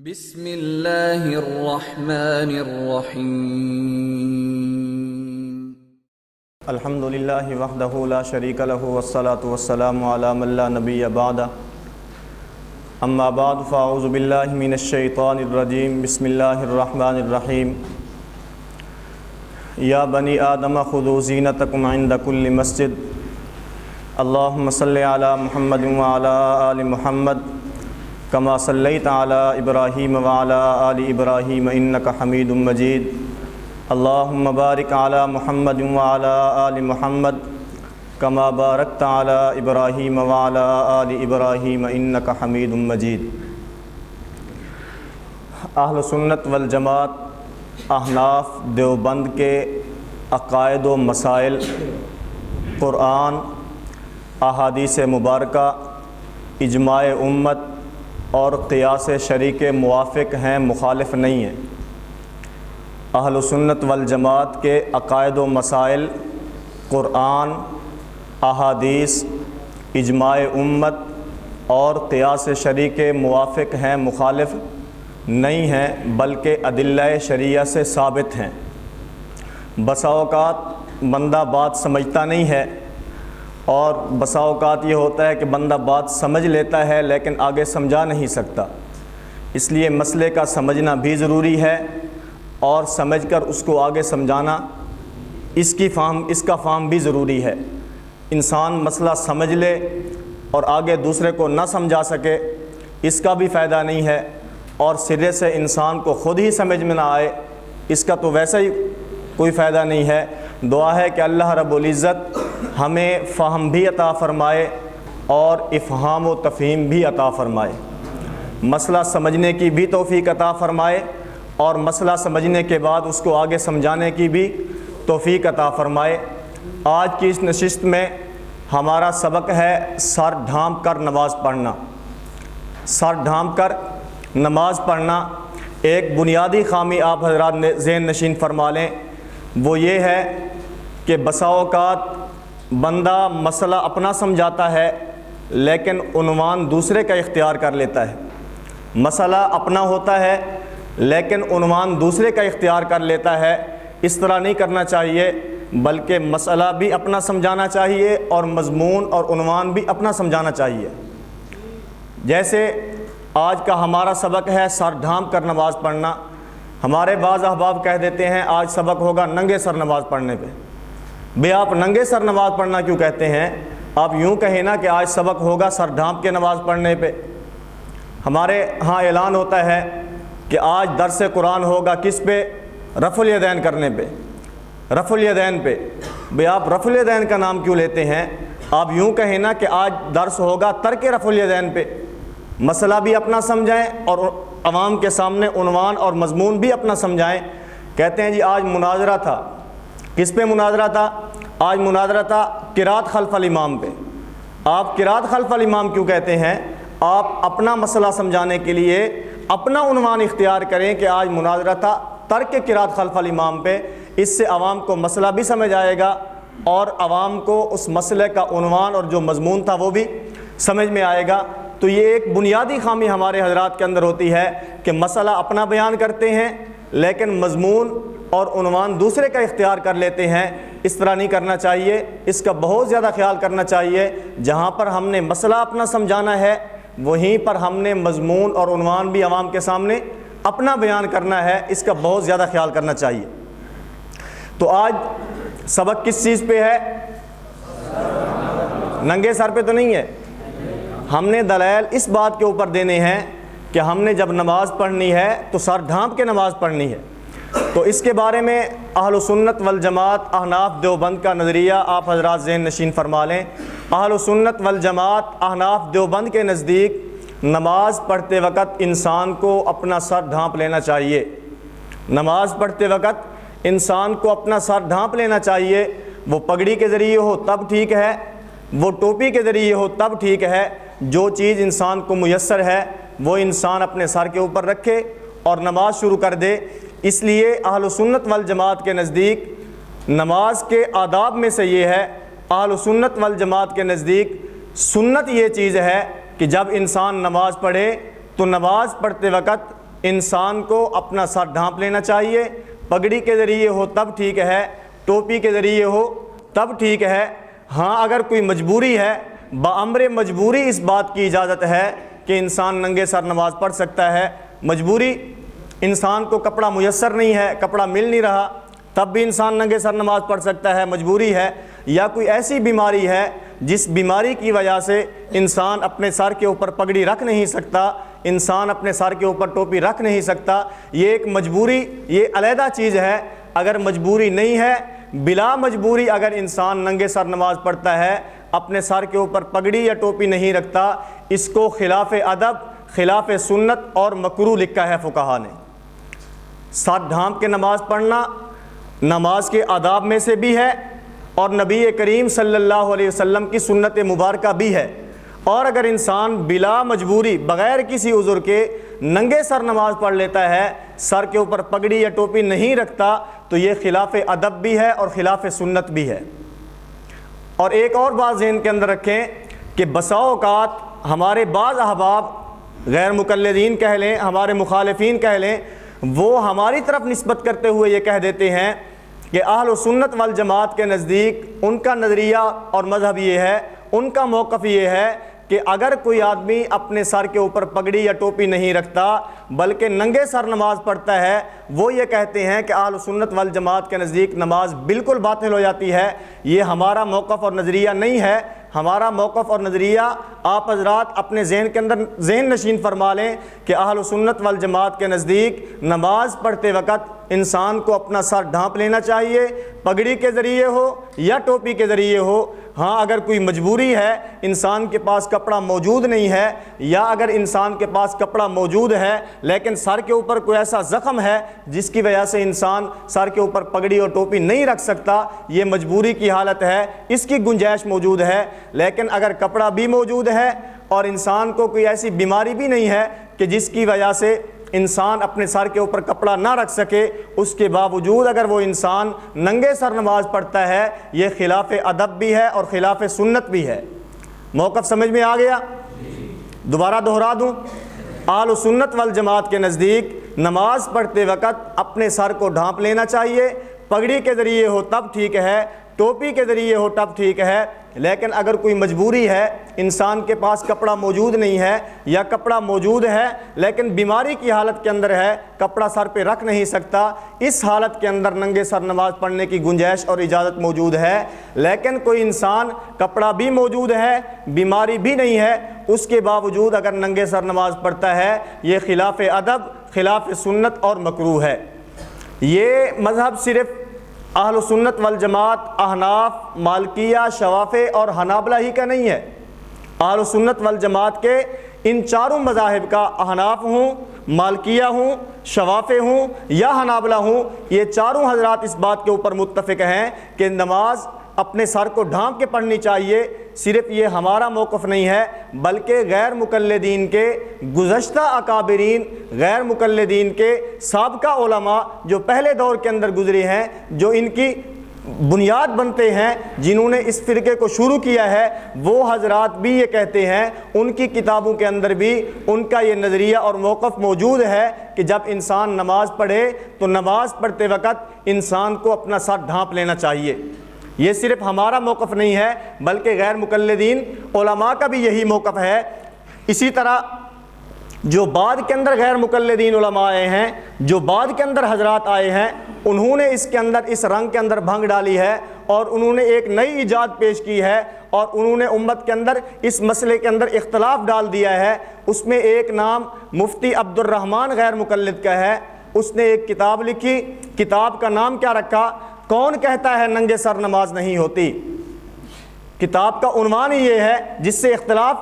بسم اللہ الرحمن الرحیم الحمد للہ وحدہ لا شریک لہ والصلاة والسلام علی من لا نبی بعدہ اما بعد فاعوذ باللہ من الشیطان الرجیم بسم اللہ الرحمن الرحیم یا بنی آدم خذوا زینتکم عند کل مسجد اللہم صلی علی محمد وعلی آل محمد کما صلیت علی ابراہیم وعلی آل ابراہیم انک حمید مجید اللہم بارک علی محمد وعلی آل محمد کما بارکت علی ابراہیم وعلی آل ابراہیم انک حمید مجید۔ اہل سنت والجماعت احناف دیوبند کے عقائد و مسائل قرآن، احادیث مبارکہ، اجماع امت اور قیاس شرعی کے موافق ہیں، مخالف نہیں ہیں۔ اہل سنت والجماعت کے عقائد و مسائل قرآن، احادیث، اجماع امت اور قیاس شرعی کے موافق ہیں، مخالف نہیں ہیں، بلکہ ادلہ شرعیہ سے ثابت ہیں۔ بسا اوقات بندہ بات سمجھتا نہیں ہے، اور بسا اوقات یہ ہوتا ہے کہ بندہ بات سمجھ لیتا ہے لیکن آگے سمجھا نہیں سکتا۔ اس لیے مسئلے کا سمجھنا بھی ضروری ہے، اور سمجھ کر اس کو آگے سمجھانا، اس کا فہم بھی ضروری ہے۔ انسان مسئلہ سمجھ لے اور آگے دوسرے کو نہ سمجھا سکے، اس کا بھی فائدہ نہیں ہے، اور سرے سے انسان کو خود ہی سمجھ میں نہ آئے، اس کا تو ویسے ہی کوئی فائدہ نہیں ہے۔ دعا ہے کہ اللہ رب العزت ہمیں فہم بھی عطا فرمائے اور افہام و تفہیم بھی عطا فرمائے، مسئلہ سمجھنے کی بھی توفیق عطا فرمائے، اور مسئلہ سمجھنے کے بعد اس کو آگے سمجھانے کی بھی توفیق عطا فرمائے۔ آج کی اس نشست میں ہمارا سبق ہے سر ڈھانپ کر نماز پڑھنا۔ سر ڈھانپ کر نماز پڑھنا ایک بنیادی خامی آپ حضرات نے ذہن نشین فرما لیں، وہ یہ ہے کہ بسا اوقات بندہ مسئلہ اپنا سمجھاتا ہے لیکن عنوان دوسرے کا اختیار کر لیتا ہے۔ مسئلہ اپنا ہوتا ہے لیکن عنوان دوسرے کا اختیار کر لیتا ہے۔ اس طرح نہیں کرنا چاہیے، بلکہ مسئلہ بھی اپنا سمجھانا چاہیے اور مضمون اور عنوان بھی اپنا سمجھانا چاہیے۔ جیسے آج کا ہمارا سبق ہے سر ڈھانپ کر نماز پڑھنا۔ ہمارے بعض احباب کہہ دیتے ہیں آج سبق ہوگا ننگے سر نماز پڑھنے پہ۔ بھئی آپ ننگے سر نماز پڑھنا کیوں کہتے ہیں؟ آپ یوں کہیں نا کہ آج سبق ہوگا سر ڈھانپ کے نماز پڑھنے پہ۔ ہمارے ہاں اعلان ہوتا ہے کہ آج درس قرآن ہوگا کس پہ؟ رفع الیدین کرنے پہ، رفع الیدین پہ۔ بھئی آپ رفع الیدین کا نام کیوں لیتے ہیں؟ آپ یوں کہیں نا کہ آج درس ہوگا ترک رفع الیدین پہ۔ مسئلہ بھی اپنا سمجھائیں اور عوام کے سامنے عنوان اور مضمون بھی اپنا سمجھائیں۔ کہتے ہیں جی آج مناظرہ تھا، کس پہ مناظرہ تھا؟ آج مناظرہ تھا قرات خلف الامام پہ۔ آپ قرات خلف الامام کیوں کہتے ہیں؟ آپ اپنا مسئلہ سمجھانے کے لیے اپنا عنوان اختیار کریں کہ آج مناظرہ تھا ترک قرات خلف الامام پہ۔ اس سے عوام کو مسئلہ بھی سمجھ آئے گا اور عوام کو اس مسئلے کا عنوان اور جو مضمون تھا وہ بھی سمجھ میں آئے گا۔ تو یہ ایک بنیادی خامی ہمارے حضرات کے اندر ہوتی ہے کہ مسئلہ اپنا بیان کرتے ہیں لیکن مضمون اور عنوان دوسرے کا اختیار کر لیتے ہیں۔ اس طرح نہیں کرنا چاہیے، اس کا بہت زیادہ خیال کرنا چاہیے۔ جہاں پر ہم نے مسئلہ اپنا سمجھانا ہے وہیں پر ہم نے مضمون اور عنوان بھی عوام کے سامنے اپنا بیان کرنا ہے، اس کا بہت زیادہ خیال کرنا چاہیے۔ تو آج سبق کس چیز پہ ہے؟ ننگے سر پہ تو نہیں ہے۔ ہم نے دلائل اس بات کے اوپر دینے ہیں کہ ہم نے جب نماز پڑھنی ہے تو سر ڈھانپ کے نماز پڑھنی ہے۔ تو اس کے بارے میں اہل سنت والجماعت احناف دیوبند کا نظریہ آپ حضرات ذہن نشین فرما لیں۔ اہل سنت والجماعت احناف دیوبند کے نزدیک نماز پڑھتے وقت انسان کو اپنا سر ڈھانپ لینا چاہیے۔ نماز پڑھتے وقت انسان کو اپنا سر ڈھانپ لینا چاہیے۔ وہ پگڑی کے ذریعے ہو تب ٹھیک ہے، وہ ٹوپی کے ذریعے ہو تب ٹھیک ہے۔ جو چیز انسان کو میسر ہے وہ انسان اپنے سر کے اوپر رکھے اور نماز شروع کر دے۔ اس لیے اہل سنت والجماعت کے نزدیک نماز کے آداب میں سے یہ ہے، اہل سنت والجماعت کے نزدیک سنت یہ چیز ہے کہ جب انسان نماز پڑھے تو نماز پڑھتے وقت انسان کو اپنا سر ڈھانپ لینا چاہیے. پگڑی کے ذریعے ہو تب ٹھیک ہے, ٹوپی کے ذریعے ہو تب ٹھیک ہے. ہاں اگر کوئی مجبوری ہے, بامر مجبوری اس بات کی اجازت ہے کہ انسان ننگے سر نماز پڑھ سکتا ہے. مجبوری, انسان کو کپڑا میسر نہیں ہے, کپڑا مل نہیں رہا, تب بھی انسان ننگے سر نماز پڑھ سکتا ہے, مجبوری ہے. یا کوئی ایسی بیماری ہے جس بیماری کی وجہ سے انسان اپنے سر کے اوپر پگڑی رکھ نہیں سکتا, انسان اپنے سر کے اوپر ٹوپی رکھ نہیں سکتا, یہ ایک مجبوری, یہ علیحدہ چیز ہے. اگر مجبوری نہیں ہے, بلا مجبوری اگر انسان ننگے سر نماز پڑھتا ہے, اپنے سر کے اوپر پگڑی یا ٹوپی نہیں رکھتا, اس کو خلاف ادب, خلاف سنت اور مکروہ لکھا ہے فقہا نے. سر ڈھانپ کے نماز پڑھنا نماز کے آداب میں سے بھی ہے اور نبی کریم صلی اللہ علیہ وسلم کی سنت مبارکہ بھی ہے. اور اگر انسان بلا مجبوری بغیر کسی عذر کے ننگے سر نماز پڑھ لیتا ہے, سر کے اوپر پگڑی یا ٹوپی نہیں رکھتا, تو یہ خلاف ادب بھی ہے اور خلاف سنت بھی ہے. اور ایک اور بات ذہن کے اندر رکھیں کہ بسا اوقات ہمارے بعض احباب, غیر مقلدین کہہ لیں, ہمارے مخالفین کہہ لیں, وہ ہماری طرف نسبت کرتے ہوئے یہ کہہ دیتے ہیں کہ اہل سنت والجماعت کے نزدیک ان کا نظریہ اور مذہب یہ ہے, ان کا موقف یہ ہے کہ اگر کوئی آدمی اپنے سر کے اوپر پگڑی یا ٹوپی نہیں رکھتا بلکہ ننگے سر نماز پڑھتا ہے, وہ یہ کہتے ہیں کہ اہل سنت والجماعت کے نزدیک نماز بالکل باطل ہو جاتی ہے. یہ ہمارا موقف اور نظریہ نہیں ہے. ہمارا موقف اور نظریہ آپ حضرات اپنے ذہن کے اندر ذہن نشین فرما لیں کہ اہل سنت والجماعت کے نزدیک نماز پڑھتے وقت انسان کو اپنا سر ڈھانپ لینا چاہیے, پگڑی کے ذریعے ہو یا ٹوپی کے ذریعے ہو. ہاں اگر کوئی مجبوری ہے, انسان کے پاس کپڑا موجود نہیں ہے, یا اگر انسان کے پاس کپڑا موجود ہے لیکن سر کے اوپر کوئی ایسا زخم ہے جس کی وجہ سے انسان سر کے اوپر پگڑی اور ٹوپی نہیں رکھ سکتا, یہ مجبوری کی حالت ہے, اس کی گنجائش موجود ہے. لیکن اگر کپڑا بھی موجود ہے اور انسان کو کوئی ایسی بیماری بھی نہیں ہے کہ جس کی وجہ سے انسان اپنے سر کے اوپر کپڑا نہ رکھ سکے, اس کے باوجود اگر وہ انسان ننگے سر نماز پڑھتا ہے, یہ خلاف ادب بھی ہے اور خلاف سنت بھی ہے. موقف سمجھ میں آ گیا؟ دوبارہ دہرا دوں, اہل سنت والجماعت کے نزدیک نماز پڑھتے وقت اپنے سر کو ڈھانپ لینا چاہیے, پگڑی کے ذریعے ہو تب ٹھیک ہے, ٹوپی کے ذریعے ہو تب ٹھیک ہے. لیکن اگر کوئی مجبوری ہے, انسان کے پاس کپڑا موجود نہیں ہے یا کپڑا موجود ہے لیکن بیماری کی حالت کے اندر ہے, کپڑا سر پہ رکھ نہیں سکتا, اس حالت کے اندر ننگے سر نماز پڑھنے کی گنجائش اور اجازت موجود ہے. لیکن کوئی انسان کپڑا بھی موجود ہے, بیماری بھی نہیں ہے, اس کے باوجود اگر ننگے سر نماز پڑھتا ہے, یہ خلاف ادب, خلاف سنت اور مکروہ ہے. یہ مذہب صرف اہل سنت والجماعت احناف, مالکیہ, شوافع اور حنابلہ ہی کا نہیں ہے. اہل سنت والجماعت کے ان چاروں مذاہب کا, احناف ہوں, مالکیہ ہوں, شوافع ہوں یا حنابلہ ہوں, یہ چاروں حضرات اس بات کے اوپر متفق ہیں کہ نماز اپنے سر کو ڈھانپ کے پڑھنی چاہیے. صرف یہ ہمارا موقف نہیں ہے بلکہ غیر مقلدین کے, گزشتہ اکابرین, غیر مقلدین کے سابقہ علماء جو پہلے دور کے اندر گزرے ہیں, جو ان کی بنیاد بنتے ہیں, جنہوں نے اس فرقے کو شروع کیا ہے, وہ حضرات بھی یہ کہتے ہیں, ان کی کتابوں کے اندر بھی ان کا یہ نظریہ اور موقف موجود ہے کہ جب انسان نماز پڑھے تو نماز پڑھتے وقت انسان کو اپنا سر ڈھانپ لینا چاہیے. یہ صرف ہمارا موقف نہیں ہے بلکہ غیر مقلدین علماء کا بھی یہی موقف ہے. اسی طرح جو بعد کے اندر غیر مقلدین علماء آئے ہیں, جو بعد کے اندر حضرات آئے ہیں, انہوں نے اس کے اندر, اس رنگ کے اندر بھنگ ڈالی ہے اور انہوں نے ایک نئی ایجاد پیش کی ہے اور انہوں نے امت کے اندر اس مسئلے کے اندر اختلاف ڈال دیا ہے. اس میں ایک نام مفتی عبد الرحمن غیر مقلد کا ہے, اس نے ایک کتاب لکھی. کتاب کا نام کیا رکھا؟ کون کہتا ہے ننگے سر نماز نہیں ہوتی. کتاب کا عنوان ہی یہ ہے جس سے اختلاف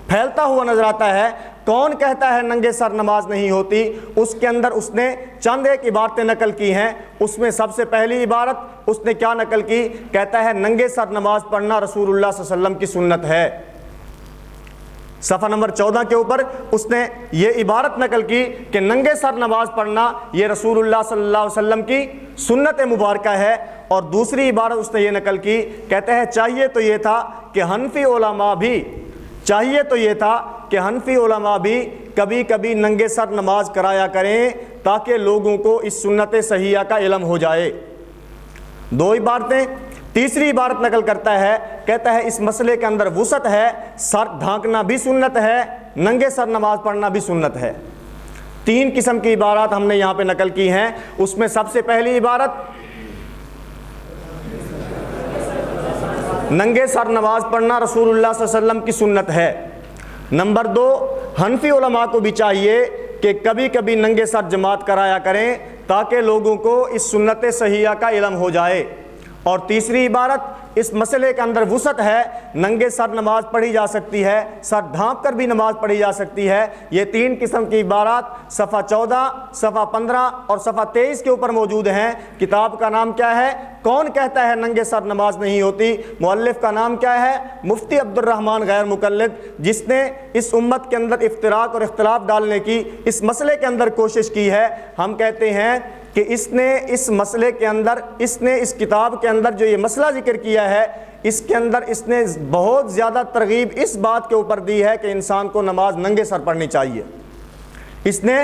پھیلتا ہوا نظر آتا ہے, کون کہتا ہے ننگے سر نماز نہیں ہوتی. اس کے اندر اس نے چند ایک عبارتیں نقل کی ہیں. اس میں سب سے پہلی عبارت اس نے کیا نقل کی؟ کہتا ہے ننگے سر نماز پڑھنا رسول اللہ صلی اللہ علیہ وسلم کی سنت ہے. صفحہ نمبر 14 کے اوپر اس نے یہ عبارت نقل کی کہ ننگے سر نماز پڑھنا یہ رسول اللہ صلی اللہ علیہ وسلم کی سنت مبارکہ ہے. اور دوسری عبارت اس نے یہ نقل کی, کہتے ہیں چاہیے تو یہ تھا کہ حنفی علماء بھی چاہیے تو یہ تھا کہ حنفی علماء بھی کبھی کبھی ننگے سر نماز کرایا کریں تاکہ لوگوں کو اس سنت صحیحہ کا علم ہو جائے۔ دو عبارتیں۔ تیسری عبارت نقل کرتا ہے، کہتا ہے اس مسئلے کے اندر وسعت ہے، سر ڈھانکنا بھی سنت ہے، ننگے سر نماز پڑھنا بھی سنت ہے۔ تین قسم کی عبارات ہم نے یہاں پہ نقل کی ہیں۔ اس میں سب سے پہلی عبارت ننگے سر نماز پڑھنا رسول اللہ صلی اللہ علیہ وسلم کی سنت ہے۔ نمبر دو، حنفی علماء کو بھی چاہیے کہ کبھی کبھی ننگے سر جماعت کرایا کریں تاکہ لوگوں کو اس سنت صحیحہ کا علم ہو جائے۔ اور تیسری عبارت، اس مسئلے کے اندر وسعت ہے، ننگے سر نماز پڑھی جا سکتی ہے، سر ڈھانپ کر بھی نماز پڑھی جا سکتی ہے۔ یہ تین قسم کی عبارات صفحہ 14، صفحہ 15 اور صفحہ 23 کے اوپر موجود ہیں۔ کتاب کا نام کیا ہے؟ کون کہتا ہے ننگے سر نماز نہیں ہوتی؟ مؤلف کا نام کیا ہے؟ مفتی عبد الرحمن غیر مقلد، جس نے اس امت کے اندر افتراق اور اختلاف ڈالنے کی اس مسئلے کے اندر کوشش کی ہے۔ ہم کہتے ہیں کہ اس نے اس مسئلے کے اندر، اس نے اس کتاب کے اندر جو یہ مسئلہ ذکر کیا ہے، اس کے اندر اس نے بہت زیادہ ترغیب اس بات کے اوپر دی ہے کہ انسان کو نماز ننگے سر پڑھنی چاہیے۔ اس نے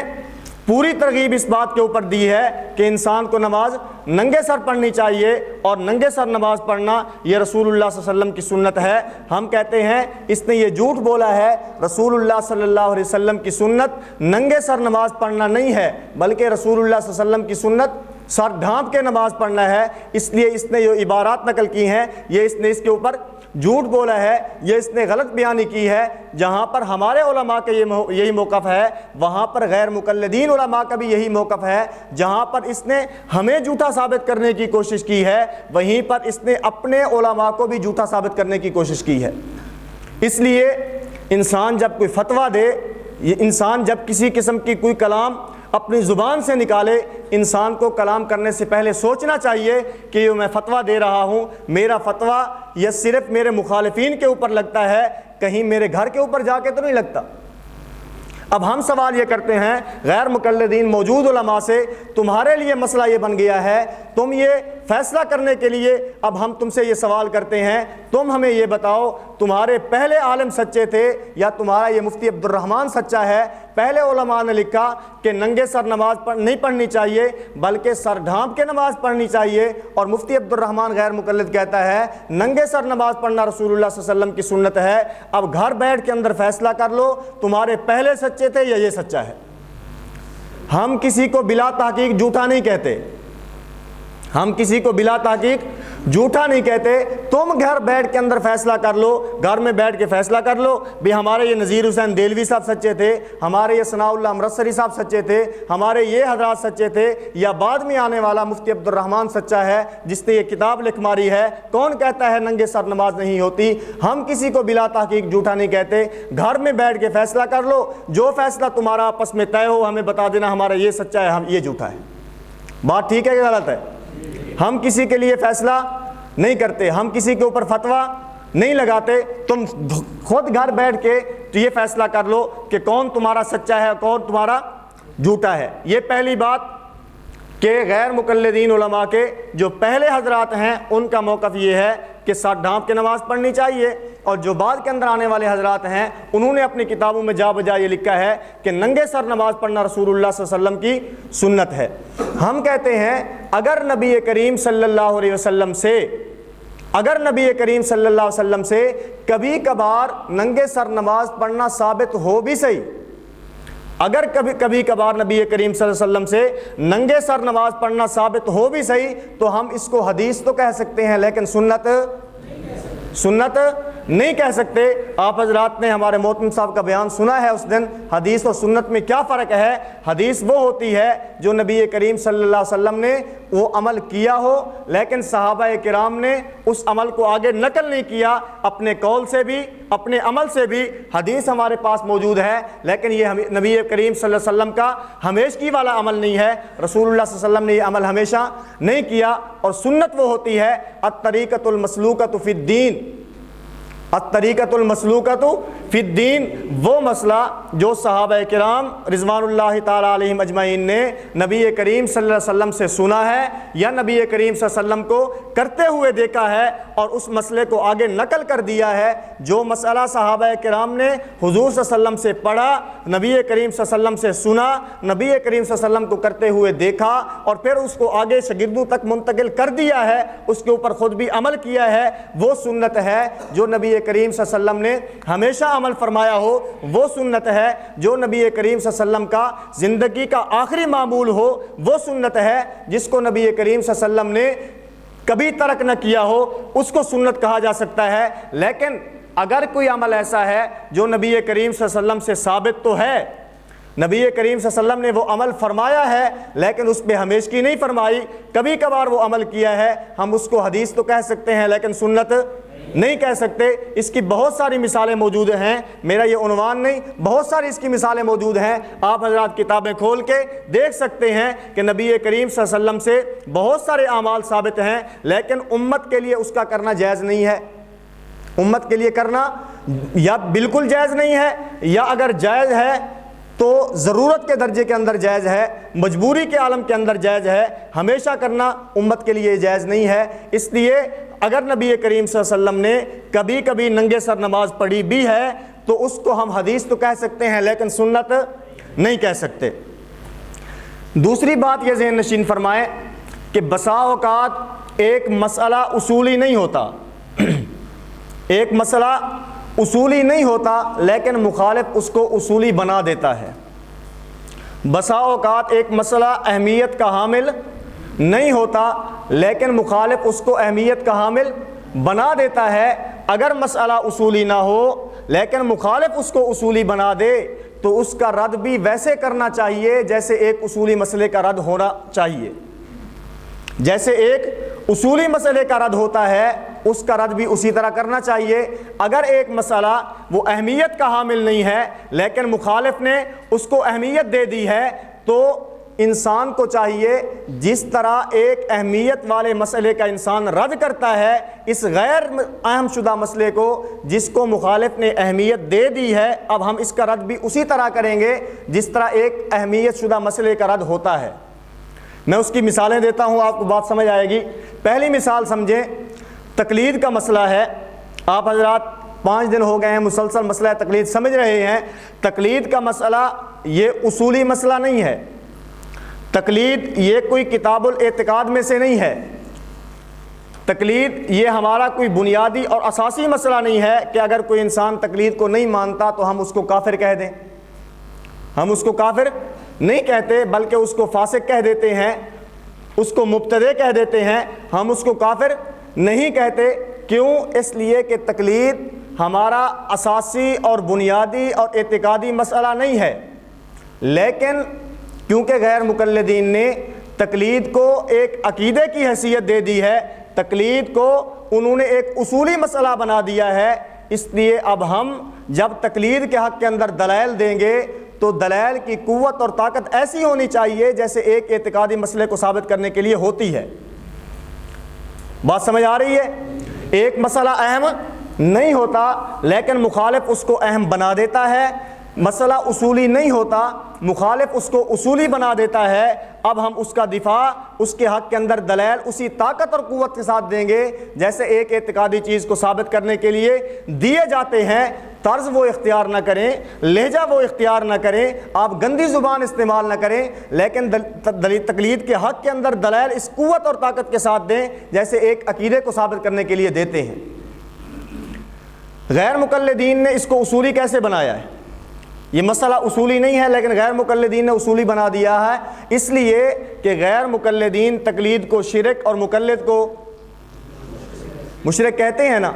پوری ترغیب اس بات کے اوپر دی ہے کہ انسان کو نماز ننگے سر پڑھنی چاہیے، اور ننگے سر نماز پڑھنا یہ رسول اللہ صلی اللہ علیہ وسلم کی سنت ہے۔ ہم کہتے ہیں اس نے یہ جھوٹ بولا ہے، رسول اللہ صلی اللہ علیہ وسلم کی سنت ننگے سر نماز پڑھنا نہیں ہے، بلکہ رسول اللہ صلی اللہ علیہ وسلم کی سنت سر ڈھانپ کے نماز پڑھنا ہے۔ اس لیے اس نے جو عبارات نقل کی ہیں، یہ اس نے اس کے اوپر جھوٹ بولا ہے، یہ اس نے غلط بیانی کی ہے۔ جہاں پر ہمارے علماء کا یہی موقف ہے، وہاں پر غیر مقلدین علماء کا بھی یہی موقف ہے۔ جہاں پر اس نے ہمیں جھوٹا ثابت کرنے کی کوشش کی ہے، وہیں پر اس نے اپنے علماء کو بھی جھوٹا ثابت کرنے کی کوشش کی ہے۔ اس لیے انسان جب کوئی فتویٰ دے، انسان جب کسی قسم کی کوئی کلام اپنی زبان سے نکالے، انسان کو کلام کرنے سے پہلے سوچنا چاہیے کہ یہ میں فتویٰ دے رہا ہوں، میرا فتویٰ یہ صرف میرے مخالفین کے اوپر لگتا ہے، کہیں میرے گھر کے اوپر جا کے تو نہیں لگتا۔ اب ہم سوال یہ کرتے ہیں غیر مقلدین موجود علماء سے، تمہارے لیے مسئلہ یہ بن گیا ہے، تم یہ فیصلہ کرنے کے لیے اب ہم تم سے یہ سوال کرتے ہیں، تم ہمیں یہ بتاؤ تمہارے پہلے عالم سچے تھے یا تمہارا یہ مفتی عبد الرحمن سچا ہے؟ پہلے علماء نے لکھا کہ ننگے سر نماز نہیں پڑھنی چاہیے بلکہ سر ڈھانپ کے نماز پڑھنی چاہیے، اور مفتی عبد الرحمن غیر مقلد کہتا ہے ننگے سر نماز پڑھنا رسول اللہ صلی اللہ علیہ وسلم کی سنت ہے۔ اب گھر بیٹھ کے اندر فیصلہ کر لو تمہارے پہلے سچے تھے یا یہ سچا ہے۔ ہم کسی کو بلا تحقیق جھوٹا نہیں کہتے، ہم کسی کو بلا تحقیق جھوٹا نہیں کہتے۔ تم گھر بیٹھ کے اندر فیصلہ کر لو، گھر میں بیٹھ کے فیصلہ کر لو بھی ہمارے یہ نذیر حسین دہلوی صاحب سچے تھے، ہمارے یہ ثناء اللہ امرتسری صاحب سچے تھے، ہمارے یہ حضرات سچے تھے، یا بعد میں آنے والا مفتی عبد الرحمن سچا ہے جس نے یہ کتاب لکھ ماری ہے۔ کون کہتا ہے ننگے سر نماز نہیں ہوتی؟ ہم کسی کو بلا تحقیق جھوٹا نہیں کہتے۔ گھر میں بیٹھ کے فیصلہ کر لو، جو فیصلہ تمہارا آپس میں طے ہو ہمیں بتا دینا ہمارا یہ سچا ہے، ہم یہ جھوٹا ہے۔ بات ٹھیک ہے کہ غلط ہے؟ ہم کسی کے لیے فیصلہ نہیں کرتے، ہم کسی کے اوپر فتویٰ نہیں لگاتے۔ تم خود گھر بیٹھ کے تو یہ فیصلہ کر لو کہ کون تمہارا سچا ہے کون تمہارا جھوٹا ہے۔ یہ پہلی بات کہ غیر مقلدین علماء کے جو پہلے حضرات ہیں ان کا موقف یہ ہے کہ سر ڈھانپ کے نماز پڑھنی چاہیے، اور جو بعد کے اندر آنے والے حضرات ہیں انہوں نے اپنی کتابوں میں جا بجا یہ لکھا ہے کہ ننگے سر نماز پڑھنا رسول اللہ صلی اللہ علیہ وسلم کی سنت ہے۔ ہم کہتے ہیں اگر نبی کریم صلی اللہ علیہ وسلم سے کبھی کبھار ننگے سر نماز پڑھنا ثابت ہو بھی صحیح، اگر کبھی کبھار نبی کریم صلی اللہ علیہ وسلم سے ننگے سر نماز پڑھنا ثابت ہو بھی صحیح، تو ہم اس کو حدیث تو کہہ سکتے ہیں لیکن سنت نہیں کہہ سکتے۔ آپ حضرات نے ہمارے محترم صاحب کا بیان سنا ہے اس دن، حدیث اور سنت میں کیا فرق ہے۔ حدیث وہ ہوتی ہے جو نبی کریم صلی اللہ علیہ وسلم نے وہ عمل کیا ہو لیکن صحابہ کرام نے اس عمل کو آگے نقل نہیں کیا، اپنے قول سے بھی اپنے عمل سے بھی حدیث ہمارے پاس موجود ہے، لیکن یہ نبی کریم صلی اللہ علیہ وسلم کا ہمیشگی والا عمل نہیں ہے، رسول اللہ صلی اللہ علیہ وسلم نے یہ عمل ہمیشہ نہیں کیا۔ اور سنت وہ ہوتی ہے الطریقۃ المسلوکۃ فی الدین، الطریقۃ المسلوکۃ فی الدین، وہ مسئلہ جو صحابہ کرام رضوان اللہ تعالیٰ علیہم اجمعین نے نبی کریم صلی اللہ علیہ وسلم سے سنا ہے یا نبی کریم صلی اللہ علیہ وسلم کو کرتے ہوئے دیکھا ہے اور اس مسئلے کو آگے نقل کر دیا ہے۔ جو مسئلہ صحابہ کرام نے حضور صلی اللہ علیہ وسلم سے پڑھا، نبی کریم صلی اللہ علیہ وسلم سے سنا، نبی کریم صلی اللہ علیہ وسلم کو کرتے ہوئے دیکھا اور پھر اس کو آگے شاگردوں تک منتقل کر دیا ہے، اس کے اوپر خود بھی عمل کیا ہے، وہ سنت ہے۔ جو نبی کریم صلی اللہ علیہ وسلم نے ہمیشہ عمل فرمایا ہو وہ سنت ہے۔ جو نبی کریم صلی اللہ علیہ وسلم کا زندگی کا آخری معمول ہو وہ سنت ہے۔ جس کو نبی کریم صلی اللہ علیہ وسلم نے کبھی ترک نہ کیا ہو اس کو سنت کہا جا سکتا ہے۔ لیکن اگر کوئی عمل ایسا ہے جو نبی کریم صلی اللہ علیہ وسلم سے ثابت تو ہے، نبی کریم صلی اللہ علیہ وسلم نے وہ عمل فرمایا ہے لیکن اس پہ ہمیشگی نہیں فرمائی، کبھی کبھار وہ عمل کیا ہے، ہم اس کو حدیث تو کہہ سکتے ہیں لیکن سنت نہیں کہہ سکتے۔ اس کی بہت ساری مثالیں موجود ہیں، میرا یہ عنوان نہیں، بہت ساری اس کی مثالیں موجود ہیں۔ آپ حضرات کتابیں کھول کے دیکھ سکتے ہیں کہ نبی کریم صلی اللہ علیہ وسلم سے بہت سارے اعمال ثابت ہیں لیکن امت کے لیے اس کا کرنا جائز نہیں ہے۔ امت کے لیے کرنا یا بالکل جائز نہیں ہے، یا اگر جائز ہے تو ضرورت کے درجے کے اندر جائز ہے، مجبوری کے عالم کے اندر جائز ہے، ہمیشہ کرنا امت کے لیے جائز نہیں ہے۔ اس لیے اگر نبی کریم صلی اللہ علیہ وسلم نے کبھی کبھی ننگے سر نماز پڑھی بھی ہے تو اس کو ہم حدیث تو کہہ سکتے ہیں لیکن سنت نہیں کہہ سکتے۔ دوسری بات یہ ذہن نشین فرمائیں کہ بسا اوقات ایک مسئلہ اصولی نہیں ہوتا، ایک مسئلہ اصولی نہیں ہوتا لیکن مخالف اس کو اصولی بنا دیتا ہے۔ بسا اوقات ایک مسئلہ اہمیت کا حامل نہیں ہوتا لیکن مخالف اس کو اہمیت کا حامل بنا دیتا ہے۔ اگر مسئلہ اصولی نہ ہو لیکن مخالف اس کو اصولی بنا دے تو اس کا رد بھی ویسے کرنا چاہیے جیسے ایک اصولی مسئلے کا رد ہونا چاہیے۔ جیسے ایک اصولی مسئلے کا رد ہوتا ہے اس کا رد بھی اسی طرح کرنا چاہیے۔ اگر ایک مسئلہ وہ اہمیت کا حامل نہیں ہے لیکن مخالف نے اس کو اہمیت دے دی ہے تو انسان کو چاہیے جس طرح ایک اہمیت والے مسئلے کا انسان رد کرتا ہے اس غیر اہم شدہ مسئلے کو جس کو مخالف نے اہمیت دے دی ہے، اب ہم اس کا رد بھی اسی طرح کریں گے جس طرح ایک اہمیت شدہ مسئلے کا رد ہوتا ہے۔ میں اس کی مثالیں دیتا ہوں، آپ کو بات سمجھ آئے گی۔ پہلی مثال سمجھیں، تقلید کا مسئلہ ہے۔ آپ حضرات 5 دن ہو گئے ہیں مسلسل مسئلہ تقلید سمجھ رہے ہیں۔ تقلید کا مسئلہ یہ اصولی مسئلہ نہیں ہے، تقلید یہ کوئی کتاب الاعتقاد میں سے نہیں ہے، تقلید یہ ہمارا کوئی بنیادی اور اساسی مسئلہ نہیں ہے کہ اگر کوئی انسان تقلید کو نہیں مانتا تو ہم اس کو کافر کہہ دیں۔ ہم اس کو کافر نہیں کہتے بلکہ اس کو فاسق کہہ دیتے ہیں، اس کو مبتدع کہہ دیتے ہیں، ہم اس کو کافر نہیں کہتے۔ کیوں؟ اس لیے کہ تقلید ہمارا اساسی اور بنیادی اور اعتقادی مسئلہ نہیں ہے، لیکن کیونکہ غیر مقلدین نے تقلید کو ایک عقیدے کی حیثیت دے دی ہے، تقلید کو انہوں نے ایک اصولی مسئلہ بنا دیا ہے، اس لیے اب ہم جب تقلید کے حق کے اندر دلائل دیں گے تو دلائل کی قوت اور طاقت ایسی ہونی چاہیے جیسے ایک اعتقادی مسئلے کو ثابت کرنے کے لیے ہوتی ہے۔ بات سمجھ آ رہی ہے؟ ایک مسئلہ اہم نہیں ہوتا لیکن مخالف اس کو اہم بنا دیتا ہے، مسئلہ اصولی نہیں ہوتا، مخالف اس کو اصولی بنا دیتا ہے، اب ہم اس کا دفاع اس کے حق کے اندر دلائل اسی طاقت اور قوت کے ساتھ دیں گے جیسے ایک اعتقادی چیز کو ثابت کرنے کے لیے دیے جاتے ہیں۔ طرز وہ اختیار نہ کریں، لہجہ وہ اختیار نہ کریں، آپ گندی زبان استعمال نہ کریں، لیکن تقلید کے حق کے اندر دلائل اس قوت اور طاقت کے ساتھ دیں جیسے ایک عقیدے کو ثابت کرنے کے لیے دیتے ہیں۔ غیر مقلدین نے اس کو اصولی کیسے بنایا ہے؟ یہ مسئلہ اصولی نہیں ہے لیکن غیر مقلدین نے اصولی بنا دیا ہے، اس لیے کہ غیر مقلدین تقلید کو شرک اور مقلد کو مشرک کہتے ہیں نا،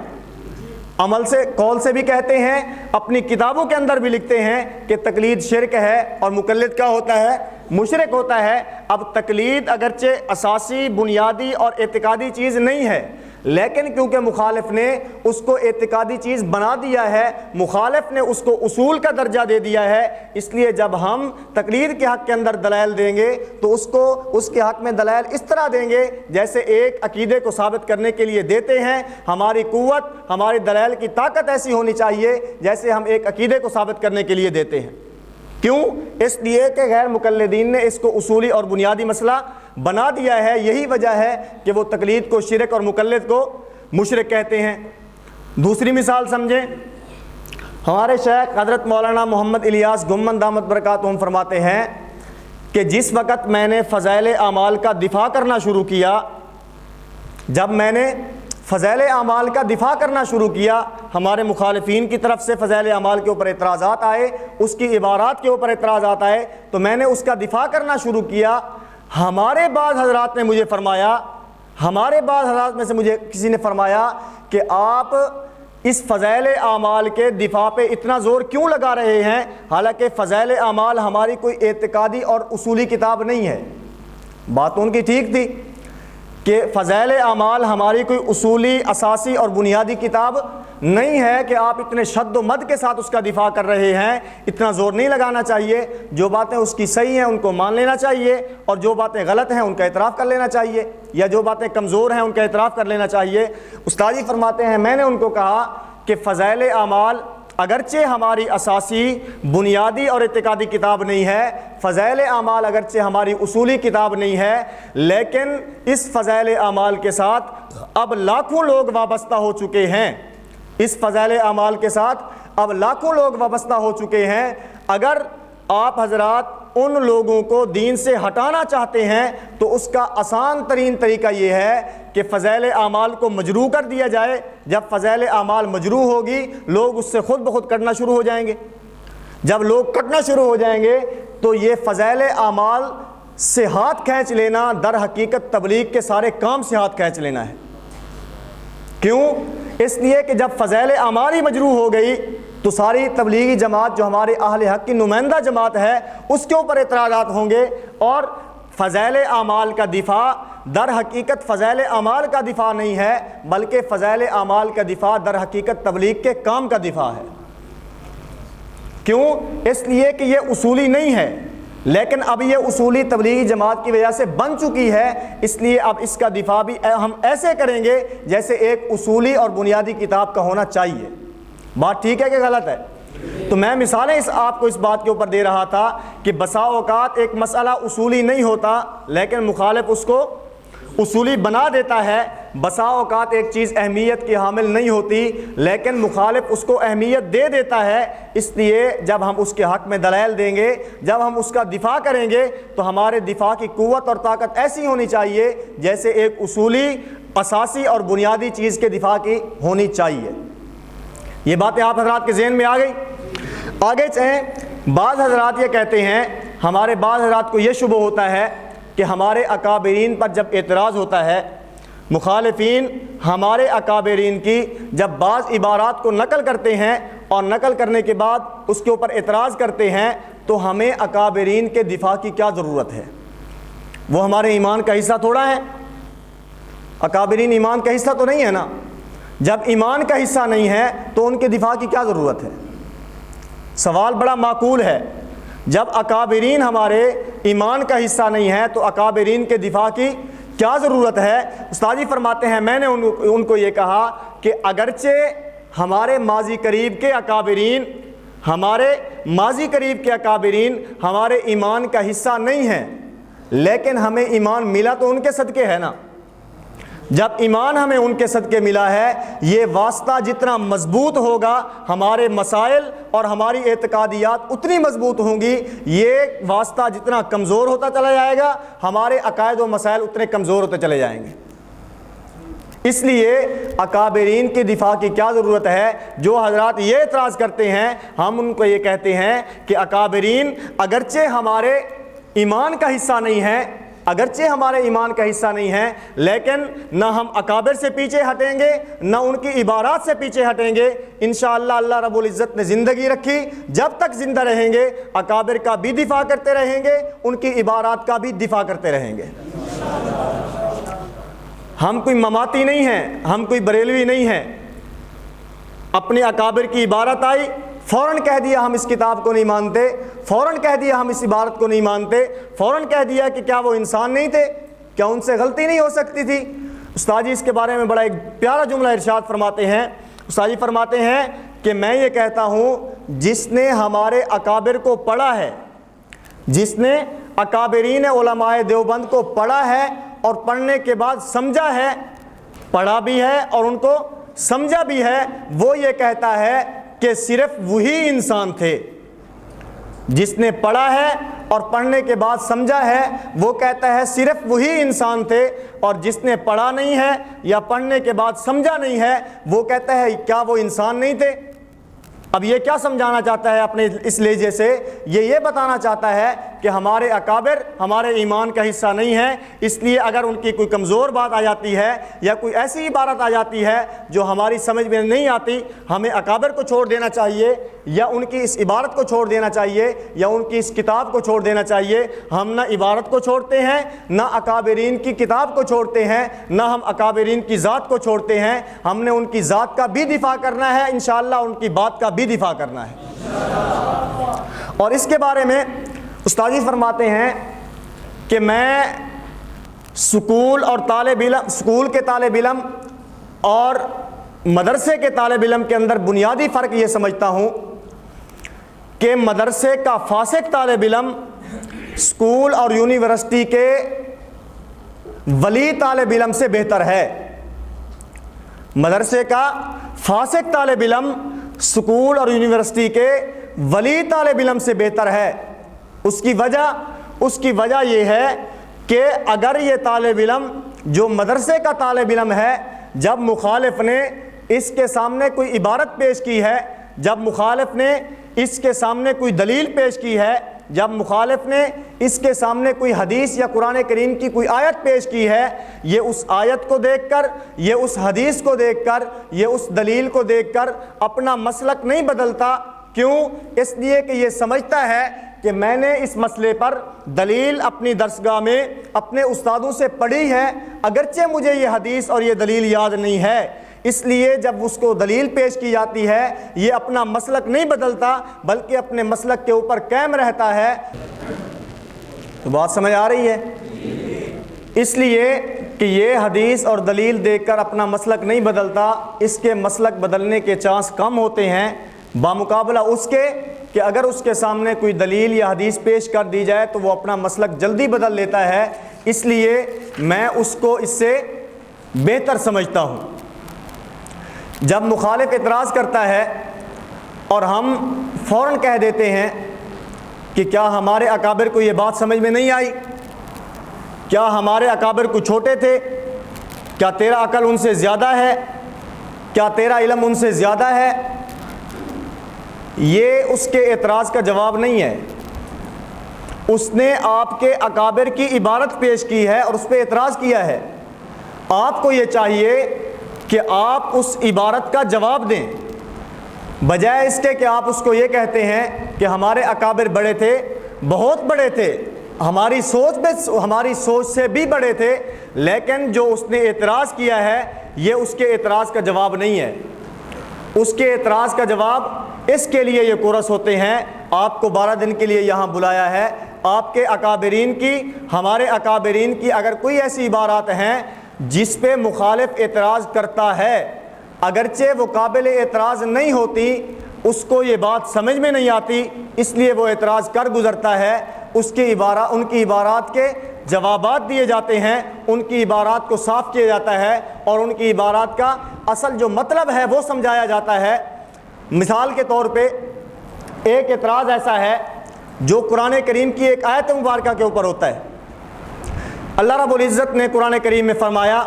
عمل سے قول سے بھی کہتے ہیں، اپنی کتابوں کے اندر بھی لکھتے ہیں کہ تقلید شرک ہے اور مقلد کیا ہوتا ہے؟ مشرک ہوتا ہے۔ اب تقلید اگرچہ اساسی بنیادی اور اعتقادی چیز نہیں ہے لیکن کیونکہ مخالف نے اس کو اعتقادی چیز بنا دیا ہے، مخالف نے اس کو اصول کا درجہ دے دیا ہے، اس لیے جب ہم تقلید کے حق کے اندر دلائل دیں گے تو اس کے حق میں دلائل اس طرح دیں گے جیسے ایک عقیدے کو ثابت کرنے کے لیے دیتے ہیں۔ ہماری قوت، ہماری دلائل کی طاقت ایسی ہونی چاہیے جیسے ہم ایک عقیدے کو ثابت کرنے کے لیے دیتے ہیں۔ کیوں؟ اس لیے کہ غیر مقلدین نے اس کو اصولی اور بنیادی مسئلہ بنا دیا ہے۔ یہی وجہ ہے کہ وہ تقلید کو شرک اور مقلد کو مشرک کہتے ہیں۔ دوسری مثال سمجھیں، ہمارے شیخ حضرت مولانا محمد الیاس گمن دامت برکاتہم فرماتے ہیں کہ جس وقت میں نے فضائل اعمال کا دفاع کرنا شروع کیا، جب میں نے فضائل اعمال کا دفاع کرنا شروع کیا، ہمارے مخالفین کی طرف سے فضائل اعمال کے اوپر اعتراضات آئے، اس کی عبارات کے اوپر اعتراضات آئے، تو میں نے اس کا دفاع کرنا شروع کیا۔ ہمارے بعض حضرات نے مجھے فرمایا، ہمارے بعض حضرات میں سے مجھے کسی نے فرمایا کہ آپ اس فضائل اعمال کے دفاع پہ اتنا زور کیوں لگا رہے ہیں، حالانکہ فضائل اعمال ہماری کوئی اعتقادی اور اصولی کتاب نہیں ہے۔ بات ان کی ٹھیک تھی کہ فضائل اعمال ہماری کوئی اصولی، اساسی اور بنیادی کتاب نہیں ہے کہ آپ اتنے شد و مد کے ساتھ اس کا دفاع کر رہے ہیں، اتنا زور نہیں لگانا چاہیے۔ جو باتیں اس کی صحیح ہیں ان کو مان لینا چاہیے، اور جو باتیں غلط ہیں ان کا اعتراف کر لینا چاہیے، یا جو باتیں کمزور ہیں ان کا اعتراف کر لینا چاہیے۔ استاد جی فرماتے ہیں میں نے ان کو کہا کہ فضائل اعمال اگرچہ ہماری اساسی، بنیادی اور اعتقادی کتاب نہیں ہے، فضائل اعمال اگرچہ ہماری اصولی کتاب نہیں ہے، لیکن اس فضائل اعمال کے ساتھ اب لاکھوں لوگ وابستہ ہو چکے ہیں، اس فضائل اعمال کے ساتھ اب لاکھوں لوگ وابستہ ہو چکے ہیں۔ اگر آپ حضرات ان لوگوں کو دین سے ہٹانا چاہتے ہیں تو اس کا آسان ترین طریقہ یہ ہے کہ فضائل اعمال کو مجروح کر دیا جائے۔ جب فضائل اعمال مجروح ہوگی، لوگ اس سے خود بخود کٹنا شروع ہو جائیں گے۔ جب لوگ کٹنا شروع ہو جائیں گے تو یہ فضائل اعمال سے ہاتھ کھینچ لینا در حقیقت تبلیغ کے سارے کام سے ہاتھ کھینچ لینا ہے۔ کیوں؟ اس لیے کہ جب فضائل اعمال ہی مجروح ہو گئی تو ساری تبلیغی جماعت جو ہمارے اہل حق کی نمائندہ جماعت ہے اس کے اوپر اعتراضات ہوں گے، اور فضائل اعمال کا دفاع در حقیقت فضائل اعمال کا دفاع نہیں ہے، بلکہ فضائل اعمال کا دفاع در حقیقت تبلیغ کے کام کا دفاع ہے۔ کیوں؟ اس لیے کہ یہ اصولی نہیں ہے، لیکن اب یہ اصولی تبلیغی جماعت کی وجہ سے بن چکی ہے، اس لیے اب اس کا دفاع بھی ہم ایسے کریں گے جیسے ایک اصولی اور بنیادی کتاب کا ہونا چاہیے۔ بات ٹھیک ہے کہ غلط ہے؟ تو میں مثالیں آپ کو اس بات کے اوپر دے رہا تھا کہ بسا اوقات ایک مسئلہ اصولی نہیں ہوتا لیکن مخالف اس کو اصولی بنا دیتا ہے، بسا اوقات ایک چیز اہمیت کی حامل نہیں ہوتی لیکن مخالف اس کو اہمیت دے دیتا ہے۔ اس لیے جب ہم اس کے حق میں دلائل دیں گے، جب ہم اس کا دفاع کریں گے تو ہمارے دفاع کی قوت اور طاقت ایسی ہونی چاہیے جیسے ایک اصولی، اساسی اور بنیادی چیز کے دفاع کی ہونی چاہیے۔ یہ باتیں آپ حضرات کے ذہن میں آ گئی؟ آگے چاہیں، بعض حضرات یہ کہتے ہیں، ہمارے بعض حضرات کو یہ شبہ ہوتا ہے کہ ہمارے اکابرین پر جب اعتراض ہوتا ہے، مخالفین ہمارے اکابرین کی جب بعض عبارات کو نقل کرتے ہیں اور نقل کرنے کے بعد اس کے اوپر اعتراض کرتے ہیں تو ہمیں اکابرین کے دفاع کی کیا ضرورت ہے؟ وہ ہمارے ایمان کا حصہ تھوڑا ہے؟ اکابرین ایمان کا حصہ تو نہیں ہے نا؟ جب ایمان کا حصہ نہیں ہے تو ان کے دفاع کی کیا ضرورت ہے؟ سوال بڑا معقول ہے۔ جب اکابرین ہمارے ایمان کا حصہ نہیں ہے تو اکابرین کے دفاع کی کیا ضرورت ہے؟ استاد جی فرماتے ہیں میں نے ان کو یہ کہا کہ اگرچہ ہمارے ماضی قریب کے اکابرین ہمارے ایمان کا حصہ نہیں ہیں، لیکن ہمیں ایمان ملا تو ان کے صدقے ہے نا۔ جب ایمان ہمیں ان کے صدقے ملا ہے، یہ واسطہ جتنا مضبوط ہوگا ہمارے مسائل اور ہماری اعتقادیات اتنی مضبوط ہوں گی، یہ واسطہ جتنا کمزور ہوتا چلا جائے گا ہمارے عقائد و مسائل اتنے کمزور ہوتے چلے جائیں گے۔ اس لیے اکابرین کی دفاع کی کیا ضرورت ہے؟ جو حضرات یہ اعتراض کرتے ہیں ہم ان کو یہ کہتے ہیں کہ اکابرین اگرچہ ہمارے ایمان کا حصہ نہیں ہے، لیکن نہ ہم اکابر سے پیچھے ہٹیں گے نہ ان کی عبارات سے پیچھے ہٹیں گے۔ انشاءاللہ اللہ رب العزت نے زندگی رکھی، جب تک زندہ رہیں گے اکابر کا بھی دفاع کرتے رہیں گے، ان کی عبارات کا بھی دفاع کرتے رہیں گے۔ ہم کوئی مماتی نہیں ہیں، ہم کوئی بریلوی نہیں ہیں۔ اپنے اکابر کی عبارت آئی، فوراً کہہ دیا ہم اس کتاب کو نہیں مانتے، فوراً کہہ دیا ہم اس عبارت کو نہیں مانتے، فوراً کہہ دیا کہ کیا وہ انسان نہیں تھے، کیا ان سے غلطی نہیں ہو سکتی تھی۔ استاد جی اس کے بارے میں بڑا ایک پیارا جملہ ارشاد فرماتے ہیں۔ استاد جی فرماتے ہیں کہ میں یہ کہتا ہوں جس نے ہمارے اکابر کو پڑھا ہے، جس نے اکابرین علماء دیوبند کو پڑھا ہے اور پڑھنے کے بعد سمجھا ہے، پڑھا بھی ہے اور ان کو سمجھا بھی ہے، وہ یہ کہتا ہے کہ صرف وہی انسان تھے۔ جس نے پڑھا ہے اور پڑھنے کے بعد سمجھا ہے وہ کہتا ہے صرف وہی انسان تھے، اور جس نے پڑھا نہیں ہے یا پڑھنے کے بعد سمجھا نہیں ہے وہ کہتا ہے کیا وہ انسان نہیں تھے۔ اب یہ کیا سمجھانا چاہتا ہے اپنے اس لہجے سے؟ یہ بتانا چاہتا ہے کہ ہمارے اکابر ہمارے ایمان کا حصہ نہیں ہیں، اس لیے اگر ان کی کوئی کمزور بات آ جاتی ہے یا کوئی ایسی عبارت آ جاتی ہے جو ہماری سمجھ میں نہیں آتی، ہمیں اکابر کو چھوڑ دینا چاہیے، یا ان کی اس عبارت کو چھوڑ دینا چاہیے، یا ان کی اس کتاب کو چھوڑ دینا چاہیے۔ ہم نہ عبارت کو چھوڑتے ہیں، نہ اکابرین کی کتاب کو چھوڑتے ہیں، نہ ہم اکابرین کی ذات کو چھوڑتے ہیں۔ ہم نے ان کی ذات کا بھی دفاع کرنا ہے، انشاءاللہ ان کی بات کا بھی دفاع کرنا ہے۔ اور اس کے بارے میں استاد جی فرماتے ہیں کہ میں سکول کے طالب علم اور مدرسے کے طالب علم کے اندر بنیادی فرق یہ سمجھتا ہوں کہ مدرسے کا فاسق طالب علم سکول اور یونیورسٹی کے ولی طالب علم سے بہتر ہے۔ مدرسے کا فاسق طالب علم سکول اور یونیورسٹی کے ولی طالب علم سے بہتر ہے۔ اس کی وجہ یہ ہے کہ اگر یہ طالب علم جو مدرسے کا طالب علم ہے، جب مخالف نے اس کے سامنے کوئی عبارت پیش کی ہے، جب مخالف نے اس کے سامنے کوئی دلیل پیش کی ہے، جب مخالف نے اس کے سامنے کوئی حدیث یا قرآن کریم کی کوئی آیت پیش کی ہے، یہ اس آیت کو دیکھ کر، یہ اس حدیث کو دیکھ کر، یہ اس دلیل کو دیکھ کر اپنا مسلک نہیں بدلتا۔ کیوں؟ اس لیے کہ یہ سمجھتا ہے کہ میں نے اس مسئلے پر دلیل اپنی درسگاہ میں اپنے استادوں سے پڑھی ہے، اگرچہ مجھے یہ حدیث اور یہ دلیل یاد نہیں ہے، اس لیے جب اس کو دلیل پیش کی جاتی ہے یہ اپنا مسلک نہیں بدلتا بلکہ اپنے مسلک کے اوپر قائم رہتا ہے۔ تو بات سمجھ آ رہی ہے؟ اس لیے کہ یہ حدیث اور دلیل دیکھ کر اپنا مسلک نہیں بدلتا، اس کے مسلک بدلنے کے چانس کم ہوتے ہیں بامقابلہ اس کے کہ اگر اس کے سامنے کوئی دلیل یا حدیث پیش کر دی جائے تو وہ اپنا مسلک جلدی بدل لیتا ہے۔ اس لیے میں اس کو اس سے بہتر سمجھتا ہوں۔ جب مخالف اعتراض کرتا ہے اور ہم فوراً کہہ دیتے ہیں کہ کیا ہمارے اکابر کو یہ بات سمجھ میں نہیں آئی، کیا ہمارے اکابر کو چھوٹے تھے، کیا تیرا عقل ان سے زیادہ ہے، کیا تیرا علم ان سے زیادہ ہے، یہ اس کے اعتراض کا جواب نہیں ہے۔ اس نے آپ کے اکابر کی عبارت پیش کی ہے اور اس پہ اعتراض کیا ہے۔ آپ کو یہ چاہیے کہ آپ اس عبارت کا جواب دیں، بجائے اس کے کہ آپ اس کو یہ کہتے ہیں کہ ہمارے اکابر بڑے تھے، بہت بڑے تھے، ہماری سوچ سے بھی بڑے تھے، لیکن جو اس نے اعتراض کیا ہے یہ اس کے اعتراض کا جواب نہیں ہے۔ اس کے اعتراض کا جواب اس کے لیے یہ کورس ہوتے ہیں، آپ کو 12 دن کے لیے یہاں بلایا ہے، آپ کے اکابرین کی، ہمارے اکابرین کی اگر کوئی ایسی عبارات ہیں جس پہ مخالف اعتراض کرتا ہے، اگرچہ وہ قابل اعتراض نہیں ہوتی، اس کو یہ بات سمجھ میں نہیں آتی اس لیے وہ اعتراض کر گزرتا ہے، ان کی عبارات کے جوابات دیے جاتے ہیں، ان کی عبارات کو صاف کیا جاتا ہے اور ان کی عبارات کا اصل جو مطلب ہے وہ سمجھایا جاتا ہے۔ مثال کے طور پہ ایک اعتراض ایسا ہے جو قرآن کریم کی ایک آیت مبارکہ کے اوپر ہوتا ہے۔ اللہ رب العزت نے قرآن کریم میں فرمایا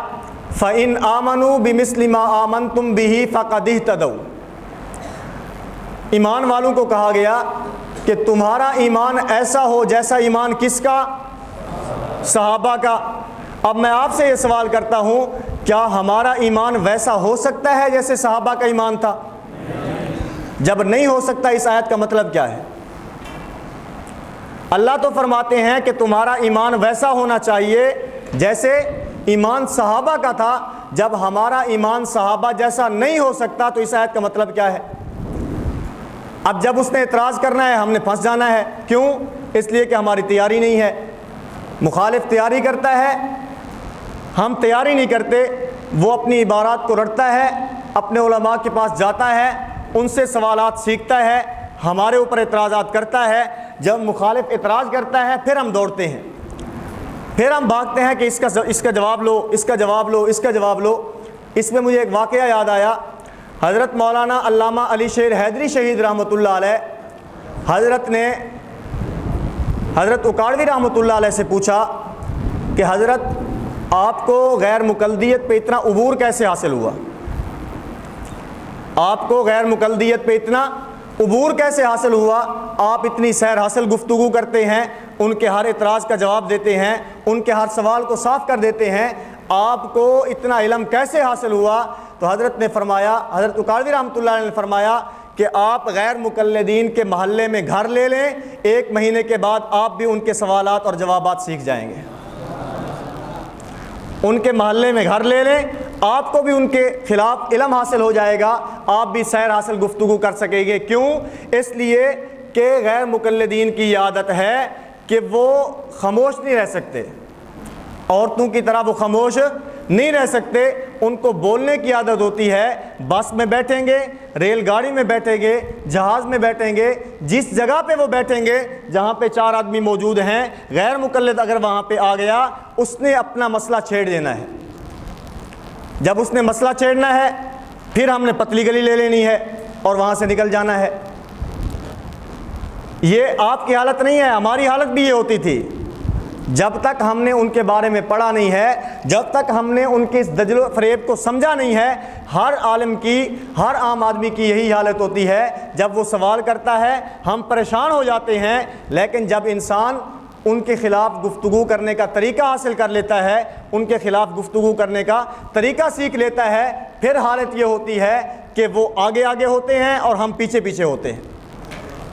فَإِنْ آمَنُوا بِمِثْلِ مَا آمَنْتُمْ بِهِ فَقَدِ اهْتَدَوْا۔ ایمان والوں کو کہا گیا کہ تمہارا ایمان ایسا ہو جیسا ایمان کس کا؟ صحابہ کا۔ اب میں آپ سے یہ سوال کرتا ہوں، کیا ہمارا ایمان ویسا ہو سکتا ہے جیسے صحابہ کا ایمان تھا؟ جب نہیں ہو سکتا، اس آیت کا مطلب کیا ہے؟ اللہ تو فرماتے ہیں کہ تمہارا ایمان ویسا ہونا چاہیے جیسے ایمان صحابہ کا تھا۔ جب ہمارا ایمان صحابہ جیسا نہیں ہو سکتا تو اس آیت کا مطلب کیا ہے؟ اب جب اس نے اعتراض کرنا ہے ہم نے پھنس جانا ہے۔ کیوں؟ اس لیے کہ ہماری تیاری نہیں ہے۔ مخالف تیاری کرتا ہے، ہم تیاری نہیں کرتے۔ وہ اپنی عبارات کو رٹتا ہے، اپنے علماء کے پاس جاتا ہے، ان سے سوالات سیکھتا ہے، ہمارے اوپر اعتراضات کرتا ہے۔ جب مخالف اعتراض کرتا ہے پھر ہم دوڑتے ہیں، پھر ہم بھاگتے ہیں کہ اس کا جواب لو، اس کا جواب لو، اس کا جواب لو۔ اس میں مجھے ایک واقعہ یاد آیا۔ حضرت مولانا علامہ علی شیر حیدری شہید رحمۃ اللہ علیہ، حضرت نے حضرت اکاڑوی رحمۃ اللہ علیہ سے پوچھا کہ حضرت آپ کو غیر مقلدیت پہ اتنا عبور کیسے حاصل ہوا؟ آپ کو غیر مقلدیت پہ اتنا عبور کیسے حاصل ہوا؟ آپ اتنی سیر حاصل گفتگو کرتے ہیں، ان کے ہر اعتراض کا جواب دیتے ہیں، ان کے ہر سوال کو صاف کر دیتے ہیں، آپ کو اتنا علم کیسے حاصل ہوا؟ تو حضرت نے فرمایا، حضرت اکاڑوی رحمۃ اللہ علیہ نے فرمایا کہ آپ غیر مقلدین کے محلے میں گھر لے لیں، 1 مہینے کے بعد آپ بھی ان کے سوالات اور جوابات سیکھ جائیں گے۔ ان کے محلے میں گھر لے لیں، آپ کو بھی ان کے خلاف علم حاصل ہو جائے گا، آپ بھی سیر حاصل گفتگو کر سکیں گے۔ کیوں؟ اس لیے کہ غیر مقلدین کی یہ عادت ہے کہ وہ خاموش نہیں رہ سکتے، عورتوں کی طرح وہ خاموش نہیں رہ سکتے، ان کو بولنے کی عادت ہوتی ہے۔ بس میں بیٹھیں گے، ریل گاڑی میں بیٹھیں گے، جہاز میں بیٹھیں گے، جس جگہ پہ وہ بیٹھیں گے جہاں پہ 4 آدمی موجود ہیں، غیر مقلد اگر وہاں پہ آ گیا اس نے اپنا مسئلہ چھیڑ دینا ہے۔ جب اس نے مسئلہ چھیڑنا ہے پھر ہم نے پتلی گلی لے لینی ہے اور وہاں سے نکل جانا ہے۔ یہ آپ کی حالت نہیں ہے، ہماری حالت بھی یہ ہوتی تھی۔ جب تک ہم نے ان کے بارے میں پڑھا نہیں ہے، جب تک ہم نے ان کے اس دجل و فریب کو سمجھا نہیں ہے، ہر عالم کی، ہر عام آدمی کی یہی حالت ہوتی ہے۔ جب وہ سوال کرتا ہے ہم پریشان ہو جاتے ہیں، لیکن جب انسان ان کے خلاف گفتگو کرنے کا طریقہ حاصل کر لیتا ہے، ان کے خلاف گفتگو کرنے کا طریقہ سیکھ لیتا ہے، پھر حالت یہ ہوتی ہے کہ وہ آگے آگے ہوتے ہیں اور ہم پیچھے پیچھے ہوتے ہیں۔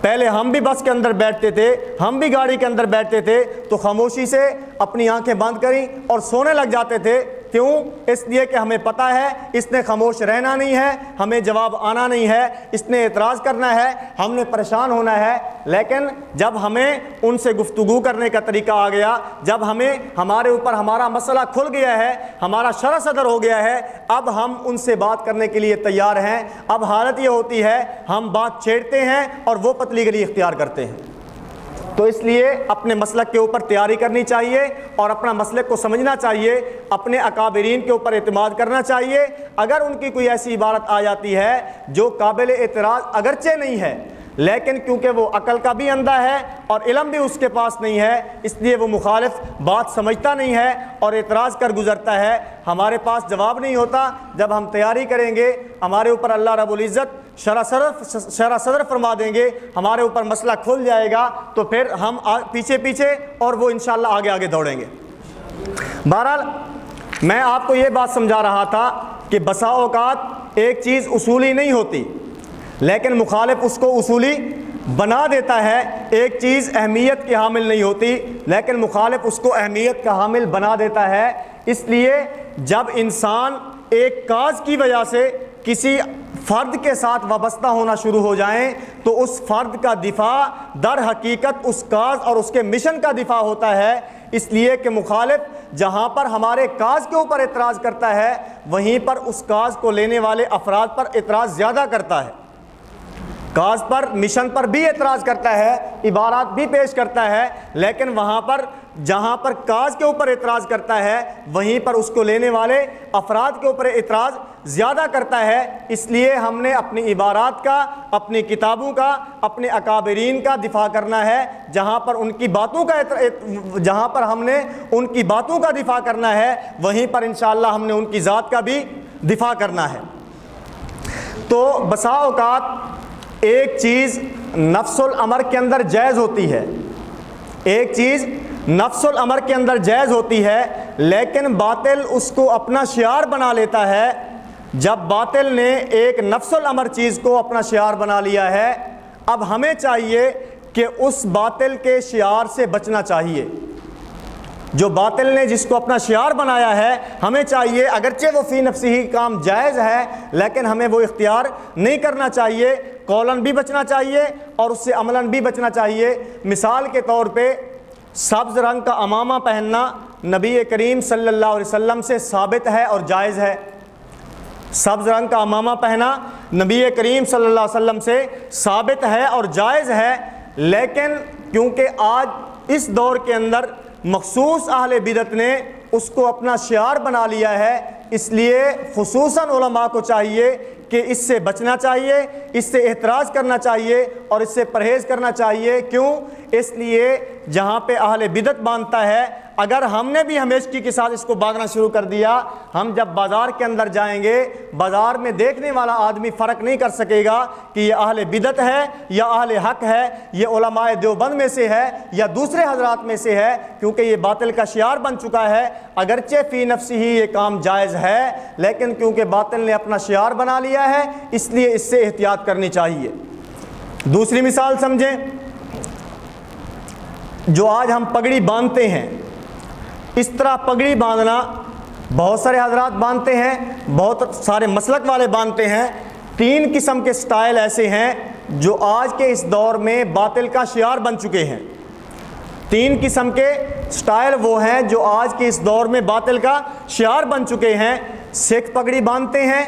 پہلے ہم بھی بس کے اندر بیٹھتے تھے، ہم بھی گاڑی کے اندر بیٹھتے تھے تو خاموشی سے اپنی آنکھیں بند کریں اور سونے لگ جاتے تھے۔ کیوں؟ اس لیے کہ ہمیں پتہ ہے اس نے خاموش رہنا نہیں ہے، ہمیں جواب آنا نہیں ہے، اس نے اعتراض کرنا ہے، ہم نے پریشان ہونا ہے۔ لیکن جب ہمیں ان سے گفتگو کرنے کا طریقہ آ گیا، جب ہمیں ہمارے اوپر ہمارا مسئلہ کھل گیا ہے، ہمارا شرح صدر ہو گیا ہے، اب ہم ان سے بات کرنے کے لیے تیار ہیں۔ اب حالت یہ ہوتی ہے ہم بات چھیڑتے ہیں اور وہ پتلی گلی اختیار کرتے ہیں۔ تو اس لیے اپنے مسلک کے اوپر تیاری کرنی چاہیے اور اپنا مسلک کو سمجھنا چاہیے، اپنے اکابرین کے اوپر اعتماد کرنا چاہیے۔ اگر ان کی کوئی ایسی عبارت آ جاتی ہے جو قابل اعتراض اگرچہ نہیں ہے، لیکن کیونکہ وہ عقل کا بھی اندھا ہے اور علم بھی اس کے پاس نہیں ہے، اس لیے وہ مخالف بات سمجھتا نہیں ہے اور اعتراض کر گزرتا ہے، ہمارے پاس جواب نہیں ہوتا۔ جب ہم تیاری کریں گے ہمارے اوپر اللہ رب العزت شرح صدر فرما دیں گے، ہمارے اوپر مسئلہ کھل جائے گا، تو پھر ہم پیچھے پیچھے اور وہ انشاءاللہ آگے آگے دوڑیں گے۔ بہرحال میں آپ کو یہ بات سمجھا رہا تھا کہ بسا اوقات ایک چیز اصولی نہیں ہوتی لیکن مخالف اس کو اصولی بنا دیتا ہے، ایک چیز اہمیت کی حامل نہیں ہوتی لیکن مخالف اس کو اہمیت کا حامل بنا دیتا ہے۔ اس لیے جب انسان ایک کاز کی وجہ سے کسی فرد کے ساتھ وابستہ ہونا شروع ہو جائیں تو اس فرد کا دفاع در حقیقت اس کاز اور اس کے مشن کا دفاع ہوتا ہے۔ اس لیے کہ مخالف جہاں پر ہمارے کاز کے اوپر اعتراض کرتا ہے وہیں پر اس کاز کو لینے والے افراد پر اعتراض زیادہ کرتا ہے، کاز پر، مشن پر بھی اعتراض کرتا ہے، عبارات بھی پیش کرتا ہے، لیکن وہاں پر جہاں پر کاز کے اوپر اعتراض کرتا ہے وہیں پر اس کو لینے والے افراد کے اوپر اعتراض زیادہ کرتا ہے۔ اس لیے ہم نے اپنی عبارات کا، اپنی کتابوں کا، اپنے اکابرین کا دفاع کرنا ہے۔ جہاں پر ان کی باتوں کا جہاں پر ہم نے ان کی باتوں کا دفاع کرنا ہے وہیں پر انشاءاللہ ہم نے ان کی ذات کا بھی دفاع کرنا ہے۔ تو بسا اوقات ایک چیز نفس الامر کے اندر جائز ہوتی ہے، ایک چیز نفس الامر کے اندر جائز ہوتی ہے لیکن باطل اس کو اپنا شعار بنا لیتا ہے۔ جب باطل نے ایک نفس الامر چیز کو اپنا شعار بنا لیا ہے، اب ہمیں چاہیے کہ اس باطل کے شعار سے بچنا چاہیے۔ جو باطل نے جس کو اپنا شعار بنایا ہے، ہمیں چاہیے اگرچہ وہ فی نفسی ہی کام جائز ہے لیکن ہمیں وہ اختیار نہیں کرنا چاہیے، قولاً بھی بچنا چاہیے اور اس سے عملاً بھی بچنا چاہیے۔ مثال کے طور پہ سبز رنگ کا عمامہ پہننا نبی کریم صلی اللہ علیہ وسلم سے ثابت ہے اور جائز ہے۔ سبز رنگ کا عمامہ پہنا نبی کریم صلی اللہ علیہ وسلم سے ثابت ہے اور جائز ہے، لیکن کیونکہ آج اس دور کے اندر مخصوص اہل بدعت نے اس کو اپنا شعار بنا لیا ہے، اس لیے خصوصاً علماء کو چاہیے کہ اس سے بچنا چاہیے، اس سے احتراز کرنا چاہیے اور اس سے پرہیز کرنا چاہیے۔ کیوں؟ اس لیے جہاں پہ اہل بدعت باندھتا ہے، اگر ہم نے بھی ہمیشگی کے ساتھ اس کو باندھنا شروع کر دیا، ہم جب بازار کے اندر جائیں گے، بازار میں دیکھنے والا آدمی فرق نہیں کر سکے گا کہ یہ اہل بدعت ہے یا اہل حق ہے، یہ علماء دیوبند میں سے ہے یا دوسرے حضرات میں سے ہے، کیونکہ یہ باطل کا شعار بن چکا ہے۔ اگرچہ فی نفسی ہی یہ کام جائز ہے، لیکن کیونکہ باطل نے اپنا شعار بنا لیا ہے، اس لیے اس سے احتیاط کرنی چاہیے۔ دوسری مثال سمجھیں، جو آج ہم پگڑی باندھتے ہیں، اس طرح پگڑی باندھنا بہت سارے حضرات باندھتے ہیں، بہت سارے مسلک والے باندھتے ہیں۔ 3 قسم کے سٹائل ایسے ہیں جو آج کے اس دور میں باطل کا شعار بن چکے ہیں۔ 3 قسم کے سٹائل وہ ہیں جو آج کے اس دور میں باطل کا شعار بن چکے ہیں۔ سکھ پگڑی باندھتے ہیں،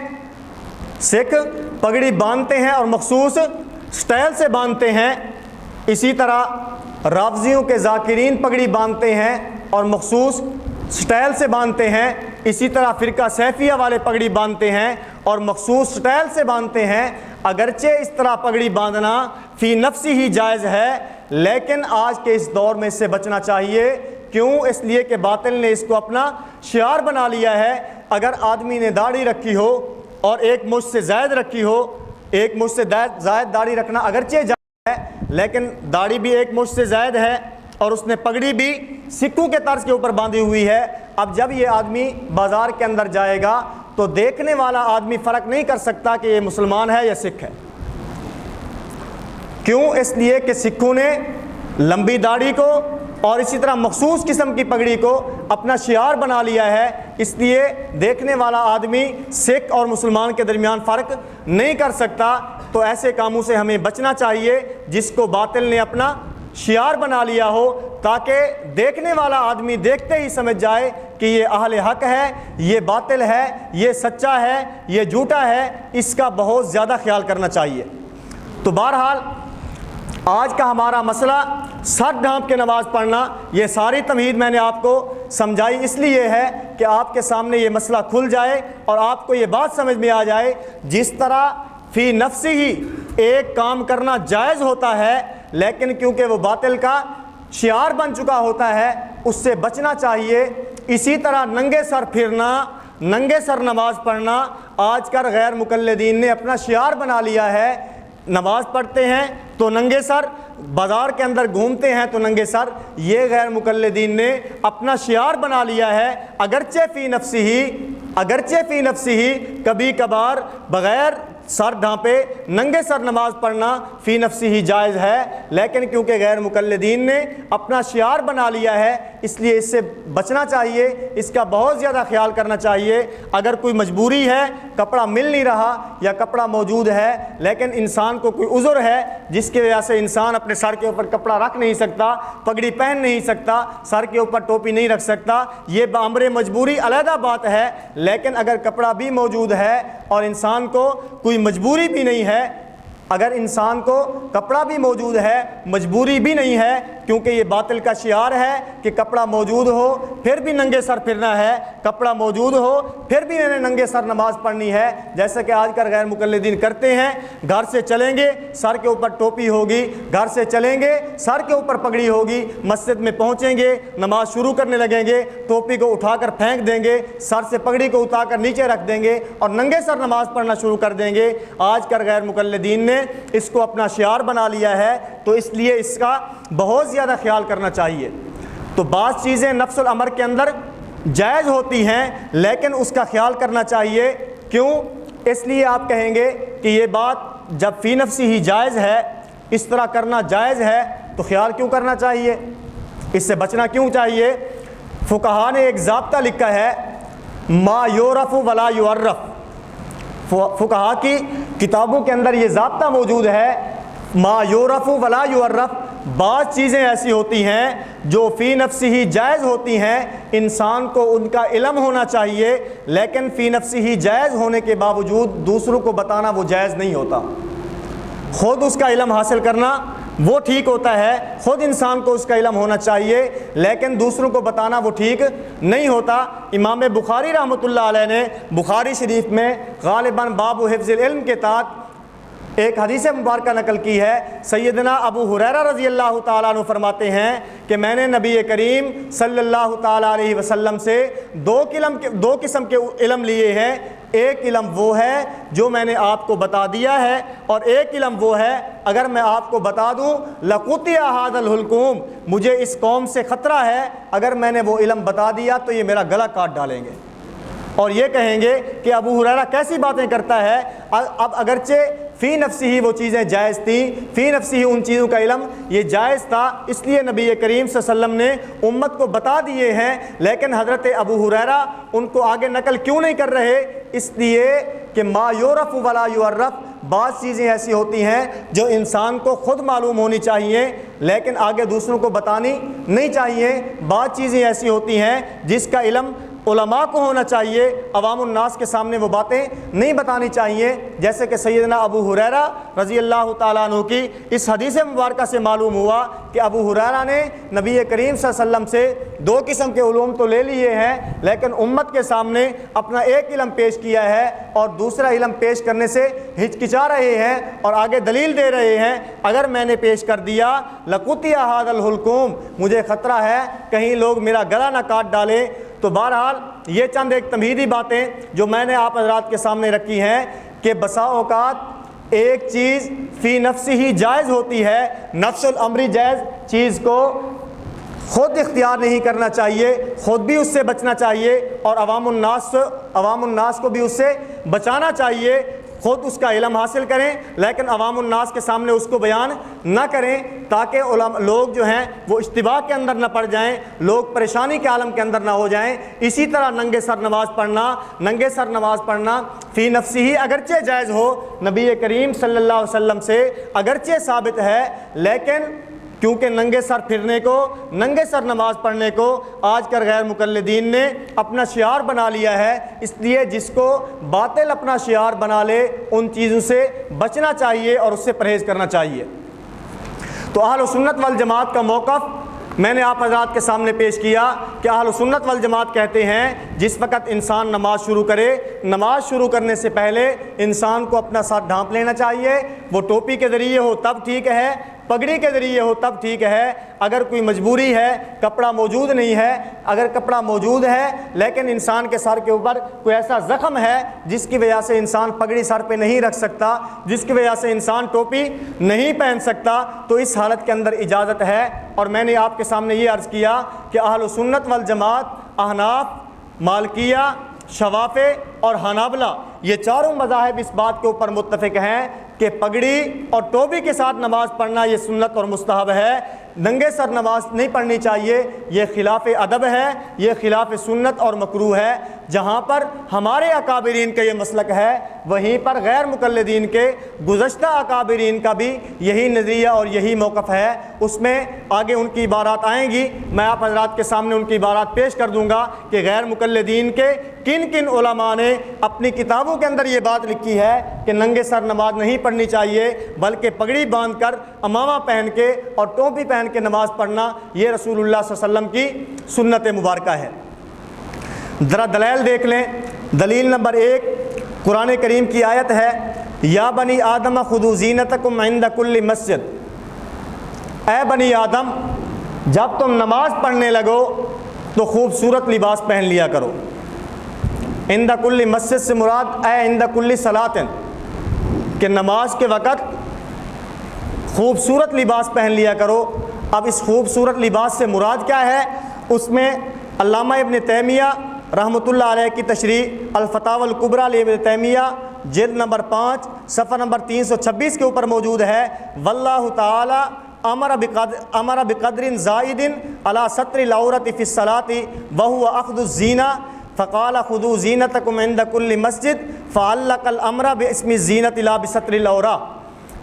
سکھ پگڑی باندھتے ہیں اور مخصوص سٹائل سے باندھتے ہیں۔ اسی طرح رافضیوں کے ذاکرین پگڑی باندھتے ہیں اور مخصوص سٹائل سے باندھتے ہیں۔ اسی طرح فرقہ سیفیہ والے پگڑی باندھتے ہیں اور مخصوص سٹائل سے باندھتے ہیں۔ اگرچہ اس طرح پگڑی باندھنا فی نفسی ہی جائز ہے، لیکن آج کے اس دور میں اس سے بچنا چاہیے۔ کیوں؟ اس لیے کہ باطل نے اس کو اپنا شعار بنا لیا ہے۔ اگر آدمی نے داڑھی رکھی ہو اور ایک مجھ سے زائد رکھی ہو، ایک مجھ سے زائد داڑھی رکھنا اگرچہ جائز ہے، لیکن داڑھی بھی ایک مجھ سے زائد ہے اور اس نے پگڑی بھی سکھوں کے طرز کے اوپر باندھی ہوئی ہے۔ اب جب یہ آدمی بازار کے اندر جائے گا تو دیکھنے والا آدمی فرق نہیں کر سکتا کہ یہ مسلمان ہے یا سکھ ہے۔ کیوں؟ اس لیے کہ سکھوں نے لمبی داڑھی کو اور اسی طرح مخصوص قسم کی پگڑی کو اپنا شعار بنا لیا ہے، اس لیے دیکھنے والا آدمی سکھ اور مسلمان کے درمیان فرق نہیں کر سکتا۔ تو ایسے کاموں سے ہمیں بچنا چاہیے جس کو باطل نے اپنا شعار بنا لیا ہو، تاکہ دیکھنے والا آدمی دیکھتے ہی سمجھ جائے کہ یہ اہل حق ہے، یہ باطل ہے، یہ سچا ہے، یہ جھوٹا ہے۔ اس کا بہت زیادہ خیال کرنا چاہیے۔ تو بہرحال آج کا ہمارا مسئلہ سر ڈھانپ کے نماز پڑھنا، یہ ساری تمہید میں نے آپ کو سمجھائی اس لیے ہے کہ آپ کے سامنے یہ مسئلہ کھل جائے اور آپ کو یہ بات سمجھ میں آ جائے، جس طرح فی نفسی ہی ایک کام کرنا جائز ہوتا ہے، لیکن کیونکہ وہ باطل کا شعار بن چکا ہوتا ہے اس سے بچنا چاہیے۔ اسی طرح ننگے سر پھرنا، ننگے سر نماز پڑھنا آج کل غیر مقلدین نے اپنا شعار بنا لیا ہے۔ نماز پڑھتے ہیں تو ننگے سر، بازار کے اندر گھومتے ہیں تو ننگے سر، یہ غیر مقلدین نے اپنا شعار بنا لیا ہے۔ اگرچہ فی نفسی ہی کبھی کبھار بغیر سر ڈھانپے ننگے سر نماز پڑھنا فی نفسی ہی جائز ہے، لیکن کیونکہ غیر مقلدین نے اپنا شعار بنا لیا ہے اس لیے اس سے بچنا چاہیے، اس کا بہت زیادہ خیال کرنا چاہیے۔ اگر کوئی مجبوری ہے، کپڑا مل نہیں رہا یا کپڑا موجود ہے لیکن انسان کو کوئی عذر ہے جس کی وجہ سے انسان اپنے سر کے اوپر کپڑا رکھ نہیں سکتا، پگڑی پہن نہیں سکتا، سر کے اوپر ٹوپی نہیں رکھ سکتا، یہ بامر مجبوری علیحدہ بات ہے۔ لیکن اگر کپڑا بھی موجود ہے اور انسان کو کوئی مجبوری بھی نہیں ہے، اگر انسان کو کپڑا بھی موجود ہے، مجبوری بھی نہیں ہے، کیونکہ یہ باطل کا شعار ہے کہ کپڑا موجود ہو پھر بھی ننگے سر پھرنا ہے، کپڑا موجود ہو پھر بھی میں نے ننگے سر نماز پڑھنی ہے، جیسا کہ آج کل غیر مقلدین کرتے ہیں۔ گھر سے چلیں گے سر کے اوپر ٹوپی ہوگی، گھر سے چلیں گے سر کے اوپر پگڑی ہوگی، مسجد میں پہنچیں گے نماز شروع کرنے لگیں گے، ٹوپی کو اٹھا کر پھینک دیں گے، سر سے پگڑی کو اتار کر نیچے رکھ دیں گے اور ننگے سر نماز پڑھنا شروع کر دیں گے۔ آج کل غیر مقلدین نے اس کو اپنا شعار بنا لیا ہے، تو اس لیے اس کا بہت زیادہ خیال کرنا چاہیے۔ تو بعض چیزیں نفس الامر کے اندر جائز ہوتی ہیں لیکن اس کا خیال کرنا چاہیے۔ کیوں؟ اس لیے آپ کہیں گے کہ یہ بات جب فی نفسی ہی جائز ہے، اس طرح کرنا جائز ہے، تو خیال کیوں کرنا چاہیے، اس سے بچنا کیوں چاہیے؟ فقہا نے ایک ضابطہ لکھا ہے ما یعرف ولا یعرف. فقہا کی کتابوں کے اندر یہ ضابطہ موجود ہے ما یعرف ولا یعرف. بعض چیزیں ایسی ہوتی ہیں جو فی نفسی ہی جائز ہوتی ہیں، انسان کو ان کا علم ہونا چاہیے، لیکن فی نفسی ہی جائز ہونے کے باوجود دوسروں کو بتانا وہ جائز نہیں ہوتا. خود اس کا علم حاصل کرنا وہ ٹھیک ہوتا ہے، خود انسان کو اس کا علم ہونا چاہیے، لیکن دوسروں کو بتانا وہ ٹھیک نہیں ہوتا. امام بخاری رحمۃ اللہ علیہ نے بخاری شریف میں غالباً باب حفظ العلم کے تحت ایک حدیث مبارکہ نقل کی ہے. سیدنا ابو ہریرہ رضی اللہ تعالیٰ عنہ فرماتے ہیں کہ میں نے نبی کریم صلی اللہ تعالیٰ علیہ وسلم سے دو قسم کے علم لیے ہیں. ایک علم وہ ہے جو میں نے آپ کو بتا دیا ہے، اور ایک علم وہ ہے اگر میں آپ کو بتا دوں لقطع ھذا الحلقوم، مجھے اس قوم سے خطرہ ہے، اگر میں نے وہ علم بتا دیا تو یہ میرا گلا کاٹ ڈالیں گے. اور یہ کہیں گے کہ ابو ہریرہ کیسی باتیں کرتا ہے. اب اگرچہ فی نفسی ہی وہ چیزیں جائز تھیں، فی نفسی ہی ان چیزوں کا علم یہ جائز تھا، اس لیے نبی کریم صلی اللہ علیہ وسلم نے امت کو بتا دیے ہیں، لیکن حضرت ابو ہریرہ ان کو آگے نقل کیوں نہیں کر رہے؟ اس لیے کہ ما یعرف ولا یعرف، بعض چیزیں ایسی ہوتی ہیں جو انسان کو خود معلوم ہونی چاہیے لیکن آگے دوسروں کو بتانی نہیں چاہیے. بعض چیزیں ایسی ہوتی ہیں جس کا علم علماء کو ہونا چاہیے، عوام الناس کے سامنے وہ باتیں نہیں بتانی چاہیے. جیسے کہ سیدنا ابو ہریرہ رضی اللہ تعالیٰ عنہ کی اس حدیث مبارکہ سے معلوم ہوا کہ ابو ہریرہ نے نبی کریم صلی اللہ علیہ وسلم سے دو قسم کے علوم تو لے لیے ہیں، لیکن امت کے سامنے اپنا ایک علم پیش کیا ہے اور دوسرا علم پیش کرنے سے ہچکچا رہے ہیں اور آگے دلیل دے رہے ہیں. اگر میں نے پیش کر دیا لقطع ھذا الحلقوم، مجھے خطرہ ہے کہیں لوگ میرا گلا نہ کاٹ ڈالیں. تو بہرحال یہ چند ایک تمہیدی باتیں جو میں نے آپ حضرات کے سامنے رکھی ہیں کہ بسا اوقات ایک چیز فی نفسی ہی جائز ہوتی ہے، نفس الامری جائز چیز کو خود اختیار نہیں کرنا چاہیے، خود بھی اس سے بچنا چاہیے اور عوام الناس کو بھی اس سے بچانا چاہیے. خود اس کا علم حاصل کریں لیکن عوام الناس کے سامنے اس کو بیان نہ کریں تاکہ لوگ جو ہیں وہ اشتباہ کے اندر نہ پڑ جائیں، لوگ پریشانی کے عالم کے اندر نہ ہو جائیں. اسی طرح ننگے سر نماز پڑھنا فی نفسی ہی اگرچہ جائز ہو، نبی کریم صلی اللہ علیہ وسلم سے اگرچہ ثابت ہے، لیکن کیونکہ ننگے سر پھرنے کو، ننگے سر نماز پڑھنے کو آج کل غیر مقلدین نے اپنا شعار بنا لیا ہے، اس لیے جس کو باطل اپنا شعار بنا لے ان چیزوں سے بچنا چاہیے اور اس سے پرہیز کرنا چاہیے. تو اہل سنت والجماعت کا موقف میں نے آپ حضرات کے سامنے پیش کیا کہ اہل سنت والجماعت کہتے ہیں جس وقت انسان نماز شروع کرے، نماز شروع کرنے سے پہلے انسان کو اپنا ساتھ ڈھانپ لینا چاہیے. وہ ٹوپی کے ذریعے ہو تب ٹھیک ہے، پگڑی کے ذریعے ہو تب ٹھیک ہے. اگر کوئی مجبوری ہے، کپڑا موجود نہیں ہے، اگر کپڑا موجود ہے لیکن انسان کے سر کے اوپر کوئی ایسا زخم ہے جس کی وجہ سے انسان پگڑی سر پہ نہیں رکھ سکتا، جس کی وجہ سے انسان ٹوپی نہیں پہن سکتا، تو اس حالت کے اندر اجازت ہے. اور میں نے آپ کے سامنے یہ عرض کیا کہ اہل سنت والجماعت احناف، مالکیہ، شوافع اور حنابلہ یہ چاروں مذاہب اس بات کے اوپر متفق ہیں کہ پگڑی اور ٹوپی کے ساتھ نماز پڑھنا یہ سنت اور مستحب ہے. ننگے سر نماز نہیں پڑھنی چاہیے، یہ خلاف ادب ہے، یہ خلاف سنت اور مکروہ ہے. جہاں پر ہمارے اکابرین کا یہ مسلک ہے وہیں پر غیر مقلدین کے گزشتہ اکابرین کا بھی یہی نظریہ اور یہی موقف ہے. اس میں آگے ان کی عبارات آئیں گی، میں آپ حضرات کے سامنے ان کی عبارات پیش کر دوں گا کہ غیر مقلدین کے کن کن علماء نے اپنی کتابوں کے اندر یہ بات لکھی ہے کہ ننگے سر نماز نہیں پڑھنی چاہیے، بلکہ پگڑی باندھ کر، امامہ پہن کے اور ٹوپی پہن کے نماز پڑھنا یہ رسول اللہ صلی اللہ علیہ وسلم کی سنت مبارکہ ہے. ذرا دلائل دیکھ لیں. دلیل نمبر 1 قرآن کریم کی آیت ہے یا بنی آدم خذوا زینتکم عند کل مسجد. اے بنی آدم، جب تم نماز پڑھنے لگو تو خوبصورت لباس پہن لیا کرو. عند کل مسجد سے مراد اے عند کل صلاۃ، کہ نماز کے وقت خوبصورت لباس پہن لیا کرو. اب اس خوبصورت لباس سے مراد کیا ہے؟ اس میں علامہ ابن تیمیہ رحمۃ اللہ علیہ کی تشریح الفتاوی الکبریٰ ابن تیمیہ جلد نمبر 5 صفحہ نمبر 326 کے اوپر موجود ہے. واللہ تعالی امر بقدر زائد علی ستر العورۃ فی الصلاۃ وہو اخذ الزینہ فقال خذوا زینتکم عند کل مسجد فعلق الامر باسم الزینۃ لا بستر العورہ۔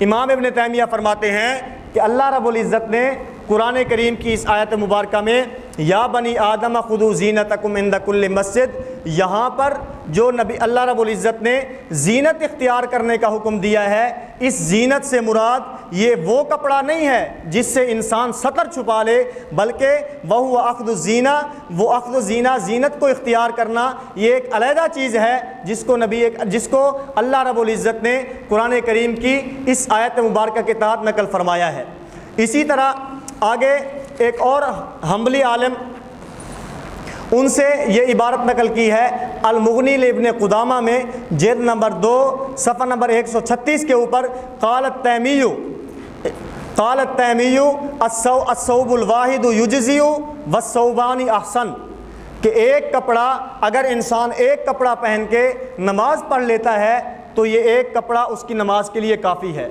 امام ابن تیمیہ فرماتے ہیں کہ اللہ رب العزت نے قرآن کریم کی اس آیت مبارکہ میں یا بنی آدم خذوا زینتکم عند کل مسجد، یہاں پر جو نبی اللہ رب العزت نے زینت اختیار کرنے کا حکم دیا ہے، اس زینت سے مراد یہ وہ کپڑا نہیں ہے جس سے انسان سطر چھپا لے، بلکہ وہ اخذ الزینہ، وہ اخذ الزینہ زینت کو اختیار کرنا، یہ ایک علیحدہ چیز ہے جس کو اللہ رب العزت نے قرآن کریم کی اس آیت مبارکہ کے تحت نقل فرمایا ہے۔ اسی طرح آگے ایک اور حنبلی عالم، ان سے یہ عبارت نقل کی ہے المغنی لابن قدامہ میں جلد نمبر 2 صفحہ نمبر 136 کے اوپر، قال التیمیّ الثوب الواحد یجزی والثوبان احسن، کہ ایک کپڑا اگر انسان ایک کپڑا پہن کے نماز پڑھ لیتا ہے تو یہ ایک کپڑا اس کی نماز کے لیے کافی ہے۔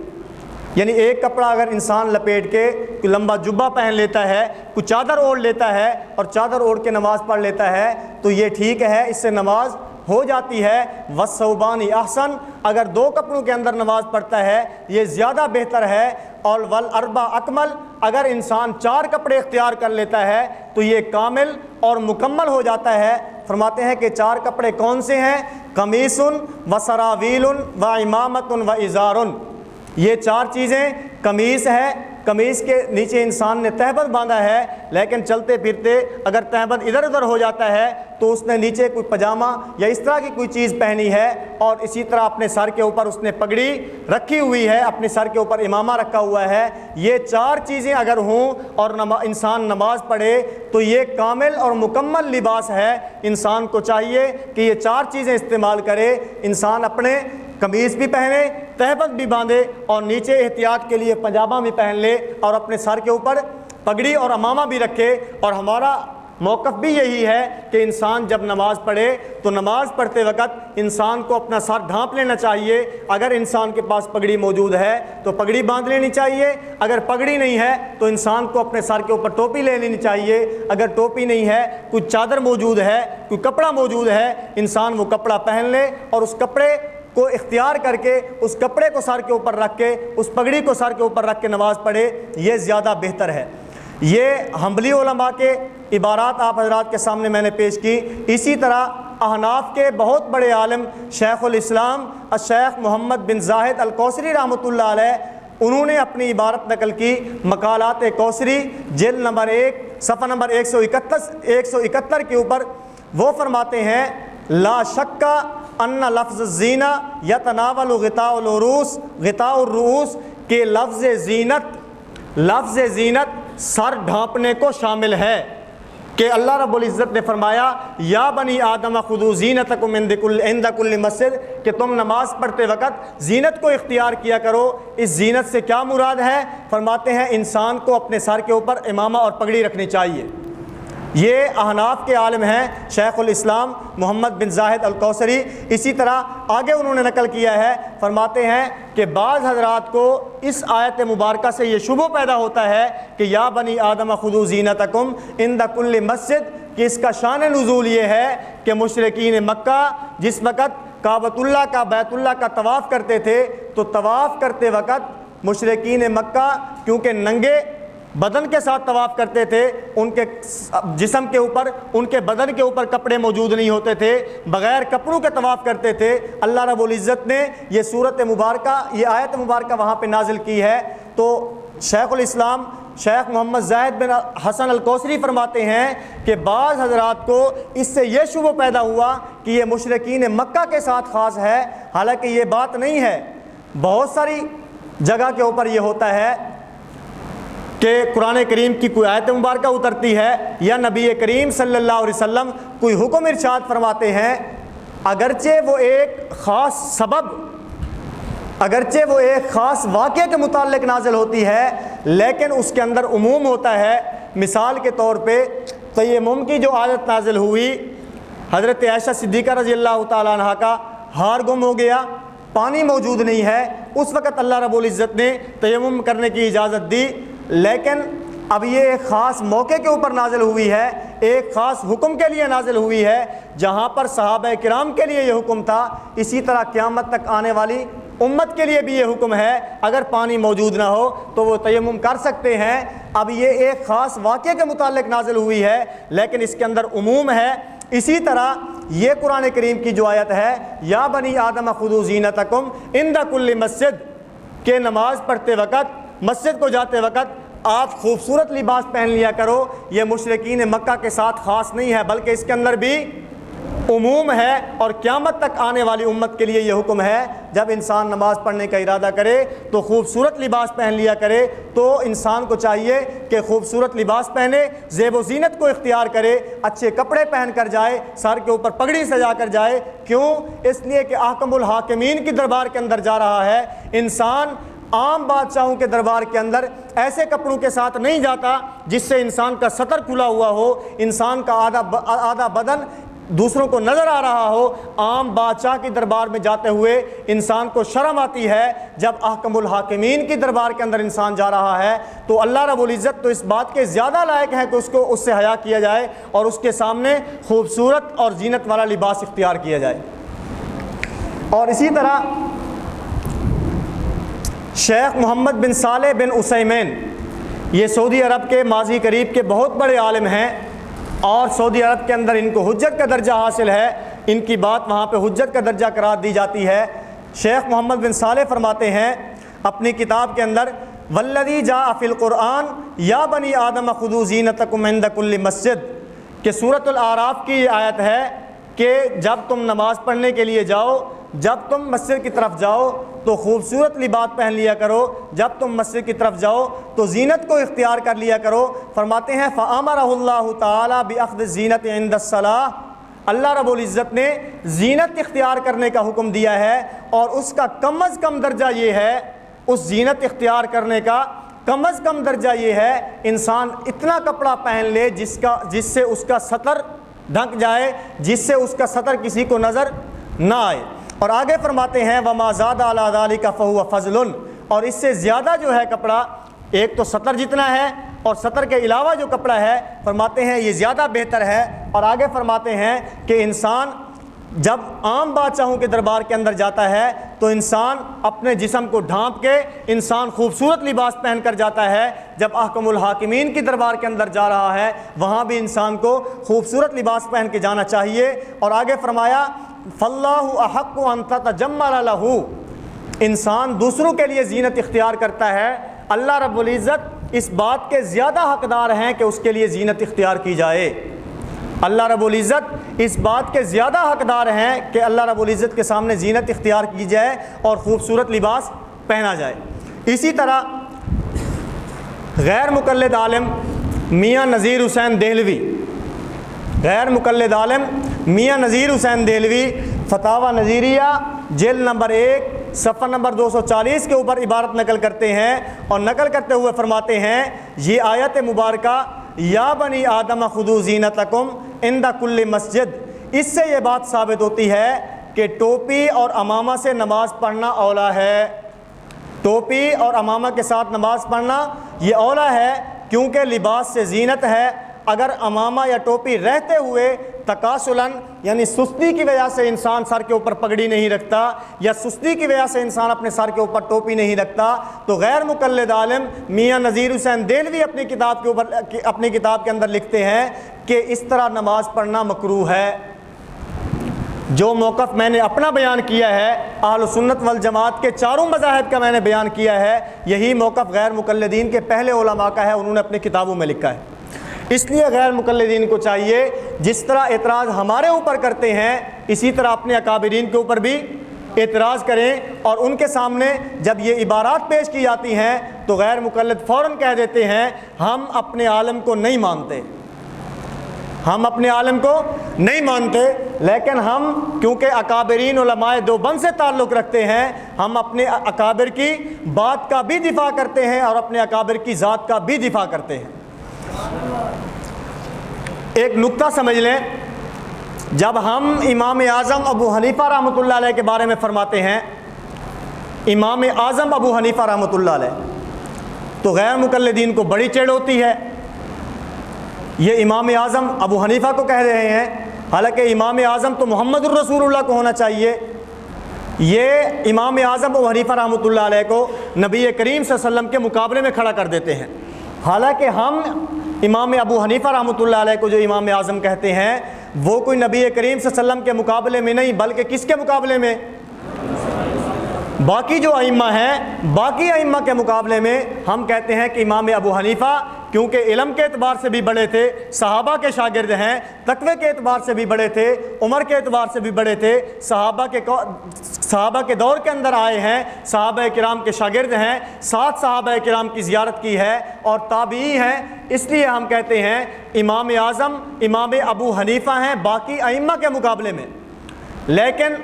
یعنی ایک کپڑا اگر انسان لپیٹ کے کوئی لمبا جبہ پہن لیتا ہے، کوئی چادر اوڑھ لیتا ہے اور چادر اوڑھ کے نماز پڑھ لیتا ہے تو یہ ٹھیک ہے، اس سے نماز ہو جاتی ہے۔ والثوبان احسن، اگر 2 کپڑوں کے اندر نماز پڑھتا ہے یہ زیادہ بہتر ہے۔ اور والاربع اکمل، اگر انسان 4 کپڑے اختیار کر لیتا ہے تو یہ کامل اور مکمل ہو جاتا ہے۔ فرماتے ہیں کہ 4 کپڑے کون سے ہیں؟ قمیص و سراویل و امامۃ و ازار، یہ 4 چیزیں، قمیص ہے، قمیص کے نیچے انسان نے تہبند باندھا ہے، لیکن چلتے پھرتے اگر تہبند ادھر ادھر ہو جاتا ہے تو اس نے نیچے کوئی پاجامہ یا اس طرح کی کوئی چیز پہنی ہے، اور اسی طرح اپنے سر کے اوپر اس نے پگڑی رکھی ہوئی ہے، اپنے سر کے اوپر امامہ رکھا ہوا ہے۔ یہ 4 چیزیں اگر ہوں اور انسان نماز پڑھے تو یہ کامل اور مکمل لباس ہے۔ انسان کو چاہیے کہ یہ 4 چیزیں استعمال کرے، انسان اپنے قمیص بھی پہنے، تہبند بھی باندھے اور نیچے احتیاط کے لیے پاجامہ بھی پہن لے اور اپنے سر کے اوپر پگڑی اور امامہ بھی رکھے۔ اور ہمارا موقف بھی یہی ہے کہ انسان جب نماز پڑھے تو نماز پڑھتے وقت انسان کو اپنا سر ڈھانپ لینا چاہیے۔ اگر انسان کے پاس پگڑی موجود ہے تو پگڑی باندھ لینی چاہیے، اگر پگڑی نہیں ہے تو انسان کو اپنے سر کے اوپر ٹوپی لے لینی چاہیے، اگر ٹوپی نہیں ہے کوئی چادر موجود ہے، کوئی کپڑا موجود ہے، انسان وہ کپڑا پہن لے اور اس کپڑے کو اختیار کر کے اس کپڑے کو سر کے اوپر رکھ کے اس پگڑی کو سر کے اوپر رکھ کے نماز پڑھے، یہ زیادہ بہتر ہے۔ یہ حنبلی علماء کے عبارات آپ حضرات کے سامنے میں نے پیش کی۔ اسی طرح احناف کے بہت بڑے عالم شیخ الاسلام الشیخ محمد بن زاہد الکوثری رحمۃ اللہ علیہ، انہوں نے اپنی عبارت نقل کی مقالات کوثری جلد نمبر 1 صفحہ نمبر 171 کے اوپر۔ وہ فرماتے ہیں لا شک ان لفظ زینہ یتناول غطاء الرؤوس، کہ لفظ زینت سر ڈھانپنے کو شامل ہے، کہ اللہ رب العزت نے فرمایا یا بنی آدم خذوا زینتکم عند کل مسجد، کہ تم نماز پڑھتے وقت زینت کو اختیار کیا کرو۔ اس زینت سے کیا مراد ہے؟ فرماتے ہیں انسان کو اپنے سر کے اوپر امامہ اور پگڑی رکھنی چاہیے۔ یہ احناف کے عالم ہیں شیخ الاسلام محمد بن زاہد الکوثری۔ اسی طرح آگے انہوں نے نقل کیا ہے، فرماتے ہیں کہ بعض حضرات کو اس آیت مبارکہ سے یہ شبہ پیدا ہوتا ہے کہ یا بنی آدم خذوا زینتکم عند کل مسجد، کہ اس کا شان نزول یہ ہے کہ مشرکین مکہ جس وقت کعبۃ اللہ کا بیت اللہ کا طواف کرتے تھے تو طواف کرتے وقت مشرکین مکہ کیونکہ ننگے بدن کے ساتھ طواف کرتے تھے، ان کے جسم کے اوپر، ان کے بدن کے اوپر کپڑے موجود نہیں ہوتے تھے، بغیر کپڑوں کے طواف کرتے تھے۔ اللہ رب العزت نے یہ صورت مبارکہ، یہ آیت مبارکہ وہاں پہ نازل کی ہے۔ تو شیخ الاسلام شیخ محمد زاہد بن حسن الکوثری فرماتے ہیں کہ بعض حضرات کو اس سے یہ شبہ پیدا ہوا کہ یہ مشرکین مکہ کے ساتھ خاص ہے، حالانکہ یہ بات نہیں ہے۔ بہت ساری جگہ کے اوپر یہ ہوتا ہے کہ قرآن کریم کی کوئی آیت مبارکہ اترتی ہے یا نبی کریم صلی اللہ علیہ وسلم کوئی حکم ارشاد فرماتے ہیں، اگرچہ وہ ایک خاص سبب، اگرچہ وہ ایک خاص واقعے کے متعلق نازل ہوتی ہے، لیکن اس کے اندر عموم ہوتا ہے۔ مثال کے طور پہ تیمم کی جو آیت نازل ہوئی، حضرت عائشہ صدیقہ رضی اللہ تعالیٰ عنہ کا ہار گم ہو گیا، پانی موجود نہیں ہے، اس وقت اللہ رب العزت نے تیمم کرنے کی اجازت دی۔ لیکن اب یہ ایک خاص موقع کے اوپر نازل ہوئی ہے، ایک خاص حکم کے لیے نازل ہوئی ہے۔ جہاں پر صحابہ کرام کے لیے یہ حکم تھا، اسی طرح قیامت تک آنے والی امت کے لیے بھی یہ حکم ہے، اگر پانی موجود نہ ہو تو وہ تیمم کر سکتے ہیں۔ اب یہ ایک خاص واقعے کے متعلق نازل ہوئی ہے، لیکن اس کے اندر عموم ہے۔ اسی طرح یہ قرآن کریم کی جو آیت ہے، یا بنی آدم خذوا زینتکم عند کل مسجد، کہ نماز پڑھتے وقت، مسجد کو جاتے وقت آپ خوبصورت لباس پہن لیا کرو، یہ مشرکین مکہ کے ساتھ خاص نہیں ہے، بلکہ اس کے اندر بھی عموم ہے، اور قیامت تک آنے والی امت کے لیے یہ حکم ہے، جب انسان نماز پڑھنے کا ارادہ کرے تو خوبصورت لباس پہن لیا کرے۔ تو انسان کو چاہیے کہ خوبصورت لباس پہنے، زیب و زینت کو اختیار کرے، اچھے کپڑے پہن کر جائے، سر کے اوپر پگڑی سجا کر جائے۔ کیوں؟ اس لیے کہ احکم الحاکمین کی دربار کے اندر جا رہا ہے۔ انسان عام بادشاہوں کے دربار کے اندر ایسے کپڑوں کے ساتھ نہیں جاتا جس سے انسان کا سطر کھلا ہوا ہو، انسان کا آدھا بدن دوسروں کو نظر آ رہا ہو۔ عام بادشاہ کی دربار میں جاتے ہوئے انسان کو شرم آتی ہے۔ جب احکم الحاکمین کی دربار کے اندر انسان جا رہا ہے تو اللہ رب العزت تو اس بات کے زیادہ لائق ہے کہ اس سے حیا کیا جائے اور اس کے سامنے خوبصورت اور زینت والا لباس اختیار کیا جائے۔ اور اسی طرح شیخ محمد بن صالح بن عثیمین، یہ سعودی عرب کے ماضی قریب کے بہت بڑے عالم ہیں، اور سعودی عرب کے اندر ان کو حجت کا درجہ حاصل ہے، ان کی بات وہاں پہ حجت کا درجہ قرار دی جاتی ہے۔ شیخ محمد بن صالح فرماتے ہیں اپنی کتاب کے اندر، والذی جاء فی القرآن یا بنی آدم خذوا زینتکم عند کل مسجد، کہ سورۃ الاعراف کی یہ آیت ہے کہ جب تم نماز پڑھنے کے لیے جاؤ، جب تم مسجد کی طرف جاؤ تو خوبصورت لباس پہن لیا کرو، جب تم مسجد کی طرف جاؤ تو زینت کو اختیار کر لیا کرو۔ فرماتے ہیں فَأَمَرَهُ اللَّهُ تَعَالَى بِأَخْذِ الزِّينَةِ عِنْدَ الصَّلَاةِ، اللہ رب العزت نے زینت اختیار کرنے کا حکم دیا ہے، اور اس کا کم از کم درجہ یہ ہے، اس زینت اختیار کرنے کا کم از کم درجہ یہ ہے انسان اتنا کپڑا پہن لے جس سے اس کا سطر ڈھک جائے، جس سے اس کا سطر کسی کو نظر نہ آئے۔ اور آگے فرماتے ہیں وَمَا زَادَ عَلَىٰ ذَلِكَ فَهُوَ فَضْلٌ، اور اس سے زیادہ جو ہے کپڑا، ایک تو سطر جتنا ہے اور سطر کے علاوہ جو کپڑا ہے، فرماتے ہیں یہ زیادہ بہتر ہے۔ اور آگے فرماتے ہیں کہ انسان جب عام بادشاہوں کے دربار کے اندر جاتا ہے تو انسان اپنے جسم کو ڈھانپ کے انسان خوبصورت لباس پہن کر جاتا ہے۔ جب احکم الحاکمین کی دربار کے اندر جا رہا ہے وہاں بھی انسان کو خوبصورت لباس پہن کے جانا چاہیے۔ اور آگے فرمایا فَاللَّهُ أَحَقُّ أَن تَتَجَمَّلَ لَهُ، انسان دوسروں کے لیے زینت اختیار کرتا ہے، اللہ رب العزت اس بات کے زیادہ حقدار ہیں کہ اس کے لیے زینت اختیار کی جائے۔ اللہ رب العزت اس بات کے زیادہ حقدار ہیں کہ اللہ رب العزت کے سامنے زینت اختیار کی جائے اور خوبصورت لباس پہنا جائے۔ اسی طرح غیر مقلد عالم میاں نذیر حسین دہلوی، غیر مقلد عالم میاں نذیر حسین دہلوی فتاوی نظیریہ جلد نمبر 1 صفحہ نمبر 240 کے اوپر عبارت نقل کرتے ہیں، اور نقل کرتے ہوئے فرماتے ہیں یہ آیت مبارکہ یا بنی آدم خذوا زینتکم عند کل مسجد، اس سے یہ بات ثابت ہوتی ہے کہ ٹوپی اور امامہ سے نماز پڑھنا اولا ہے۔ ٹوپی اور امامہ کے ساتھ نماز پڑھنا یہ اولا ہے، کیونکہ لباس سے زینت ہے۔ اگر امامہ یا ٹوپی رہتے ہوئے تکاسلاً یعنی سستی کی وجہ سے انسان سر کے اوپر پگڑی نہیں رکھتا، یا سستی کی وجہ سے انسان اپنے سر کے اوپر ٹوپی نہیں رکھتا، تو غیر مقلد عالم میاں نذیر حسین دہلوی اپنی کتاب کے اندر لکھتے ہیں کہ اس طرح نماز پڑھنا مکروہ ہے۔ جو موقف میں نے اپنا بیان کیا ہے، اہل سنت والجماعت کے چاروں مذاہب کا میں نے بیان کیا ہے، یہی موقف غیر مقلدین کے پہلے علماء کا ہے، انہوں نے اپنی کتابوں میں لکھا ہے۔ اس لیے غیر مقلدین کو چاہیے جس طرح اعتراض ہمارے اوپر کرتے ہیں اسی طرح اپنے اکابرین کے اوپر بھی اعتراض کریں، اور ان کے سامنے جب یہ عبارات پیش کی جاتی ہیں تو غیر مقلد فوراً کہہ دیتے ہیں ہم اپنے عالم کو نہیں مانتے، ہم اپنے عالم کو نہیں مانتے، لیکن ہم کیونکہ اکابرین علماء دیوبند سے تعلق رکھتے ہیں، ہم اپنے اکابر کی بات کا بھی دفاع کرتے ہیں اور اپنے اکابر کی ذات کا بھی دفاع کرتے ہیں۔ ایک نکتہ سمجھ لیں، جب ہم امام اعظم ابو حنیفہ رحمۃ اللہ علیہ کے بارے میں فرماتے ہیں، امام اعظم ابو حنیفہ رحمۃ اللہ علیہ تو غیر مقلدین کو بڑی چڑ ہوتی ہے۔ یہ امام اعظم ابو حنیفہ کو کہہ رہے ہیں، حالانکہ امام اعظم تو محمد الرسول اللہ کو ہونا چاہیے۔ یہ امام اعظم ابو حنیفہ رحمۃ اللہ علیہ کو نبی کریم صلی اللہ علیہ وسلم کے مقابلے میں کھڑا کر دیتے ہیں، حالانکہ ہم امام ابو حنیفہ رحمۃ اللہ علیہ کو جو امام اعظم کہتے ہیں وہ کوئی نبی کریم صلی اللہ علیہ وسلم کے مقابلے میں نہیں، بلکہ کس کے مقابلے میں؟ باقی جو ائمہ ہیں، باقی ائمہ کے مقابلے میں ہم کہتے ہیں کہ امام ابو حنیفہ کیونکہ علم کے اعتبار سے بھی بڑے تھے، صحابہ کے شاگرد ہیں، تقوی کے اعتبار سے بھی بڑے تھے، عمر کے اعتبار سے بھی بڑے تھے، صحابہ کے دور کے اندر آئے ہیں، صحابہ کرام کے شاگرد ہیں، 7 صحابہ کرام کی زیارت کی ہے اور تابعی ہیں، اس لیے ہم کہتے ہیں امام اعظم امام ابو حنیفہ ہیں باقی ائمہ کے مقابلے میں۔ لیکن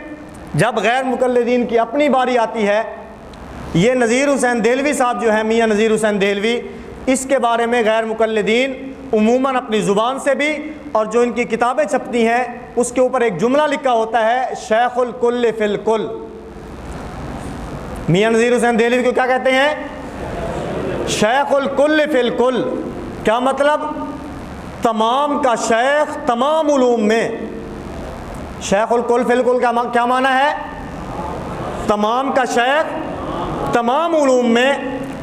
جب غیر مقلدین کی اپنی باری آتی ہے، یہ نذیر حسین دہلوی صاحب جو ہیں، میاں نذیر حسین دہلوی، اس کے بارے میں غیر مقلدین عموماً اپنی زبان سے بھی اور جو ان کی کتابیں چھپتی ہیں اس کے اوپر ایک جملہ لکھا ہوتا ہے، شیخ الکل فی الکل۔ میاں نذیر حسین دہلوی کو کیا کہتے ہیں؟ شیخ الکل فی الکل۔ کیا مطلب؟ تمام کا شیخ تمام علوم میں۔ شیخ الکل فی الکل کا کیا معنی ہے؟ تمام کا شیخ تمام علوم میں۔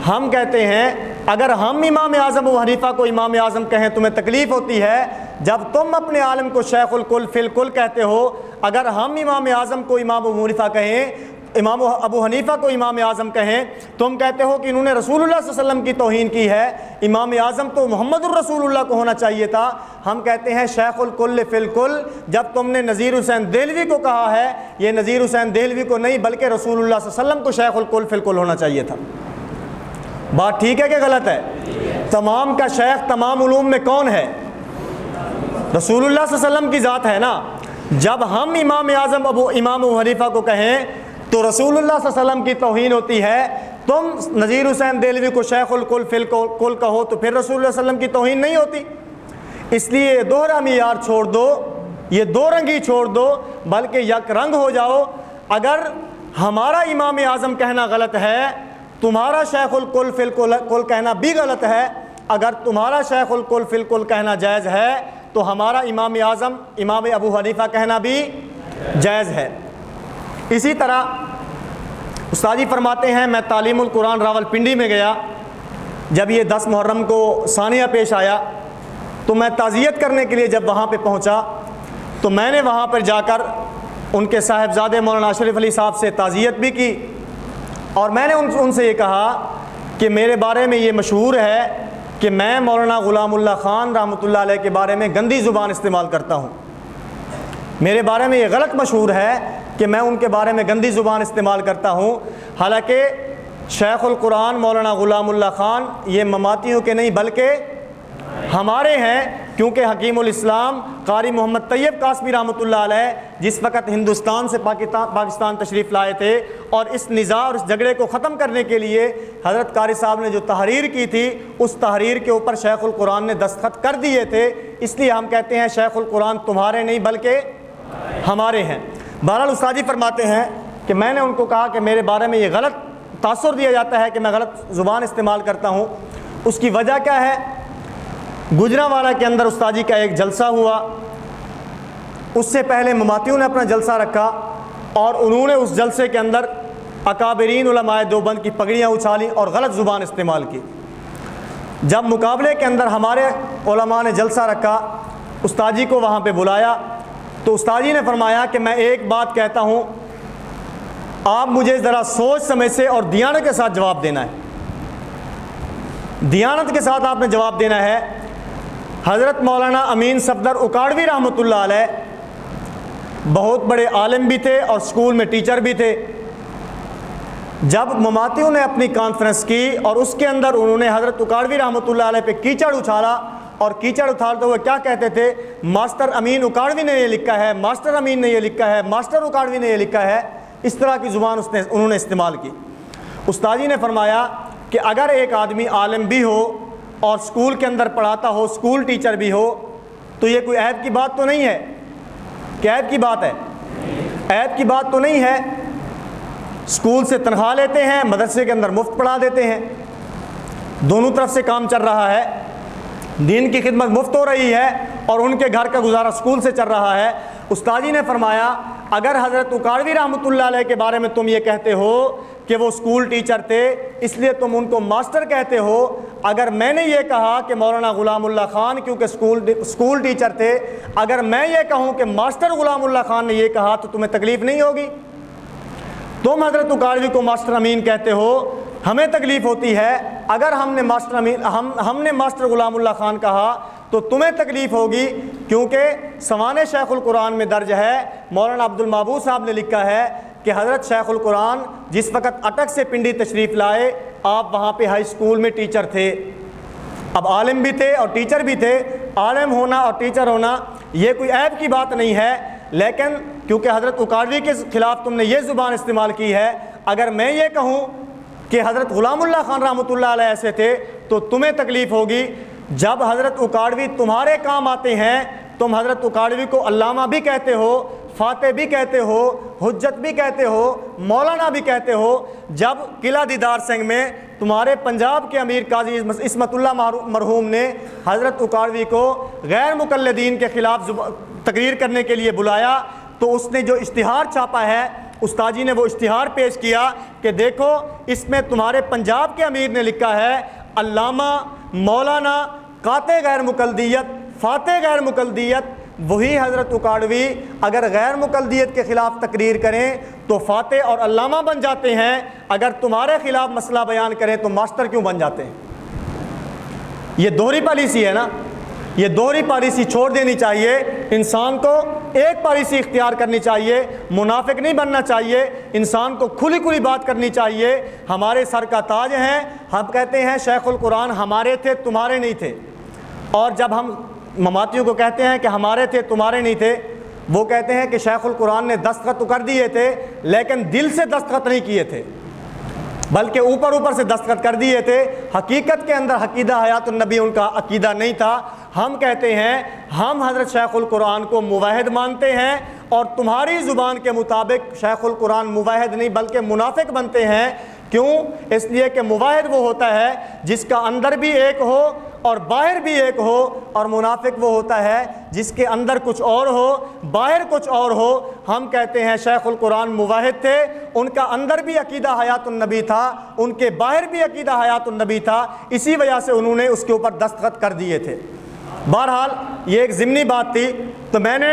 ہم کہتے ہیں اگر ہم امام اعظم ابو حنیفہ کو امام اعظم کہیں تمہیں تکلیف ہوتی ہے، جب تم اپنے عالم کو شیخ الکل فی الکل کہتے ہو، اگر ہم امام اعظم کو امام ابو حنیفہ کہیں، امام ابو حنیفہ کو امام اعظم کہیں، تم کہتے ہو کہ انہوں نے رسول اللہ صلی اللہ علیہ وسلم کی توہین کی ہے، امام اعظم تو محمد الرسول اللہ کو ہونا چاہیے تھا۔ ہم کہتے ہیں شیخ الکل فی الکل جب تم نے نذیر حسین دہلوی کو کہا ہے، یہ نذیر حسین دہلوی کو نہیں بلکہ رسول اللہ صلی اللہ علیہ وسلم کو شیخ الکل فی الکل ہونا چاہیے تھا۔ بات ٹھیک ہے کہ غلط ہے؟ تمام کا شیخ تمام علوم میں کون ہے؟ رسول اللہ صلی اللہ علیہ وسلم کی ذات ہے نا۔ جب ہم امام اعظم امام ابو حنیفہ کو کہیں تو رسول اللہ صلی اللہ علیہ وسلم کی توہین ہوتی ہے، تم نذیر حسین دہلوی کو شیخ الکل فی الکل کہو تو پھر رسول اللہ صلی اللہ علیہ وسلم کی توہین نہیں ہوتی۔ اس لیے دوہرا معیار چھوڑ دو، یہ دو رنگی چھوڑ دو، بلکہ یک رنگ ہو جاؤ۔ اگر ہمارا امام اعظم کہنا غلط ہے، تمہارا شیخ الکل فی الکل کہنا بھی غلط ہے۔ اگر تمہارا شیخ الکل فی الکل کہنا جائز ہے تو ہمارا امام اعظم امام ابو حنیفہ کہنا بھی جائز ہے۔ اسی طرح استاد جی فرماتے ہیں، میں تعلیم القرآن راولپنڈی میں گیا، جب یہ 10 محرم کو ثانیہ پیش آیا تو میں تعزیت کرنے کے لیے جب وہاں پہ پہنچا تو میں نے وہاں پر جا کر ان کے صاحبزادے مولانا اشرف علی صاحب سے تعزیت بھی کی، اور میں نے ان سے یہ کہا کہ میرے بارے میں یہ مشہور ہے کہ میں مولانا غلام اللہ خان رحمۃ اللہ علیہ کے بارے میں گندی زبان استعمال کرتا ہوں۔ میرے بارے میں یہ غلط مشہور ہے کہ میں ان کے بارے میں گندی زبان استعمال کرتا ہوں، حالانکہ شیخ القرآن مولانا غلام اللہ خان یہ مماتیوں کے نہیں بلکہ ہمارے ہیں، کیونکہ حکیم الاسلام قاری محمد طیب قاسمی رحمۃ اللہ علیہ جس وقت ہندوستان سے پاکستان تشریف لائے تھے اور اس نزاع اور اس جھگڑے کو ختم کرنے کے لیے حضرت قاری صاحب نے جو تحریر کی تھی، اس تحریر کے اوپر شیخ القرآن نے دستخط کر دیے تھے، اس لیے ہم کہتے ہیں شیخ القرآن تمہارے نہیں بلکہ ہمارے ہیں۔ بہرحال استاد جی فرماتے ہیں کہ میں نے ان کو کہا کہ میرے بارے میں یہ غلط تاثر دیا جاتا ہے کہ میں غلط زبان استعمال کرتا ہوں، اس کی وجہ کیا ہے؟ گجرانوالہ کے اندر استاد جی کا ایک جلسہ ہوا، اس سے پہلے مماتیوں نے اپنا جلسہ رکھا اور انہوں نے اس جلسے کے اندر اکابرین علماء دیوبند کی پگڑیاں اچھالیں اور غلط زبان استعمال کی۔ جب مقابلے کے اندر ہمارے علماء نے جلسہ رکھا، استاد جی کو وہاں پہ بلایا تو استاد جی نے فرمایا کہ میں ایک بات کہتا ہوں، آپ مجھے ذرا سوچ سمجھ سے اور دیانت کے ساتھ جواب دینا ہے، دیانت کے ساتھ آپ نے جواب دینا ہے۔ حضرت مولانا امین صفدر اکاڑوی رحمۃ اللہ علیہ بہت بڑے عالم بھی تھے اور اسکول میں ٹیچر بھی تھے۔ جب مماتیوں نے اپنی کانفرنس کی اور اس کے اندر انہوں نے حضرت اکاڑوی رحمۃ اللہ علیہ پہ کیچڑ اچھالا، اور کیچڑ اچھالتے ہوئے کیا کہتے تھے؟ ماسٹر امین اکاڑوی نے یہ لکھا ہے، ماسٹر امین نے یہ لکھا ہے، ماسٹر اکاڑوی نے یہ لکھا ہے، اس طرح کی زبان انہوں نے استعمال کی۔ استاد جی نے فرمایا کہ اگر ایک آدمی عالم بھی ہو اور اسکول کے اندر پڑھاتا ہو، اسکول ٹیچر بھی ہو، تو یہ کوئی عیب کی بات تو نہیں ہے کہ عیب کی بات ہے؟ عیب کی بات تو نہیں ہے۔ اسکول سے تنخواہ لیتے ہیں، مدرسے کے اندر مفت پڑھا دیتے ہیں، دونوں طرف سے کام چل رہا ہے، دین کی خدمت مفت ہو رہی ہے اور ان کے گھر کا گزارا اسکول سے چل رہا ہے۔ استاد جی نے فرمایا اگر حضرت اکاڑوی رحمۃ اللہ علیہ کے بارے میں تم یہ کہتے ہو کہ وہ اسکول ٹیچر تھے اس لیے تم ان کو ماسٹر کہتے ہو، اگر میں نے یہ کہا کہ مولانا غلام اللہ خان کیونکہ اسکول ٹیچر تھے، اگر میں یہ کہوں کہ ماسٹر غلام اللہ خان نے یہ کہا تو تمہیں تکلیف نہیں ہوگی؟ تم حضرت اکاڑوی کو ماسٹر امین کہتے ہو، ہمیں تکلیف ہوتی ہے۔ اگر ہم نے ماسٹر غلام اللہ خان کہا تو تمہیں تکلیف ہوگی، کیونکہ سوانح شیخ القرآن میں درج ہے، مولانا عبد المعبود صاحب نے لکھا ہے کہ حضرت شیخ القرآن جس وقت اٹک سے پنڈی تشریف لائے آپ وہاں پہ ہائی اسکول میں ٹیچر تھے۔ اب عالم بھی تھے اور ٹیچر بھی تھے، عالم ہونا اور ٹیچر ہونا یہ کوئی عیب کی بات نہیں ہے، لیکن کیونکہ حضرت اکاڑوی کے خلاف تم نے یہ زبان استعمال کی ہے، اگر میں یہ کہوں کہ حضرت غلام اللہ خان رحمۃ اللہ علیہ ایسے تھے تو تمہیں تکلیف ہوگی۔ جب حضرت اکاڑوی تمہارے کام آتے ہیں تم حضرت اکاڑوی کو علامہ بھی کہتے ہو، فاتح بھی کہتے ہو، حجت بھی کہتے ہو، مولانا بھی کہتے ہو۔ جب قلعہ دیدار سنگھ میں تمہارے پنجاب کے امیر قاضی عصمت اللہ مرحوم نے حضرت اکاڑوی کو غیر مقلدین کے خلاف تقریر کرنے کے لیے بلایا تو اس نے جو اشتہار چھاپا ہے، استاد جی نے وہ اشتہار پیش کیا کہ دیکھو اس میں تمہارے پنجاب کے امیر نے لکھا ہے علامہ، مولانا، قاطع غیر مقلدیت، فاتح غیر مقلدیت۔ وہی حضرت اکاڑوی اگر غیر مقلدیت کے خلاف تقریر کریں تو فاتح اور علامہ بن جاتے ہیں، اگر تمہارے خلاف مسئلہ بیان کریں تو ماسٹر کیوں بن جاتے ہیں؟ یہ دوہری پالیسی ہے نا، یہ دوہری پالیسی چھوڑ دینی چاہیے۔ انسان کو ایک پالیسی اختیار کرنی چاہیے، منافق نہیں بننا چاہیے، انسان کو کھلی کھلی بات کرنی چاہیے۔ ہمارے سر کا تاج ہیں، ہم کہتے ہیں شیخ القرآن ہمارے تھے تمہارے نہیں تھے، اور جب ہم مماتیوں کو کہتے ہیں کہ ہمارے تھے تمہارے نہیں تھے، وہ کہتے ہیں کہ شیخ القرآن نے دستخط تو کر دیے تھے لیکن دل سے دستخط نہیں کیے تھے، بلکہ اوپر سے دستخط کر دیے تھے، حقیقت کے اندر عقیدہ حیات النبی ان کا عقیدہ نہیں تھا۔ ہم کہتے ہیں ہم حضرت شیخ القرآن کو موحد مانتے ہیں، اور تمہاری زبان کے مطابق شیخ القرآن موحد نہیں بلکہ منافق بنتے ہیں۔ کیوں؟ اس لیے کہ موحد وہ ہوتا ہے جس کا اندر بھی ایک ہو اور باہر بھی ایک ہو، اور منافق وہ ہوتا ہے جس کے اندر کچھ اور ہو باہر کچھ اور ہو۔ ہم کہتے ہیں شیخ القرآن موحد تھے، ان کا اندر بھی عقیدہ حیات النبی تھا، ان کے باہر بھی عقیدہ حیات النبی تھا، اسی وجہ سے انہوں نے اس کے اوپر دستخط کر دیے تھے۔ بہرحال یہ ایک ضمنی بات تھی، تو میں نے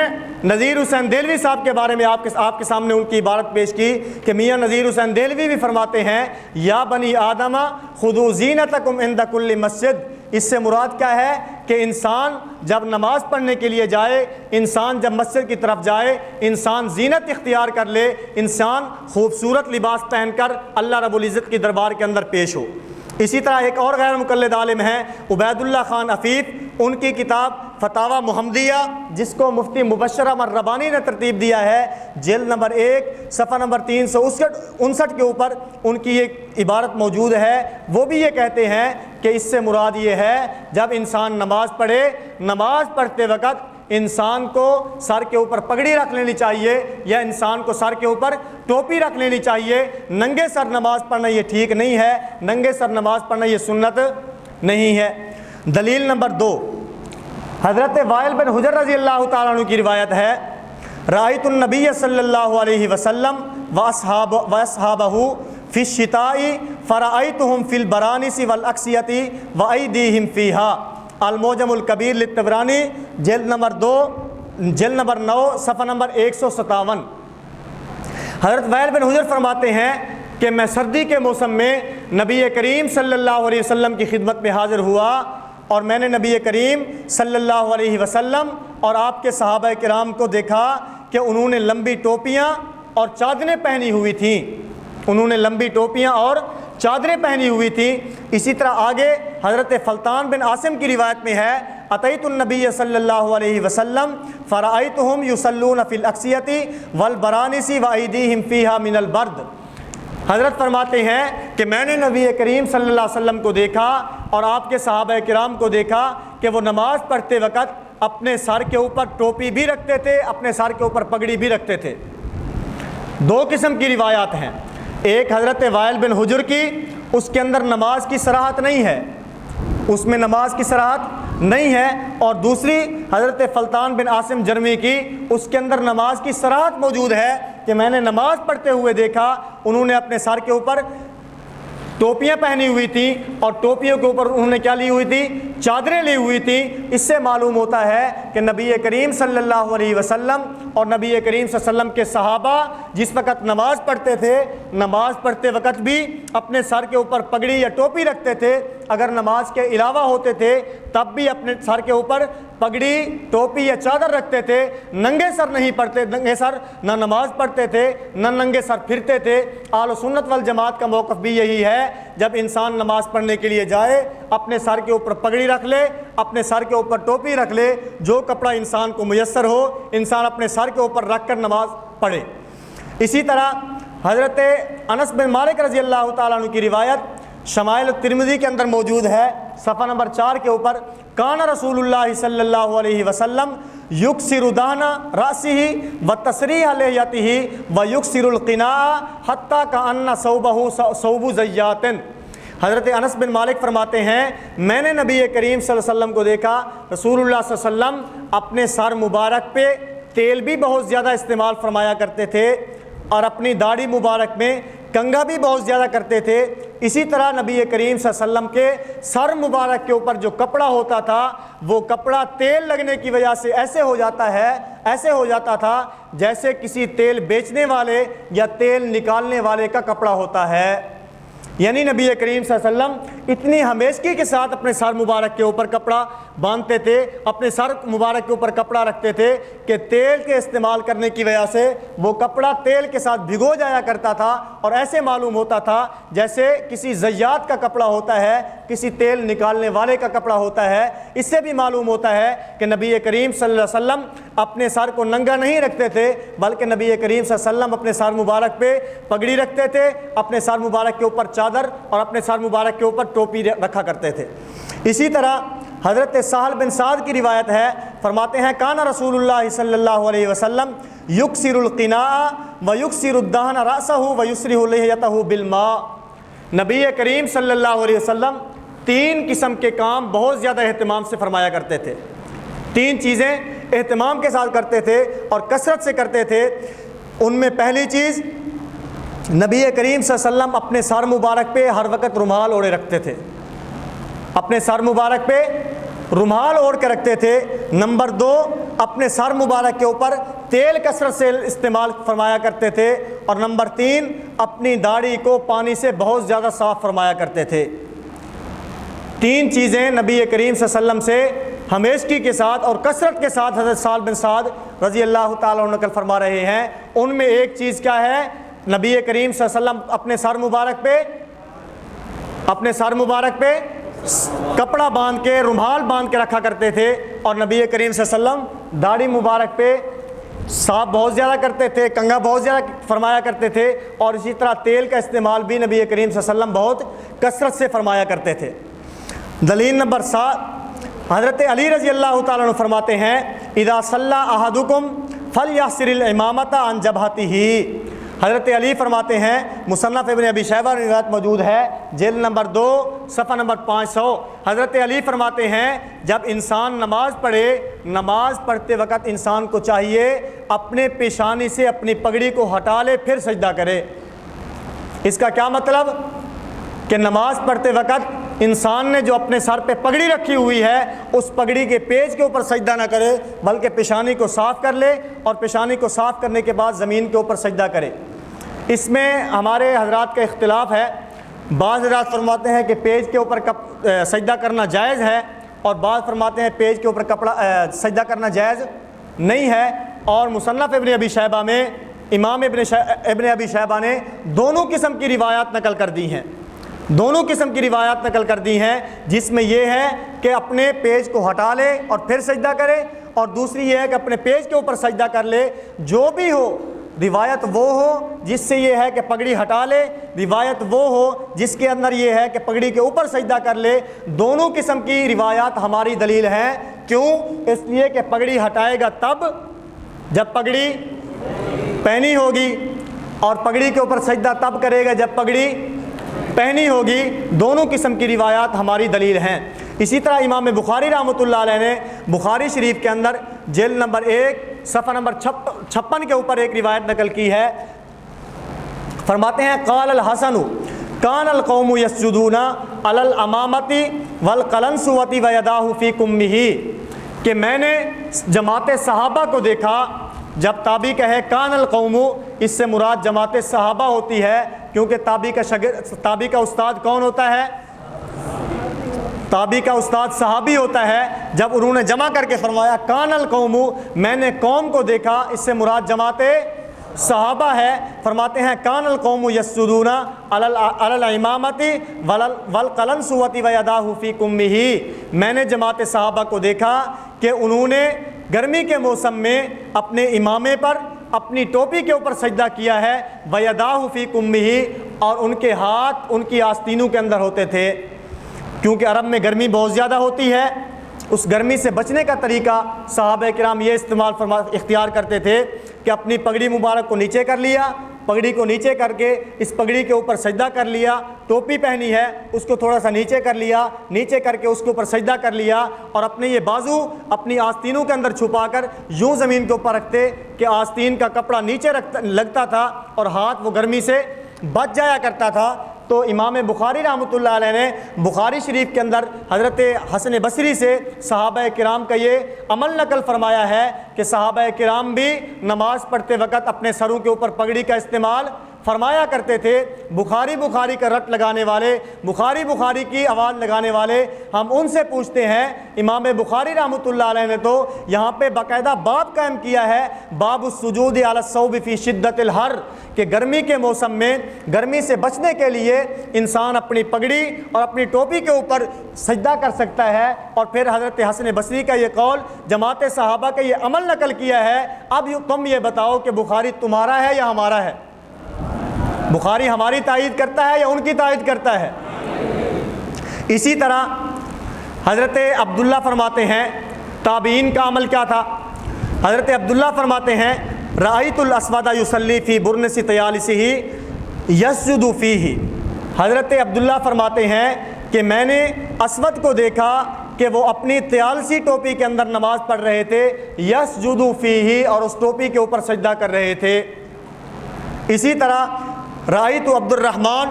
نذیر حسین دہلوی صاحب کے بارے میں آپ کے سامنے ان کی عبارت پیش کی کہ میاں نذیر حسین دہلوی بھی فرماتے ہیں یا بنی آدم خذوا زینتکم عند کل مسجد۔ اس سے مراد کیا ہے کہ انسان جب نماز پڑھنے کے لیے جائے، انسان جب مسجد کی طرف جائے، انسان زینت اختیار کر لے، انسان خوبصورت لباس پہن کر اللہ رب العزت کی دربار کے اندر پیش ہو۔ اسی طرح ایک اور غیر مقلد عالم ہیں عبید اللہ خان عفیف، ان کی کتاب فتاوی محمدیہ جس کو مفتی مبشر احمد ربانی نے ترتیب دیا ہے، جلد نمبر 1 صفحہ نمبر 359 کے اوپر ان کی ایک عبارت موجود ہے۔ وہ بھی یہ کہتے ہیں کہ اس سے مراد یہ ہے جب انسان نماز پڑھے، نماز پڑھتے وقت انسان کو سر کے اوپر پگڑی رکھ لینی چاہیے یا انسان کو سر کے اوپر ٹوپی رکھ لینی چاہیے۔ ننگے سر نماز پڑھنا یہ ٹھیک نہیں ہے، ننگے سر نماز پڑھنا یہ سنت نہیں ہے۔ دلیل نمبر 2، حضرت وائل بن حجر رضی اللہ تعالیٰ عنہ کی روایت ہے، رأیت النبی صلی اللہ علیہ وسلم واصحابہ فی الشتاء فرأیتہم فی البرانس والاکسیۃ وایدیہم فیہا، المعجم الکبیر للطبرانی جلد نمبر 9 صفحہ نمبر 157۔ حضرت وائل بن حجر فرماتے ہیں کہ میں سردی کے موسم میں نبی کریم صلی اللہ علیہ وسلم کی خدمت میں حاضر ہوا، اور میں نے نبی کریم صلی اللہ علیہ وسلم اور آپ کے صحابہ کرام کو دیکھا کہ انہوں نے لمبی ٹوپیاں اور چادریں پہنی ہوئی تھیں، انہوں نے لمبی ٹوپیاں اور چادریں پہنی ہوئی تھیں۔ اسی طرح آگے حضرت فلطان بن عاصم کی روایت میں ہے، اتیت النبی صلی اللہ علیہ وسلم فرأیتہم یصلون فی الاکسیۃ والبرانس وایدیہم فیہا من البرد۔ حضرت فرماتے ہیں کہ میں نے نبی کریم صلی اللہ علیہ وسلم کو دیکھا اور آپ کے صحابہ کرام کو دیکھا کہ وہ نماز پڑھتے وقت اپنے سر کے اوپر ٹوپی بھی رکھتے تھے، اپنے سر کے اوپر پگڑی بھی رکھتے تھے۔ دو قسم کی روایات ہیں، ایک حضرت وائل بن حجر کی، اس کے اندر نماز کی صراحت نہیں ہے، اس میں نماز کی صراحت نہیں ہے، اور دوسری حضرت فلتان بن عاصم جرمی کی، اس کے اندر نماز کی صراحت موجود ہے کہ میں نے نماز پڑھتے ہوئے دیکھا انہوں نے اپنے سر کے اوپر ٹوپیاں پہنی ہوئی تھیں، اور ٹوپیوں کے اوپر انہوں نے کیا لی ہوئی تھی؟ چادریں لی ہوئی تھیں۔ اس سے معلوم ہوتا ہے کہ نبی کریم صلی اللہ علیہ وسلم اور نبی کریم صلی اللہ علیہ وسلم کے صحابہ جس وقت نماز پڑھتے تھے، نماز پڑھتے وقت بھی اپنے سر کے اوپر پگڑی یا ٹوپی رکھتے تھے، اگر نماز کے علاوہ ہوتے تھے تب بھی اپنے سر کے اوپر پگڑی، ٹوپی یا چادر رکھتے تھے، ننگے سر نہیں پڑھتے، ننگے سر نہ نماز پڑھتے تھے نہ ننگے سر پھرتے تھے۔ اہل سنت والجماعت کا موقف بھی یہی ہے، جب انسان نماز پڑھنے کے لیے جائے اپنے سر کے اوپر پگڑی رکھ لے، اپنے سر کے اوپر ٹوپی رکھ لے، جو کپڑا انسان کو میسر ہو انسان اپنے سر کے اوپر رکھ کر نماز پڑھے۔ اسی طرح حضرت انس بن مالک رضی اللہ تعالیٰ عنہ کی روایت شمائل الترمذی کے اندر موجود ہے، صفحہ نمبر 4 کے اوپر، کان رسول اللہ صلی اللہ علیہ وسلم یکسر دہن رأسہ وتسریح لحیتہ ویکسر القناع حتی کأن ثوبہ ثوب زیات۔ حضرت انس بن مالک فرماتے ہیں میں نے نبی کریم صلی اللہ علیہ وسلم کو دیکھا، رسول اللہ صلی اللہ علیہ وسلم اپنے سر مبارک پہ تیل بھی بہت زیادہ استعمال فرمایا کرتے تھے، اور اپنی داڑھی مبارک میں کنگھا بھی بہت زیادہ کرتے تھے۔ اسی طرح نبی کریم صلی اللہ علیہ وسلم کے سر مبارک کے اوپر جو کپڑا ہوتا تھا وہ کپڑا تیل لگنے کی وجہ سے ایسے ہو جاتا تھا جیسے کسی تیل بیچنے والے یا تیل نکالنے والے کا کپڑا ہوتا ہے۔ یعنی نبی کریم صلی اللہ علیہ وسلم اتنی ہمیشگی کے ساتھ اپنے سر مبارک کے اوپر کپڑا باندھتے تھے، اپنے سر مبارک کے اوپر کپڑا رکھتے تھے کہ تیل کے استعمال کرنے کی وجہ سے وہ کپڑا تیل کے ساتھ بھگو جایا کرتا تھا، اور ایسے معلوم ہوتا تھا جیسے کسی زیات کا کپڑا ہوتا ہے، کسی تیل نکالنے والے کا کپڑا ہوتا ہے۔ اس سے بھی معلوم ہوتا ہے کہ نبی کریم صلی اللہ علیہ وسلم اپنے سر کو ننگا نہیں رکھتے تھے، بلکہ نبی کریم صلی اللہ علیہ وسلم اپنے سر مبارک پہ پگڑی رکھتے تھے، اپنے سر مبارک کے اوپر چادر اور اپنے سر مبارک کے اوپر ٹوپی رکھا کرتے تھے۔ اسی طرح حضرت سہل بن سعد کی روایت ہے، فرماتے ہیں کان رسول اللہ صلی اللہ علیہ وسلم یکسر القناع ویکسر الدہن رأسہ ویسرح لحیتہ بالماء۔ نبی کریم صلی اللہ علیہ وسلم 3 قسم کے کام بہت زیادہ اہتمام سے فرمایا کرتے تھے، 3 چیزیں اہتمام کے ساتھ کرتے تھے اور کثرت سے کرتے تھے۔ ان میں پہلی چیز، نبی کریم صلی اللہ علیہ وسلم اپنے سر مبارک پہ ہر وقت رومال اوڑے رکھتے تھے، اپنے سر مبارک پہ رومال اوڑھ کے رکھتے تھے۔ نمبر 2، اپنے سر مبارک کے اوپر تیل کثرت سے استعمال فرمایا کرتے تھے، اور نمبر 3، اپنی داڑھی کو پانی سے بہت زیادہ صاف فرمایا کرتے تھے۔ 3 چیزیں نبی کریم صلی اللہ علیہ وسلم سے ہمیشگی کے ساتھ اور کثرت کے ساتھ حضرت سہل بن سعد رضی اللہ تعالیٰ عنہ نقل فرما رہے ہیں۔ ان میں ایک چیز کیا ہے؟ نبی کریم صلی اللہ علیہ وسلم اپنے سر مبارک پہ کپڑا باندھ کے، رومال باندھ کے رکھا کرتے تھے، اور نبی کریم صلی اللہ علیہ وسلم داڑھی مبارک پہ صاف بہت زیادہ کرتے تھے، کنگھا بہت زیادہ فرمایا کرتے تھے، اور اسی طرح تیل کا استعمال بھی نبی کریم صلی اللہ علیہ وسلم بہت کثرت سے فرمایا کرتے تھے۔ دلیل نمبر 7، حضرت علی رضی اللہ تعالیٰ عنہ فرماتے ہیں اذا صلی احدکم فلیحسر الامامۃ عن جبہتہ۔ حضرت علی فرماتے ہیں، مصنف ابن ابی شیبہ میں روایت موجود ہے، جلد نمبر 2 صفحہ نمبر 500۔ حضرت علی فرماتے ہیں جب انسان نماز پڑھے، نماز پڑھتے وقت انسان کو چاہیے اپنے پیشانی سے اپنی پگڑی کو ہٹا لے پھر سجدہ کرے۔ اس کا کیا مطلب؟ کہ نماز پڑھتے وقت انسان نے جو اپنے سر پہ پگڑی رکھی ہوئی ہے اس پگڑی کے پیچ کے اوپر سجدہ نہ کرے، بلکہ پیشانی کو صاف کر لے، اور پیشانی کو صاف کرنے کے بعد زمین کے اوپر سجدہ کرے۔ اس میں ہمارے حضرات کا اختلاف ہے، بعض حضرات فرماتے ہیں کہ پیج کے اوپر سجدہ کرنا جائز ہے، اور بعض فرماتے ہیں پیج کے اوپر سجدہ کرنا جائز نہیں ہے۔ اور مصنف ابن ابی شیبہ میں امام ابن ابی شیبہ نے دونوں قسم کی روایات نقل کر دی ہیں، جس میں یہ ہے کہ اپنے پیج کو ہٹا لے اور پھر سجدہ کرے، اور دوسری یہ ہے کہ اپنے پیج کے اوپر سجدہ کر لے۔ جو بھی ہو، روایت وہ ہو جس سے یہ ہے کہ پگڑی ہٹا لے، روایت وہ ہو جس کے اندر یہ ہے کہ پگڑی کے اوپر سجدہ کر لے، دونوں قسم کی روایات ہماری دلیل ہیں۔ کیوں؟ اس لیے کہ پگڑی ہٹائے گا تب جب پگڑی پہنی ہوگی، اور پگڑی کے اوپر سجدہ تب کرے گا جب پگڑی پہنی ہوگی۔ دونوں قسم کی روایات ہماری دلیل ہیں۔ اسی طرح امام بخاری رحمۃ اللہ علیہ نے بخاری شریف کے اندر جلد نمبر 1 صفحہ نمبر 56 کے اوپر ایک روایت نقل کی ہے، فرماتے ہیں قال الحسن کان القوم یسجدون علی الامامۃ والقلنسوۃ ویداہ فی کمہ، کہ میں نے جماعت صحابہ کو دیکھا. جب تابعی کہے کان القوم، اس سے مراد جماعت صحابہ ہوتی ہے، کیونکہ تابعی کا استاد کون ہوتا ہے؟ تابعی کا استاد صحابی ہوتا ہے. جب انہوں نے جمع کر کے فرمایا کان القوم، میں نے قوم کو دیکھا، اس سے مراد جماعت صحابہ ہے. فرماتے ہیں کان القوم یسجدون علی الامامۃ والقلنسوۃ ویداہ فی کمہ، میں نے جماعت صحابہ کو دیکھا کہ انہوں نے گرمی کے موسم میں اپنے امامے پر اپنی ٹوپی کے اوپر سجدہ کیا ہے، ویداہ فی کمہ، اور ان کے ہاتھ ان کی آستینوں کے اندر ہوتے تھے. کیونکہ عرب میں گرمی بہت زیادہ ہوتی ہے، اس گرمی سے بچنے کا طریقہ صحابہ کرام یہ اختیار کرتے تھے کہ اپنی پگڑی مبارک کو نیچے کر لیا، پگڑی کو نیچے کر کے اس پگڑی کے اوپر سجدہ کر لیا، ٹوپی پہنی ہے اس کو تھوڑا سا نیچے کر لیا، نیچے کر کے اس کے اوپر سجدہ کر لیا، اور اپنے یہ بازو اپنی آستینوں کے اندر چھپا کر یوں زمین کے اوپر رکھتے کہ آستین کا کپڑا نیچے لگتا تھا اور ہاتھ وہ گرمی سے بچ جایا کرتا تھا. تو امام بخاری رحمۃ اللہ علیہ نے بخاری شریف کے اندر حضرت حسن بصری سے صحابہ کرام کا یہ عمل نقل فرمایا ہے کہ صحابہ کرام بھی نماز پڑھتے وقت اپنے سروں کے اوپر پگڑی کا استعمال فرمایا کرتے تھے. بخاری کا رٹ لگانے والے، بخاری کی آواز لگانے والے، ہم ان سے پوچھتے ہیں. امام بخاری رحمۃ اللہ علیہ نے تو یہاں پہ باقاعدہ باب قائم کیا ہے، باب السجود علی الثوب فی شدت الحر، کہ گرمی کے موسم میں گرمی سے بچنے کے لیے انسان اپنی پگڑی اور اپنی ٹوپی کے اوپر سجدہ کر سکتا ہے. اور پھر حضرت حسن بصری کا یہ قول، جماعت صحابہ کا یہ عمل نقل کیا ہے. اب تم یہ بتاؤ کہ بخاری تمہارا ہے یا ہمارا ہے؟ بخاری ہماری تائید کرتا ہے یا ان کی تائید کرتا ہے؟ اسی طرح حضرت عبداللہ فرماتے ہیں تابعین کا عمل کیا تھا. حضرت عبداللہ فرماتے ہیں رأیت الاسود یصلی فی برنس طیالسہ یسجد فیہ. حضرت عبداللہ فرماتے ہیں کہ میں نے اسود کو دیکھا کہ وہ اپنی طیالسی ٹوپی کے اندر نماز پڑھ رہے تھے، یسجد فیہ، اور اس ٹوپی کے اوپر سجدہ کر رہے تھے. اسی طرح رأیت عبد الرحمن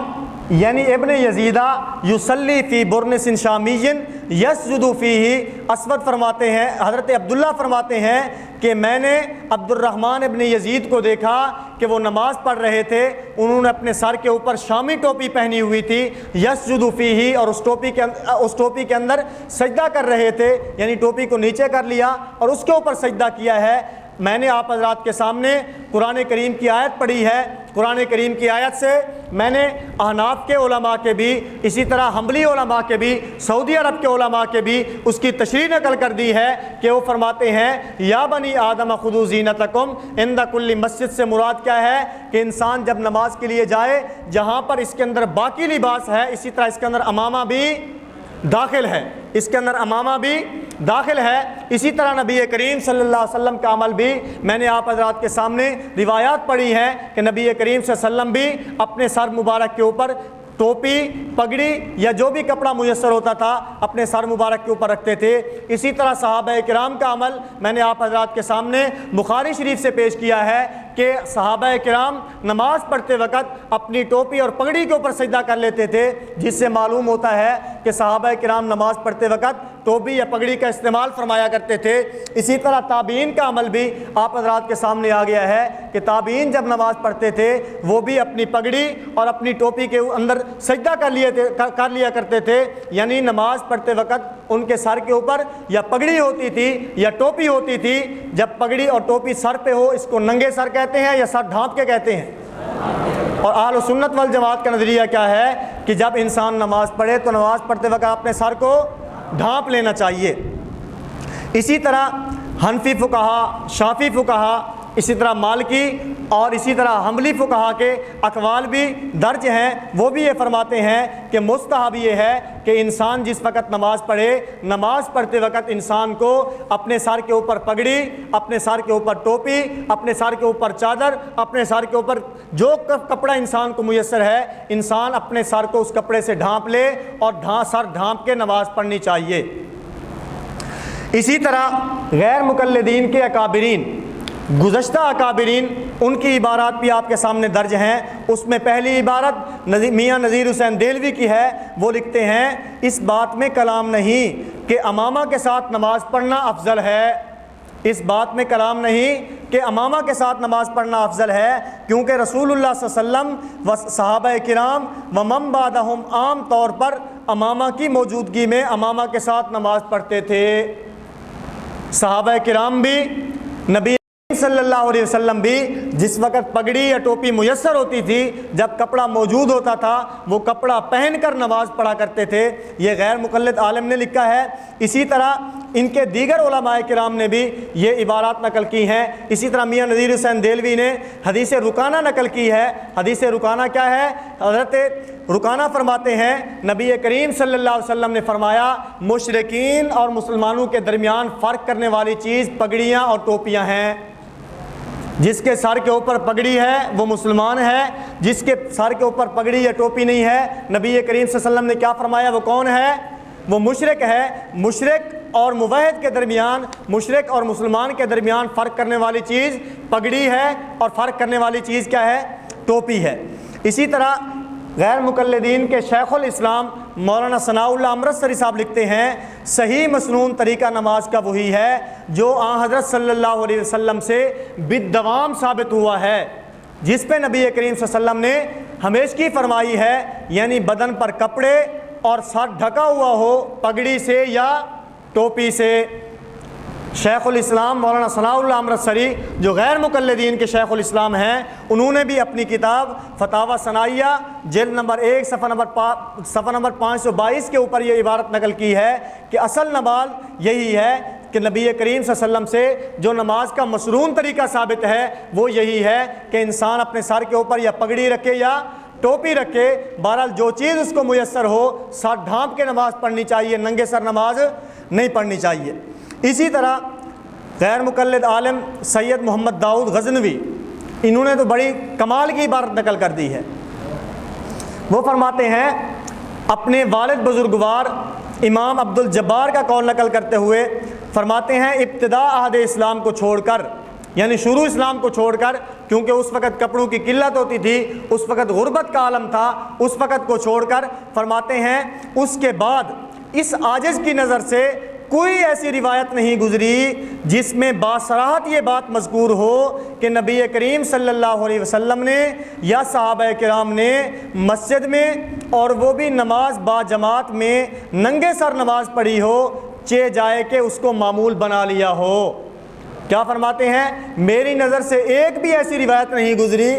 یعنی ابن یزیدہ یصلی فی برنس شامی یسجد فیہ. اسود فرماتے ہیں، حضرت عبداللہ فرماتے ہیں کہ میں نے عبد الرحمن ابن یزید کو دیکھا کہ وہ نماز پڑھ رہے تھے، انہوں نے اپنے سر کے اوپر شامی ٹوپی پہنی ہوئی تھی، یسجد فیہ، اور اس ٹوپی کے اندر سجدہ کر رہے تھے، یعنی ٹوپی کو نیچے کر لیا اور اس کے اوپر سجدہ کیا ہے. میں نے آپ حضرات کے سامنے قرآن کریم کی آیت پڑھی ہے. قرآن کریم کی آیت سے میں نے احناف کے علماء کے بھی، اسی طرح حنبلی علماء کے بھی، سعودی عرب کے علماء کے بھی اس کی تشریح نقل کر دی ہے کہ وہ فرماتے ہیں یا بنی آدم خذوا زینتکم عند کل مسجد، سے مراد کیا ہے کہ انسان جب نماز کے لیے جائے، جہاں پر اس کے اندر باقی لباس ہے اسی طرح اس کے اندر امامہ بھی داخل ہے، اس کے اندر امامہ بھی داخل ہے. اسی طرح نبی کریم صلی اللہ علیہ وسلم کا عمل بھی میں نے آپ حضرات کے سامنے روایات پڑھی ہیں کہ نبی کریم صلی اللہ علیہ وسلم بھی اپنے سر مبارک کے اوپر ٹوپی، پگڑی یا جو بھی کپڑا میسر ہوتا تھا اپنے سر مبارک کے اوپر رکھتے تھے. اسی طرح صحابہ کرام کا عمل میں نے آپ حضرات کے سامنے بخاری شریف سے پیش کیا ہے کہ صحابہ کرام نماز پڑھتے وقت اپنی ٹوپی اور پگڑی کے اوپر سجدہ کر لیتے تھے، جس سے معلوم ہوتا ہے کہ صحابہ کرام نماز پڑھتے وقت ٹوپی یا پگڑی کا استعمال فرمایا کرتے تھے. اسی طرح تابعین کا عمل بھی آپ حضرات کے سامنے آ گیا ہے کہ تابعین جب نماز پڑھتے تھے وہ بھی اپنی پگڑی اور اپنی ٹوپی کے اندر سجدہ کر لیا کرتے تھے، یعنی نماز پڑھتے وقت ان کے سر کے اوپر یا پگڑی ہوتی تھی یا ٹوپی ہوتی تھی. جب پگڑی اور ٹوپی سر پہ ہو اس کو ننگے سر کہتے ہیں یا سر ڈھانپ کے کہتے ہیں؟ اور اہل سنت والجماعت کا نظریہ کیا ہے کہ جب انسان نماز پڑھے تو نماز پڑھتے وقت اپنے سر کو ڈھانپ لینا چاہیے. اسی طرح حنفی فقہا، شافعی فقہا اسی طرح مالکی اور اسی طرح حنبلی فقہا کے اقوال بھی درج ہیں، وہ بھی یہ فرماتے ہیں کہ مستحب یہ ہے کہ انسان جس وقت نماز پڑھے، نماز پڑھتے وقت انسان کو اپنے سر کے اوپر پگڑی، اپنے سر کے اوپر ٹوپی، اپنے سر کے اوپر چادر، اپنے سر کے اوپر جو کپڑا انسان کو میسر ہے، انسان اپنے سر کو اس کپڑے سے ڈھانپ لے اور سر ڈھانپ کے نماز پڑھنی چاہیے۔ اسی طرح غیر مقلدین کے اکابرین، گزشتہ اکابرین، ان کی عبارات بھی آپ کے سامنے درج ہیں۔ اس میں پہلی عبارت میاں نذیر حسین دہلوی کی ہے، وہ لکھتے ہیں اس بات میں کلام نہیں کہ امامہ کے ساتھ نماز پڑھنا افضل ہے، اس بات میں کلام نہیں کہ امامہ کے ساتھ نماز پڑھنا افضل ہے، کیونکہ رسول اللہ صلی اللہ علیہ وسلم و صحابہ کرام و من بعدہم عام طور پر امامہ کی موجودگی میں امامہ کے ساتھ نماز پڑھتے تھے۔ صحابہ کرام بھی، نبی صلی اللہ علیہ وسلم بھی جس وقت پگڑی یا ٹوپی میسر ہوتی تھی، جب کپڑا موجود ہوتا تھا، وہ کپڑا پہن کر نماز پڑھا کرتے تھے۔ یہ غیر مقلد عالم نے لکھا ہے۔ اسی طرح ان کے دیگر علماء کرام نے بھی یہ عبارات نقل کی ہیں۔ اسی طرح میاں نذیر حسین دہلوی نے حدیث رکانہ نقل کی ہے۔ حدیث رکانہ کیا ہے؟ حضرت رکانہ فرماتے ہیں نبی کریم صلی اللہ علیہ وسلم نے فرمایا مشرکین اور مسلمانوں کے درمیان فرق کرنے والی چیز پگڑیاں اور ٹوپیاں ہیں۔ جس کے سر کے اوپر پگڑی ہے وہ مسلمان ہے، جس کے سر کے اوپر پگڑی یا ٹوپی نہیں ہے، نبی کریم صلی اللہ علیہ وسلم نے کیا فرمایا؟ وہ کون ہے؟ وہ مشرک ہے۔ مشرک اور موحد کے درمیان، مشرک اور مسلمان کے درمیان فرق کرنے والی چیز پگڑی ہے، اور فرق کرنے والی چیز کیا ہے؟ ٹوپی ہے۔ اسی طرح غیر مقلدین کے شیخ الاسلام مولانا ثناء اللہ امرتسری صاحب لکھتے ہیں صحیح مسنون طریقہ نماز کا وہی ہے جو آن حضرت صلی اللہ علیہ وسلم سے بالدوام ثابت ہوا ہے، جس پہ نبی کریم صلی اللہ علیہ وسلم نے ہمیشگی فرمائی ہے، یعنی بدن پر کپڑے اور سر ڈھکا ہوا ہو پگڑی سے یا ٹوپی سے۔ شیخ الاسلام مولانا ثناء اللہ امرتسری جو غیر مقلدین کے شیخ الاسلام ہیں، انہوں نے بھی اپنی کتاب فتاوی ثنائیہ جلد نمبر 1 صفحہ نمبر 522 کے اوپر یہ عبارت نقل کی ہے کہ اصل نماز یہی ہے کہ نبی کریم صلی اللہ علیہ وسلم سے جو نماز کا مسنون طریقہ ثابت ہے وہ یہی ہے کہ انسان اپنے سر کے اوپر یا پگڑی رکھے یا ٹوپی رکھے، بہرحال جو چیز اس کو میسر ہو، سر ڈھانپ کے نماز پڑھنی چاہیے، ننگے سر نماز نہیں پڑھنی چاہیے۔ اسی طرح غیر مقلد عالم سید محمد داؤد غزنوی، انہوں نے تو بڑی کمال کی عبارت نقل کر دی ہے۔ وہ فرماتے ہیں اپنے والد بزرگوار امام عبد الجبار کا قول نقل کرتے ہوئے فرماتے ہیں ابتدا عہد اسلام کو چھوڑ کر، یعنی شروع اسلام کو چھوڑ کر، کیونکہ اس وقت کپڑوں کی قلت ہوتی تھی، اس وقت غربت کا عالم تھا، اس وقت کو چھوڑ کر فرماتے ہیں اس کے بعد اس عاجز کی نظر سے کوئی ایسی روایت نہیں گزری جس میں باصراحت یہ بات مذکور ہو کہ نبی کریم صلی اللہ علیہ وسلم نے یا صحابہ کرام نے مسجد میں اور وہ بھی نماز با جماعت میں ننگے سر نماز پڑھی ہو، چہ جائے کہ اس کو معمول بنا لیا ہو۔ کیا فرماتے ہیں؟ میری نظر سے ایک بھی ایسی روایت نہیں گزری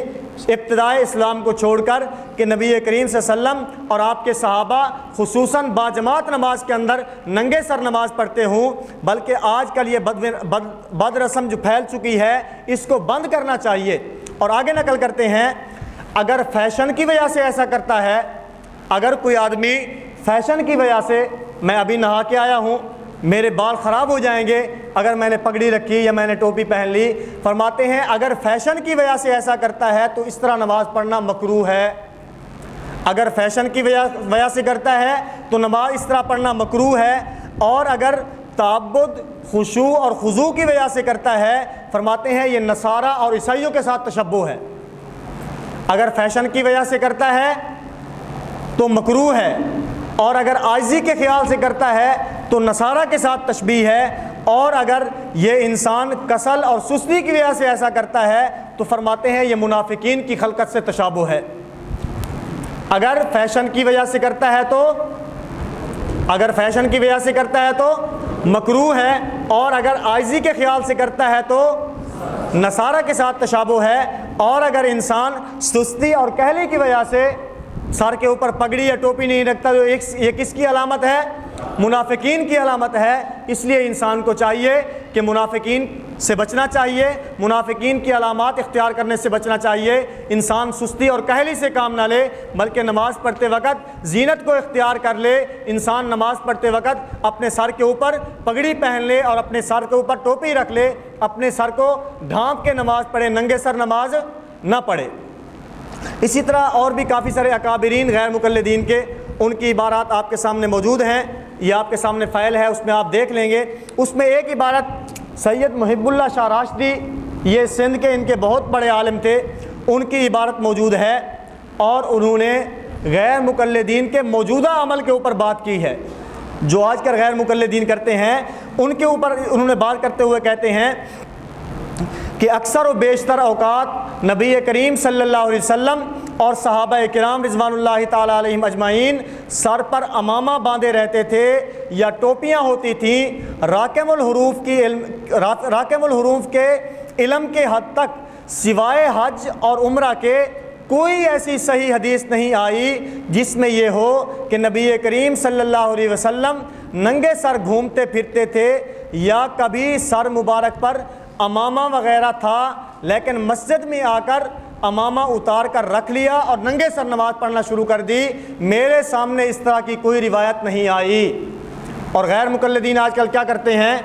ابتدائے اسلام کو چھوڑ کر کہ نبی کریم صلی اللہ علیہ وسلم اور آپ کے صحابہ خصوصاً باجماعت نماز کے اندر ننگے سر نماز پڑھتے ہوں، بلکہ آج کل یہ بد رسم جو پھیل چکی ہے اس کو بند کرنا چاہیے۔ اور آگے نقل کرتے ہیں اگر فیشن کی وجہ سے ایسا کرتا ہے، اگر کوئی آدمی فیشن کی وجہ سے، میں ابھی نہا کے آیا ہوں، میرے بال خراب ہو جائیں گے اگر میں نے پگڑی رکھی یا میں نے ٹوپی پہن لی، فرماتے ہیں اگر فیشن کی وجہ سے ایسا کرتا ہے تو اس طرح نماز پڑھنا مکروہ ہے۔ اگر فیشن کی وجہ سے کرتا ہے تو نماز اس طرح پڑھنا مکروہ ہے، اور اگر تعبد، خشوع اور خضوع کی وجہ سے کرتا ہے، فرماتے ہیں یہ نصارہ اور عیسائیوں کے ساتھ تشبہ ہے۔ اگر فیشن کی وجہ سے کرتا ہے تو مکروہ ہے، اور اگر عاجزی کے خیال سے کرتا ہے تو نصارہ کے ساتھ تشبیہ ہے، اور اگر یہ انسان کسل اور سستی کی وجہ سے ایسا کرتا ہے تو فرماتے ہیں یہ منافقین کی خلقت سے تشابہ ہے۔ اگر فیشن کی وجہ سے کرتا ہے تو مکروہ ہے، اور اگر عاجزی کے خیال سے کرتا ہے تو نصارہ کے ساتھ تشابہ ہے، اور اگر انسان سستی اور کہلی کی وجہ سے سر کے اوپر پگڑی یا ٹوپی نہیں رکھتا تو یہ کس کی علامت ہے؟ منافقین کی علامت ہے۔ اس لیے انسان کو چاہیے کہ منافقین سے بچنا چاہیے، منافقین کی علامات اختیار کرنے سے بچنا چاہیے۔ انسان سستی اور کہلی سے کام نہ لے، بلکہ نماز پڑھتے وقت زینت کو اختیار کر لے۔ انسان نماز پڑھتے وقت اپنے سر کے اوپر پگڑی پہن لے اور اپنے سر کے اوپر ٹوپی رکھ لے، اپنے سر کو ڈھانپ کے نماز پڑھے، ننگے سر نماز نہ پڑھے۔ اسی طرح اور بھی کافی سارے اکابرین غیر مقلدین کے، ان کی عبارات آپ کے سامنے موجود ہیں، یہ آپ کے سامنے فائل ہے، اس میں آپ دیکھ لیں گے۔ اس میں ایک عبارت سید محب اللہ شاہ راشدی، یہ سندھ کے ان کے بہت بڑے عالم تھے، ان کی عبارت موجود ہے، اور انہوں نے غیر مقلدین کے موجودہ عمل کے اوپر بات کی ہے۔ جو آج کل غیر مقلدین کرتے ہیں ان کے اوپر انہوں نے بات کرتے ہوئے کہتے ہیں کہ اکثر و بیشتر اوقات نبی کریم صلی اللہ علیہ وسلم اور صحابہ کرام رضوان اللہ تعالیٰ علیہم اجمعین سر پر امامہ باندھے رہتے تھے یا ٹوپیاں ہوتی تھیں۔ راکم الحروف کے علم کے حد تک سوائے حج اور عمرہ کے کوئی ایسی صحیح حدیث نہیں آئی جس میں یہ ہو کہ نبی کریم صلی اللہ علیہ وسلم ننگے سر گھومتے پھرتے تھے یا کبھی سر مبارک پر امامہ وغیرہ تھا، لیکن مسجد میں آ کر امامہ اتار کر رکھ لیا اور ننگے سر نماز پڑھنا شروع کر دی۔ میرے سامنے اس طرح کی کوئی روایت نہیں آئی۔ اور غیر مقلدین آج کل کیا کرتے ہیں؟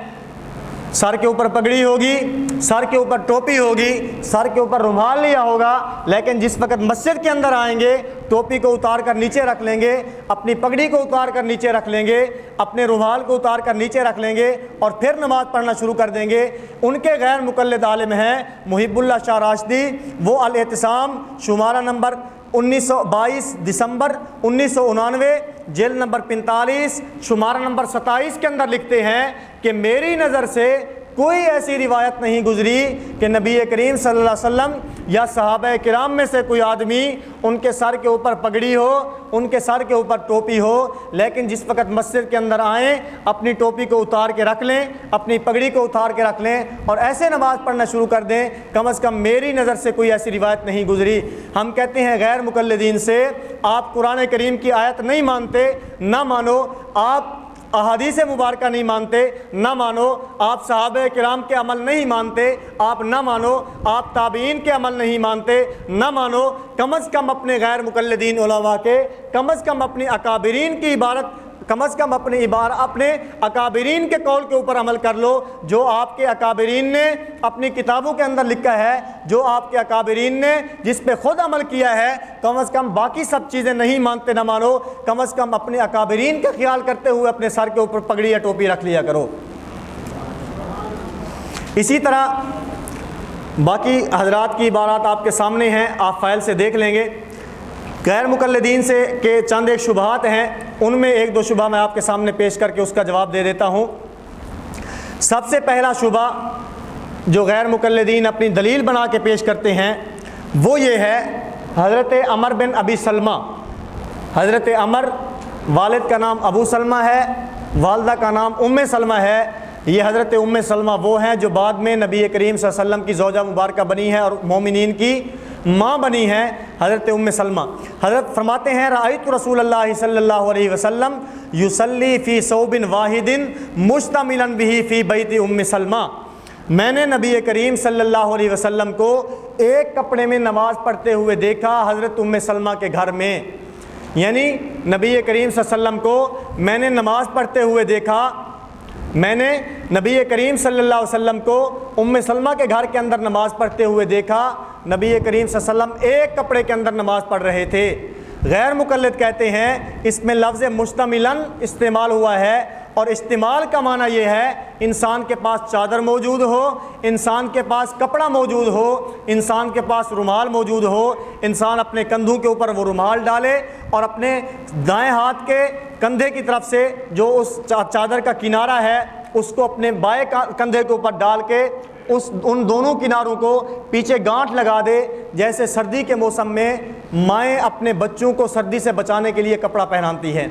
سر کے اوپر پگڑی ہوگی، سر کے اوپر ٹوپی ہوگی، سر کے اوپر رومال لیا ہوگا، لیکن جس وقت مسجد کے اندر آئیں گے ٹوپی کو اتار کر نیچے رکھ لیں گے، اپنی پگڑی کو اتار کر نیچے رکھ لیں گے، اپنے رومال کو اتار کر نیچے رکھ لیں گے اور پھر نماز پڑھنا شروع کر دیں گے۔ ان کے غیر مقلد عالم ہیں محب اللہ شاہ راشدی، وہ الاعتصام شمارہ نمبر 22 دسمبر 1999 جلد نمبر 45 شمارہ نمبر 27 کے اندر لکھتے ہیں کہ میری نظر سے کوئی ایسی روایت نہیں گزری کہ نبی کریم صلی اللہ علیہ وسلم یا صحابہ کرام میں سے کوئی آدمی ان کے سر کے اوپر پگڑی ہو، ان کے سر کے اوپر ٹوپی ہو، لیکن جس وقت مسجد کے اندر آئیں اپنی ٹوپی کو اتار کے رکھ لیں، اپنی پگڑی کو اتار کے رکھ لیں اور ایسے نماز پڑھنا شروع کر دیں۔ کم از کم میری نظر سے کوئی ایسی روایت نہیں گزری۔ ہم کہتے ہیں غیر مقلدین سے آپ قرآن کریم کی آیت نہیں مانتے، نہ مانو، آپ احادیث مبارکہ نہیں مانتے، نہ مانو، آپ صحابہ کرام کے عمل نہیں مانتے، آپ نہ مانو، آپ تابعین کے عمل نہیں مانتے، نہ مانو، کم از کم اپنے غیر مقلدین علماء کے، کم از کم اپنی اکابرین کی عبارت، کم از کم اپنے اکابرین کے قول کے اوپر عمل کر لو، جو آپ کے اکابرین نے اپنی کتابوں کے اندر لکھا ہے، جو آپ کے اکابرین نے جس پہ خود عمل کیا ہے۔ کم از کم باقی سب چیزیں نہیں مانتے نہ مانو، کم از کم اپنے اکابرین کا خیال کرتے ہوئے اپنے سر کے اوپر پگڑی یا ٹوپی رکھ لیا کرو۔ اسی طرح باقی حضرات کی عبارات آپ کے سامنے ہیں، آپ فائل سے دیکھ لیں گے۔ غیر مقلدین سے کے چند ایک شبہات ہیں، ان میں ایک دو شبہ میں آپ کے سامنے پیش کر کے اس کا جواب دے دیتا ہوں۔ سب سے پہلا شبہ جو غیر مقلدین اپنی دلیل بنا کے پیش کرتے ہیں وہ یہ ہے، حضرت عمر بن ابی سلمہ، حضرت عمر والد کا نام ابو سلمہ ہے، والدہ کا نام ام سلمہ ہے۔ یہ حضرت ام سلمہ وہ ہیں جو بعد میں نبی کریم صلی اللہ علیہ وسلم کی زوجہ مبارکہ بنی ہے اور مومنین کی ماں بنی ہیں، حضرت ام سلمہ۔ حضرت فرماتے ہیں رأیت رسول اللہ صلی اللہ علیہ وسلم یصلی فی ثوب واحد مشتملا بہ فی بیت ام سلمہ، میں نے نبی کریم صلی اللہ علیہ وسلم کو ایک کپڑے میں نماز پڑھتے ہوئے دیکھا حضرت ام سلمہ کے گھر میں، یعنی نبی کریم صلی اللہ علیہ وسلم کو میں نے نماز پڑھتے ہوئے دیکھا، میں نے نبی کریم صلی اللہ علیہ وسلم کو ام سلمہ کے گھر کے اندر نماز پڑھتے ہوئے دیکھا۔ نبی کریم صلی اللہ علیہ وسلم ایک کپڑے کے اندر نماز پڑھ رہے تھے۔ غیر مقلد کہتے ہیں اس میں لفظ مشتملاً استعمال ہوا ہے، اور استعمال کا معنی یہ ہے انسان کے پاس چادر موجود ہو، انسان کے پاس کپڑا موجود ہو، انسان کے پاس رومال موجود ہو، انسان اپنے کندھوں کے اوپر وہ رومال ڈالے اور اپنے دائیں ہاتھ کے کندھے کی طرف سے جو اس چادر کا کنارہ ہے اس کو اپنے بائیں کندھے کے اوپر ڈال کے ان دونوں کناروں کو پیچھے گانٹھ لگا دے، جیسے سردی کے موسم میں مائیں اپنے بچوں کو سردی سے بچانے کے لیے کپڑا پہناتی ہیں۔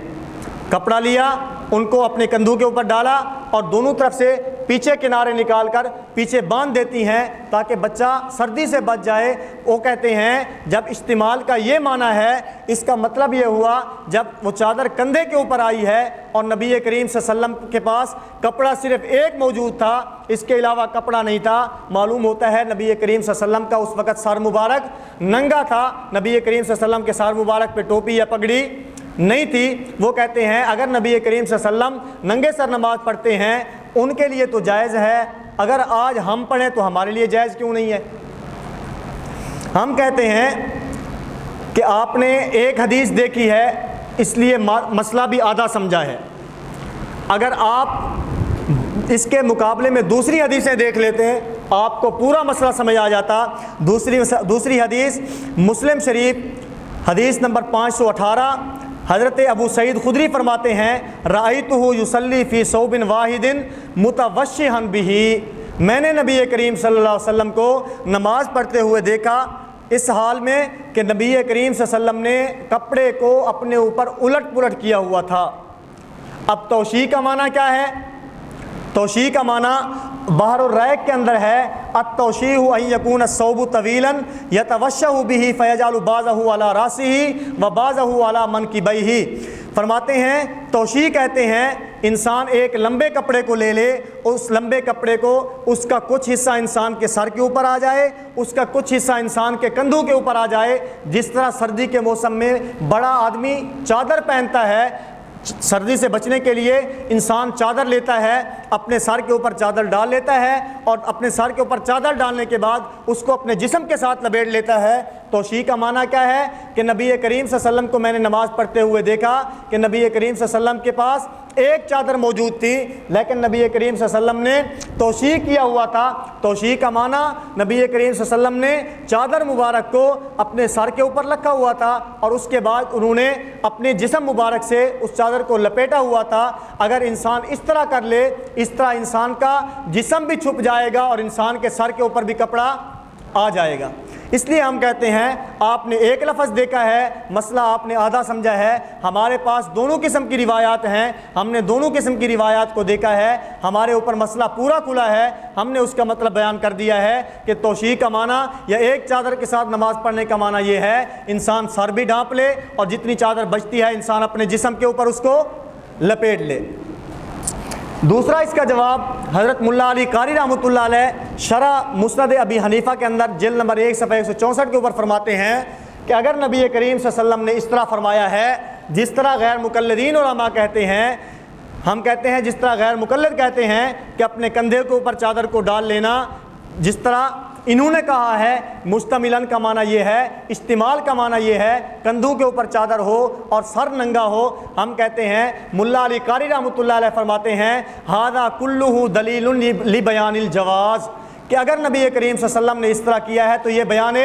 کپڑا لیا، ان کو اپنے کندھوں کے اوپر ڈالا اور دونوں طرف سے پیچھے کنارے نکال کر پیچھے باندھ دیتی ہیں تاکہ بچہ سردی سے بچ جائے۔ وہ کہتے ہیں جب استعمال کا یہ معنی ہے، اس کا مطلب یہ ہوا جب وہ چادر کندھے کے اوپر آئی ہے اور نبی کریم صلی اللہ علیہ وسلم کے پاس کپڑا صرف ایک موجود تھا، اس کے علاوہ کپڑا نہیں تھا، معلوم ہوتا ہے نبی کریم صلی اللہ علیہ وسلم کا اس وقت سر مبارک ننگا تھا، نبی کریم صلی اللہ علیہ وسلم کے سر مبارک پہ ٹوپی یا پگڑی نہیں تھی۔ وہ کہتے ہیں اگر نبی کریم صلی اللہ علیہ وسلم ننگے سر نماز پڑھتے ہیں ان کے لیے تو جائز ہے، اگر آج ہم پڑھیں تو ہمارے لیے جائز کیوں نہیں ہے؟ ہم کہتے ہیں کہ آپ نے ایک حدیث دیکھی ہے اس لیے مسئلہ بھی آدھا سمجھا ہے، اگر آپ اس کے مقابلے میں دوسری حدیثیں دیکھ لیتے ہیں آپ کو پورا مسئلہ سمجھ آ جاتا۔ دوسری حدیث مسلم شریف حدیث نمبر 518، حضرت ابو سعید خدری فرماتے ہیں رأیتہ یصلی فی ثوب واحد متوشحا بہ، میں نے نبی کریم صلی اللہ علیہ وسلم کو نماز پڑھتے ہوئے دیکھا اس حال میں کہ نبی کریم صلی اللہ علیہ وسلم نے کپڑے کو اپنے اوپر الٹ پلٹ کیا ہوا تھا۔ اب توشیح کا معنی کیا ہے؟ توشیح کا معنی بحر الرائق کے اندر ہے التوشیح ان یکون الثوب طویلا یتوشح بہ فیجعل بعضہ علی راسہ و بعضہ علی منکبیہ۔ فرماتے ہیں توشیح کہتے ہیں انسان ایک لمبے کپڑے کو لے لے، اس لمبے کپڑے کو اس کا کچھ حصہ انسان کے سر کے اوپر آ جائے، اس کا کچھ حصہ انسان کے کندھوں کے اوپر آ جائے، جس طرح سردی کے موسم میں بڑا آدمی چادر پہنتا ہے، سردی سے بچنے کے لیے انسان چادر لیتا ہے، اپنے سر کے اوپر چادر ڈال لیتا ہے اور اپنے سر کے اوپر چادر ڈالنے کے بعد اس کو اپنے جسم کے ساتھ لپیٹ لیتا ہے۔ توشیح کا معنی کیا ہے کہ نبی کریم صلی اللہ علیہ وسلم کو میں نے نماز پڑھتے ہوئے دیکھا کہ نبی کریم صلی اللہ علیہ وسلم کے پاس ایک چادر موجود تھی لیکن نبی کریم صلی اللہ علیہ وسلم نے توشیح کیا ہوا تھا۔ توشیح کا معنی نبی کریم صلی اللہ علیہ وسلم نے چادر مبارک کو اپنے سر کے اوپر رکھا ہوا تھا اور اس کے بعد انہوں نے اپنے جسم مبارک سے اس چادر کو لپیٹا ہوا تھا۔ اگر انسان اس طرح کر لے اس طرح انسان کا جسم بھی چھپ جائے گا اور انسان کے سر کے اوپر بھی کپڑا آ جائے گا۔ اس لیے ہم کہتے ہیں آپ نے ایک لفظ دیکھا ہے، مسئلہ آپ نے آدھا سمجھا ہے۔ ہمارے پاس دونوں قسم کی روایات ہیں، ہم نے دونوں قسم کی روایات کو دیکھا ہے، ہمارے اوپر مسئلہ پورا کھلا ہے، ہم نے اس کا مطلب بیان کر دیا ہے کہ توشیح کا معنی یا ایک چادر کے ساتھ نماز پڑھنے کا معنی یہ ہے انسان سر بھی ڈھانپ لے اور جتنی چادر بچتی ہے انسان اپنے جسم کے اوپر اس کو لپیٹ لے۔ دوسرا اس کا جواب حضرت ملا علی قاری رحمۃ اللہ علیہ شرح مسند ابی حنیفہ کے اندر جلد نمبر 1 صفحہ 164 کے اوپر فرماتے ہیں کہ اگر نبی کریم صلی اللہ علیہ وسلم نے اس طرح فرمایا ہے جس طرح غیر مقلدین علماء کہتے ہیں، ہم کہتے ہیں جس طرح غیر مقلد کہتے ہیں کہ اپنے کندھے کے اوپر چادر کو ڈال لینا، جس طرح انہوں نے کہا ہے مستملن کا معنی یہ ہے، استعمال کا معنی یہ ہے کندھوں کے اوپر چادر ہو اور سر ننگا ہو۔ ہم کہتے ہیں ملا علی قاری رحمۃ اللہ علیہ فرماتے ہیں ھذا کلہ دلیل لبیان الجواز، کہ اگر نبی کریم صلی اللہ علیہ وسلم نے اس طرح کیا ہے تو یہ بیان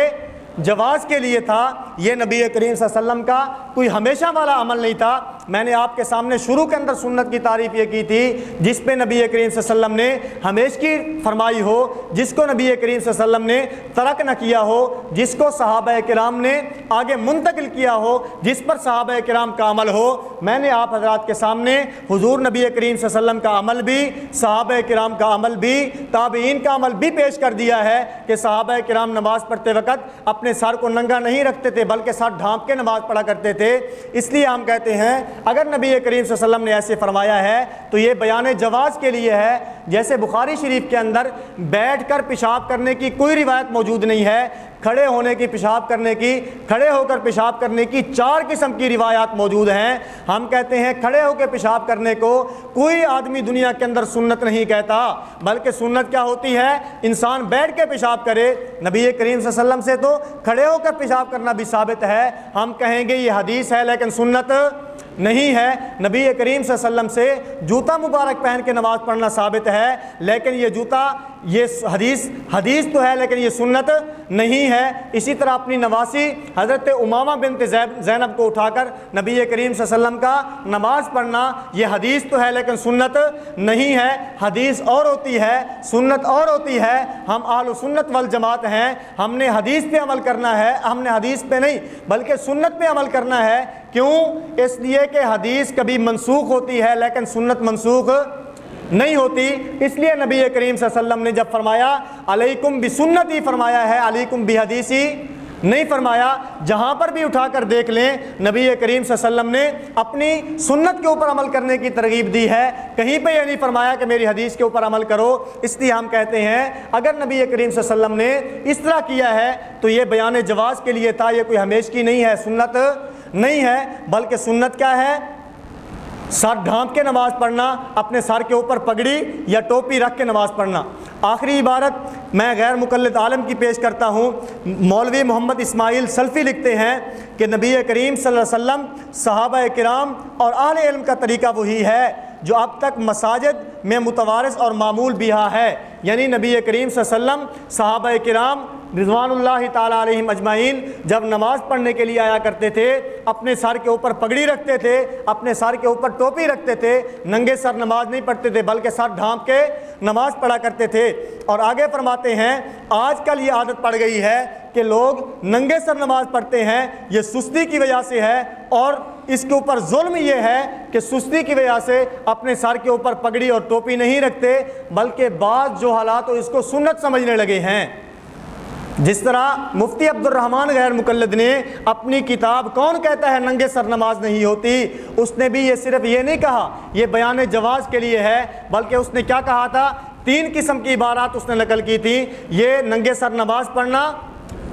جواز کے لیے تھا، یہ نبی کریم صلی اللہ علیہ وسلم کا کوئی ہمیشہ والا عمل نہیں تھا۔ میں نے آپ کے سامنے شروع کے اندر سنت کی تعریف یہ کی تھی جس پہ نبی کریم صلی اللہ علیہ وسلم نے ہمیشگی فرمائی ہو، جس کو نبی کریم صلی اللہ علیہ وسلم نے ترک نہ کیا ہو، جس کو صحابہ کرام نے آگے منتقل کیا ہو، جس پر صحابہ کرام کا عمل ہو۔ میں نے آپ حضرات کے سامنے حضور نبی کریم صلی اللہ علیہ وسلم کا عمل بھی، صحابہ کرام کا عمل بھی، تابعین کا عمل بھی پیش کر دیا ہے کہ صحابہ کرام نماز پڑھتے وقت اپنے سر کو ننگا نہیں رکھتے تھے بلکہ سر ڈھانپ کے نماز پڑھا کرتے تھے۔ اس لیے ہم کہتے ہیں اگر نبی کریم صلی اللہ علیہ وسلم نے ایسے فرمایا ہے تو یہ بیان جواز کے لیے ہے۔ جیسے بخاری شریف کے اندر بیٹھ کر پیشاب کرنے کی کوئی روایت موجود نہیں ہے، کھڑے ہونے کی پیشاب کرنے کی، کھڑے ہو کر پیشاب کرنے کی 4 قسم کی روایات موجود ہیں۔ ہم کہتے ہیں کھڑے ہو کے پیشاب کرنے کو کوئی آدمی دنیا کے اندر سنت نہیں کہتا، بلکہ سنت کیا ہوتی ہے انسان بیٹھ کے پیشاب کرے۔ نبی کریم صلی اللہ علیہ وسلم سے تو کھڑے ہو کر پیشاب کرنا بھی ثابت ہے، ہم کہیں گے یہ حدیث ہے لیکن سنت نہیں ہے۔ نبی کریم صلی اللہ علیہ وسلم سے جوتا مبارک پہن کے نماز پڑھنا ثابت ہے، لیکن یہ جوتا یہ حدیث تو ہے لیکن یہ سنت نہیں ہے۔ اسی طرح اپنی نواسی حضرت امامہ بنت زینب کو اٹھا کر نبی کریم صلی اللہ علیہ وسلم کا نماز پڑھنا یہ حدیث تو ہے لیکن سنت نہیں ہے۔ حدیث اور ہوتی ہے، سنت اور ہوتی ہے۔ ہم اہل سنت والجماعت ہیں، ہم نے حدیث پہ عمل کرنا ہے، ہم نے حدیث پہ نہیں بلکہ سنت پہ عمل کرنا ہے۔ کیوں؟ اس لیے کہ حدیث کبھی منسوخ ہوتی ہے لیکن سنت منسوخ نہیں ہوتی۔ اس لیے نبی کریم صلی اللہ علیہ وسلم نے جب فرمایا علیکم بسنتی فرمایا ہے، علیکم بحدیثی نہیں فرمایا۔ جہاں پر بھی اٹھا کر دیکھ لیں نبی کریم صلی اللہ علیہ وسلم نے اپنی سنت کے اوپر عمل کرنے کی ترغیب دی ہے، کہیں پہ یہ نہیں فرمایا کہ میری حدیث کے اوپر عمل کرو۔ اس لیے ہم کہتے ہیں اگر نبی کریم صلی اللہ علیہ وسلم نے اس طرح کیا ہے تو یہ بیان جواز کے لیے تھا، یہ کوئی ہمیشگی نہیں ہے، سنت نہیں ہے، بلکہ سنت کیا ہے؟ سر ڈھانپ کے نماز پڑھنا، اپنے سر کے اوپر پگڑی یا ٹوپی رکھ کے نماز پڑھنا۔ آخری عبارت میں غیر مقلد عالم کی پیش کرتا ہوں۔ مولوی محمد اسماعیل سلفی لکھتے ہیں کہ نبی کریم صلی اللہ علیہ وسلم، صحابہ کرام اور اہل علم کا طریقہ وہی ہے جو اب تک مساجد میں متوارث اور معمول بھی ہے، یعنی نبی کریم صلی اللہ علیہ وسلم، صحابہ کرام رضوان اللہ تعالیٰ علیہم اجمعین جب نماز پڑھنے کے لیے آیا کرتے تھے اپنے سر کے اوپر پگڑی رکھتے تھے، اپنے سر کے اوپر ٹوپی رکھتے تھے، ننگے سر نماز نہیں پڑھتے تھے بلکہ سر ڈھانپ کے نماز پڑھا کرتے تھے۔ اور آگے فرماتے ہیں آج کل یہ عادت پڑ گئی ہے کہ لوگ ننگے سر نماز پڑھتے ہیں، یہ سستی کی وجہ سے ہے، اور اس کے اوپر ظلم یہ ہے کہ سستی کی وجہ سے اپنے سر کے اوپر پگڑی اور ٹوپی نہیں رکھتے، بلکہ بعض جو حالات اس کو سنت سمجھنے لگے ہیں۔ جس طرح مفتی عبد الرحمن غیر مقلد نے اپنی کتاب کون کہتا ہے ننگے سر نماز نہیں ہوتی، اس نے بھی یہ صرف یہ نہیں کہا یہ بیان جواز کے لیے ہے، بلکہ اس نے کیا کہا تھا؟ 3 قسم کی عبارات اس نے نقل کی تھی۔ یہ ننگے سر نماز پڑھنا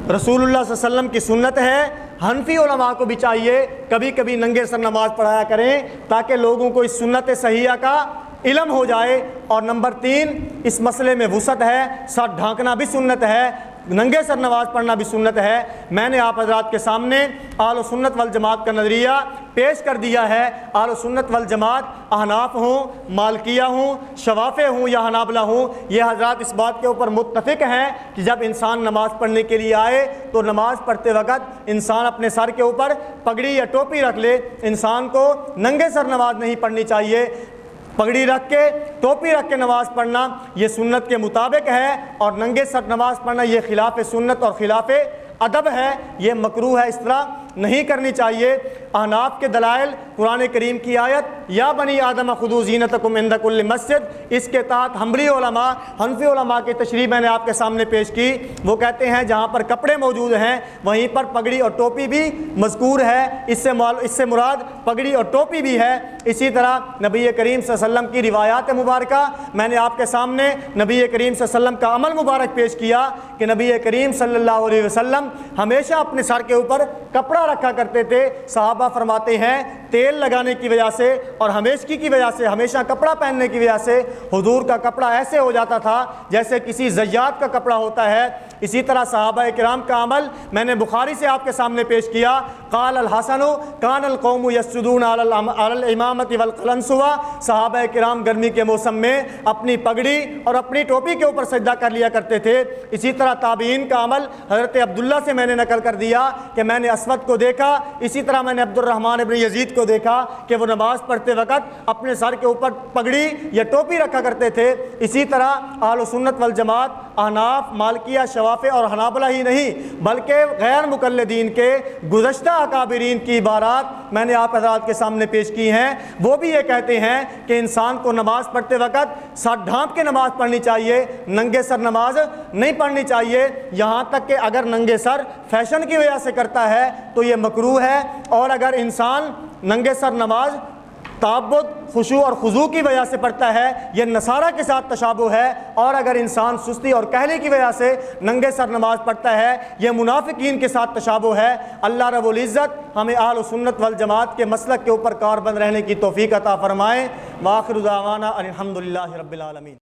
رسول اللہ صلی اللہ علیہ وسلم کی سنت ہے، حنفی علماء کو بھی چاہیے کبھی کبھی ننگے سر نماز پڑھایا کریں تاکہ لوگوں کو اس سنت صحیحہ کا علم ہو جائے۔ اور نمبر 3 اس مسئلے میں وسعت ہے، سر ڈھانکنا بھی سنت ہے، ننگے سر نماز پڑھنا بھی سنت ہے۔ میں نے آپ حضرات کے سامنے اہل سنت والجماعت کا نظریہ پیش کر دیا ہے۔ اہل سنت والجماعت احناف ہوں، مالکیہ ہوں، شوافع ہوں یا حنابلہ ہوں، یہ حضرات اس بات کے اوپر متفق ہیں کہ جب انسان نماز پڑھنے کے لیے آئے تو نماز پڑھتے وقت انسان اپنے سر کے اوپر پگڑی یا ٹوپی رکھ لے، انسان کو ننگے سر نماز نہیں پڑھنی چاہیے۔ پگڑی رکھ کے ٹوپی رکھ کے نماز پڑھنا یہ سنت کے مطابق ہے، اور ننگے سر نماز پڑھنا یہ خلاف سنت اور خلاف ادب ہے، یہ مکروہ ہے، اس طرح نہیں کرنی چاہیے۔ احناف کے دلائل قرآن کریم کی آیت یا بنی آدم خذوا زینتکم عند کل مسجد، اس کے تحت حنبلی علماء، حنفی علماء کی تشریح میں نے آپ کے سامنے پیش کی۔ وہ کہتے ہیں جہاں پر کپڑے موجود ہیں وہیں پر پگڑی اور ٹوپی بھی مذکور ہے، اس سے مراد پگڑی اور ٹوپی بھی ہے۔ اسی طرح نبی کریم صلی اللہ علیہ وسلم کی روایات مبارکہ میں نے آپ کے سامنے نبی کریم صلی اللہ علیہ وسلم کا عمل مبارک پیش کیا کہ نبی کریم صلی اللہ علیہ وسلم ہمیشہ اپنے سر کے اوپر کپڑا رکھا کرتے تھے۔ صحابہ فرماتے ہیں تیل لگانے کی وجہ سے اور ہمیشگی کی وجہ سے، ہمیشہ کپڑا پہننے کی وجہ سے حضور کا کپڑا ایسے ہو جاتا تھا جیسے کسی زیات کا کپڑا ہوتا ہے۔ اسی طرح صحابہ کرام کا عمل میں نے بخاری سے آپ کے سامنے پیش کیا۔ قال الحسن کان القوم یسجدون علی الامامۃ والقلنسوہ، صحابہ کرام گرمی کے موسم میں اپنی پگڑی اور اپنی ٹوپی کے اوپر سجدہ کر لیا کرتے تھے۔ اسی طرح تابعین کا عمل حضرت عبداللہ سے میں نے نقل کر دیا کہ میں نے اسود کو دیکھا، اسی طرح میں نے عبد الرحمن ابن یزید کو دیکھا کہ وہ نماز پڑھتے وقت اپنے سر کے اوپر پگڑی یا ٹوپی رکھا کرتے تھے۔ اسی طرح اہل سنت والجماعت احناف، مالکیہ، شوافع اور حنابلہ ہی نہیں بلکہ غیر مقلدین کے گزشتہ اکابرین کی عبارات میں نے آپ حضرات کے سامنے پیش کی ہیں۔ وہ بھی یہ کہتے ہیں کہ انسان کو نماز پڑھتے وقت سر ڈھانپ کے نماز پڑھنی چاہیے، ننگے سر نماز نہیں پڑھنی چاہیے، یہاں تک کہ اگر ننگے سر فیشن کی وجہ سے کرتا ہے تو یہ مکروہ ہے، اور اگر انسان ننگے سر نماز تعبد، خشوع اور خضوع کی وجہ سے پڑھتا ہے یہ نصارہ کے ساتھ تشابہ ہے، اور اگر انسان سستی اور کہلی کی وجہ سے ننگے سر نماز پڑھتا ہے یہ منافقین کے ساتھ تشابہ ہے۔ اللہ رب العزت ہمیں اہل سنت والجماعت کے مسلک کے اوپر کاربند رہنے کی توفیق عطا فرمائے۔ وآخر دعوانا الحمدللہ رب العالمین۔